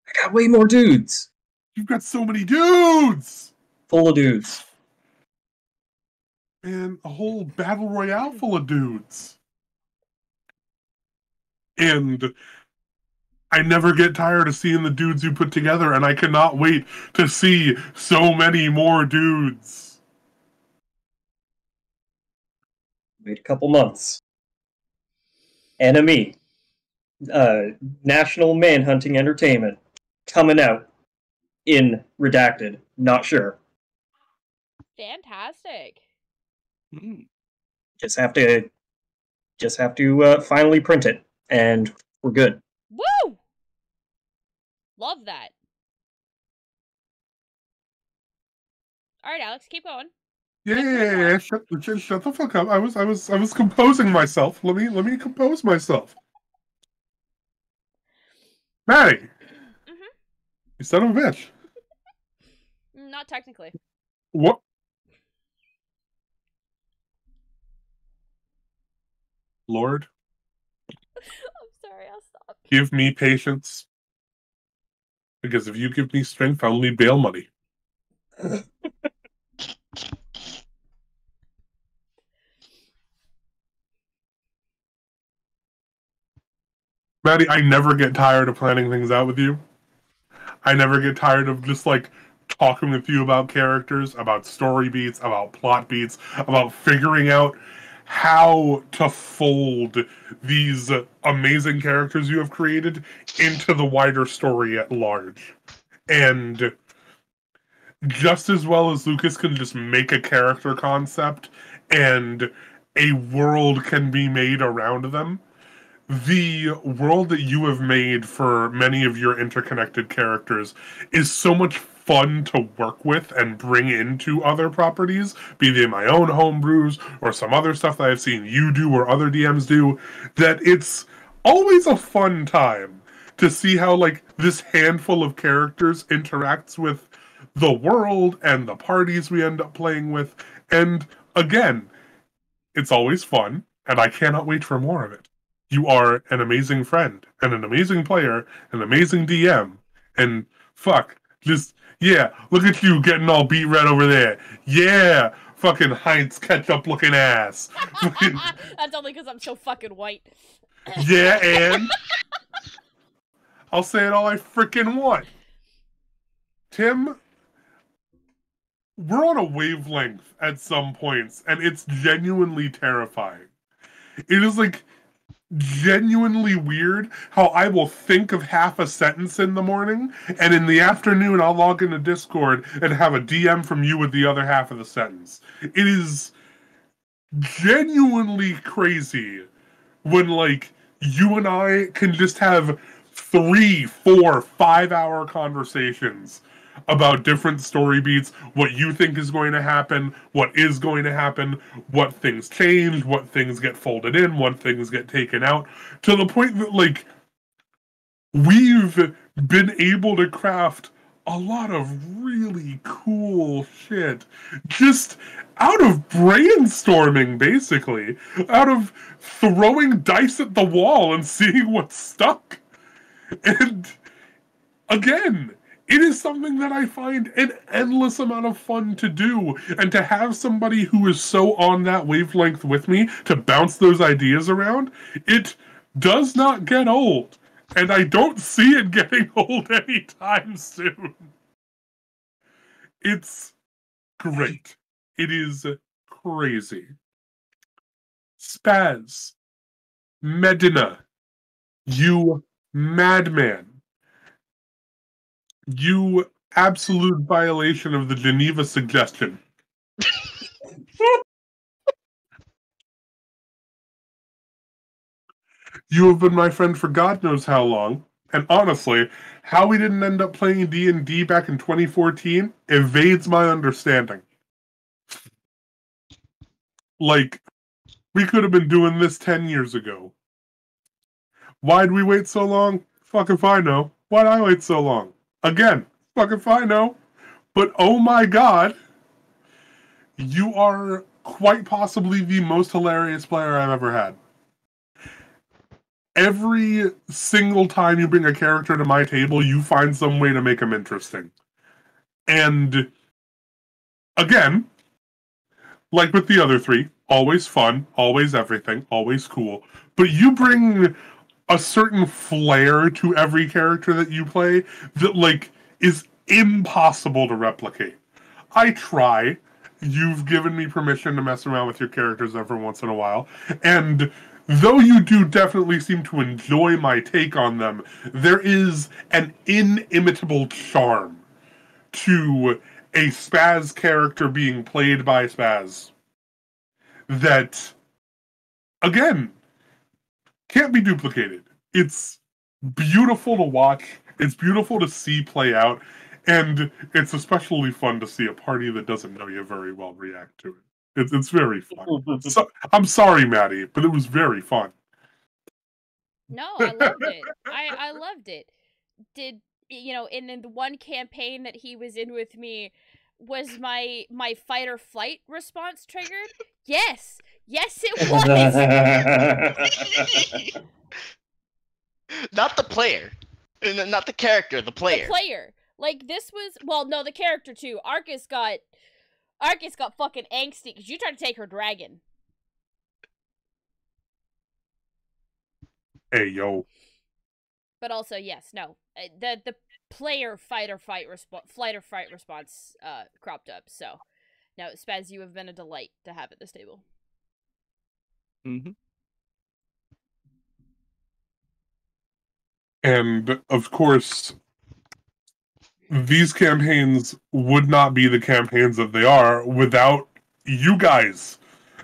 I got way more dudes. You've got so many dudes! Full of dudes. Man, a whole battle royale full of dudes. And I never get tired of seeing the dudes you put together, and I cannot wait to see so many more dudes. Wait a couple months. Enemy. National Manhunting Entertainment. Coming out in Redacted. Not sure. Fantastic. Just have to finally print it, and we're good. Woo! Love that. Alright, Alex, keep going. Yeah. Shut the fuck up. I was composing myself. Let me compose myself. Maddie. Mm-hmm. You son of a bitch. Not technically. What? Lord, I'm sorry, I'll stop. give me patience. Because if you give me strength, I'll need bail money. Maddie, I never get tired of planning things out with you. I never get tired of just, like, talking with you about characters, about story beats, about plot beats, about figuring out how to fold these amazing characters you have created into the wider story at large. And just as well as Lucas can just make a character concept and a world can be made around them, the world that you have made for many of your interconnected characters is so much fun to work with and bring into other properties, be they my own homebrews or some other stuff that I've seen you do or other DMs do, that it's always a fun time to see how, like, this handful of characters interacts with the world and the parties we end up playing with. And again, it's always fun, and I cannot wait for more of it. You are an amazing friend, and an amazing player, an amazing DM, and fuck, just, yeah, look at you getting all beat red over there. Yeah, fucking Heinz ketchup looking ass. That's only because I'm so fucking white. Yeah, and I'll say it all I freaking want. Tim, we're on a wavelength at some points, and it's genuinely terrifying. It is, like, genuinely weird how I will think of half a sentence in the morning, and in the afternoon I'll log into Discord and have a DM from you with the other half of the sentence. It is genuinely crazy when, like, you and I can just have 3, 4, 5 hour conversations about different story beats, what you think is going to happen, what is going to happen, what things change, what things get folded in, what things get taken out, to the point that, like, we've been able to craft a lot of really cool shit just out of brainstorming, basically, out of throwing dice at the wall and seeing what stuck. And again, it is something that I find an endless amount of fun to do, and to have somebody who is so on that wavelength with me to bounce those ideas around, it does not get old. And I don't see it getting old anytime soon. It's great. It is crazy. Spaz, Medina, you madman. You absolute violation of the Geneva suggestion. You have been my friend for God knows how long, and honestly, how we didn't end up playing D&D back in 2014 evades my understanding. Like, we could have been doing this 10 years ago. Why'd we wait so long? Fuck if I know. Why'd I wait so long? Again, fuck if I know. But oh my god, you are quite possibly the most hilarious player I've ever had. Every single time you bring a character to my table, you find some way to make them interesting. And again, like with the other three, always fun, always everything, always cool. But you bring a certain flair to every character that you play that, like, is impossible to replicate. I try. You've given me permission to mess around with your characters every once in a while, and though you do definitely seem to enjoy my take on them, there is an inimitable charm to a Spaz character being played by Spaz that, again, can't be duplicated. It's beautiful to watch, it's beautiful to see play out, and it's especially fun to see a party that doesn't know you very well react to it. It's very fun. So, I'm sorry, Maddie, but it was very fun. No, I loved it. I loved it. Did, you know, in the one campaign that he was in with me, was my fight or flight response triggered? Yes. Yes, it was. Not the player. Not the character, the player. The player. Like, this was, well, no, the character too. Arcus got fucking angsty because you tried to take her dragon. Hey, yo. But also, yes, no, the player flight or fight response cropped up. So, now Spaz, you have been a delight to have at this table. Mm-hmm. And of course, these campaigns would not be the campaigns that they are without you guys,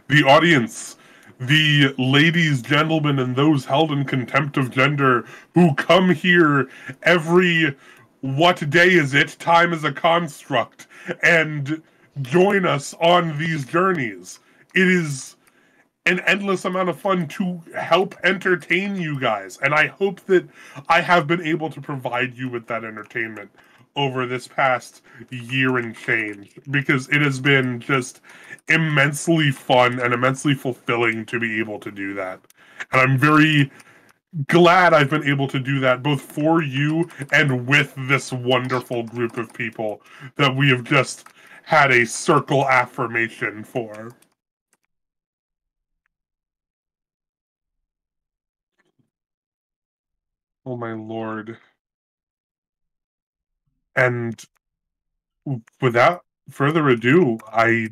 the audience, the ladies, gentlemen, and those held in contempt of gender who come here every, what day is it? Time is a construct, and join us on these journeys. It is an endless amount of fun to help entertain you guys, and I hope that I have been able to provide you with that entertainment over this past year and change, because it has been just immensely fun and immensely fulfilling to be able to do that. And I'm very glad I've been able to do that both for you and with this wonderful group of people that we have just had a circle affirmation for. Oh my lord. And without further ado, I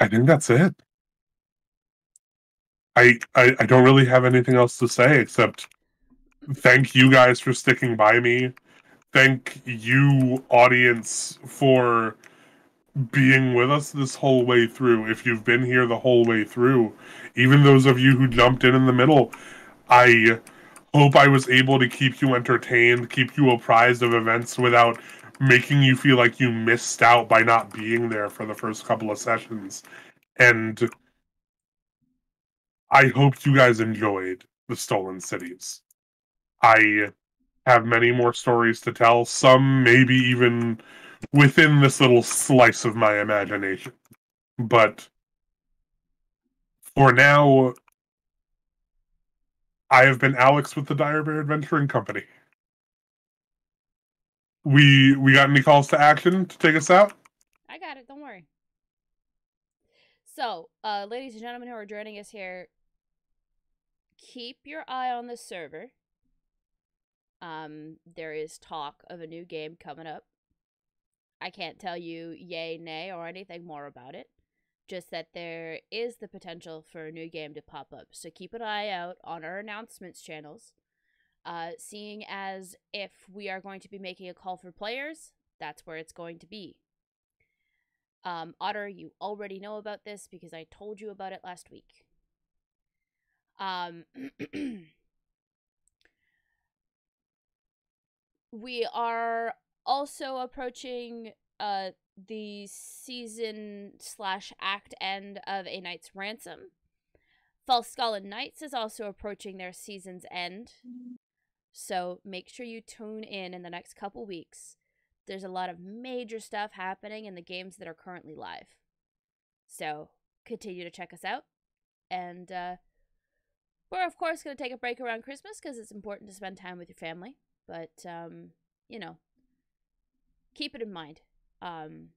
think that's it. I don't really have anything else to say except thank you guys for sticking by me. Thank you, audience, for being with us this whole way through. If you've been here the whole way through, even those of you who jumped in the middle, I hope I was able to keep you entertained, keep you apprised of events without making you feel like you missed out by not being there for the first couple of sessions. And I hope you guys enjoyed the Stolen Cities. I have many more stories to tell, some maybe even within this little slice of my imagination. But for now, I have been Alex with the Dire Bear Adventuring Company. We got any calls to action to take us out? I got it. Don't worry. So, ladies and gentlemen who are joining us here, keep your eye on the server. There is talk of a new game coming up. I can't tell you yay, nay, or anything more about it. Just that there is the potential for a new game to pop up. So keep an eye out on our announcements channels. Seeing as if we are going to be making a call for players, that's where it's going to be. Otter, you already know about this because I told you about it last week. We are also approaching the season/act end of A Knight's Ransom. False Skull and Knights is also approaching their season's end. So make sure you tune in the next couple weeks. There's a lot of major stuff happening in the games that are currently live. So continue to check us out. And we're, of course, going to take a break around Christmas because it's important to spend time with your family. But, you know, keep it in mind. And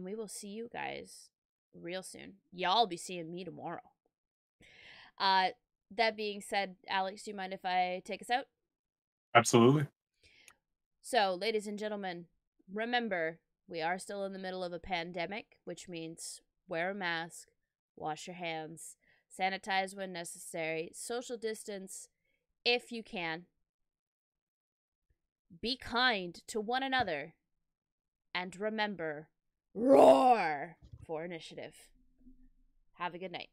we will see you guys real soon. Y'all be seeing me tomorrow. That being said, Alex, do you mind if I take us out? Absolutely. So, ladies and gentlemen, remember, we are still in the middle of a pandemic, which means wear a mask, wash your hands, sanitize when necessary, social distance if you can. Be kind to one another. And remember, roar for initiative. Have a good night.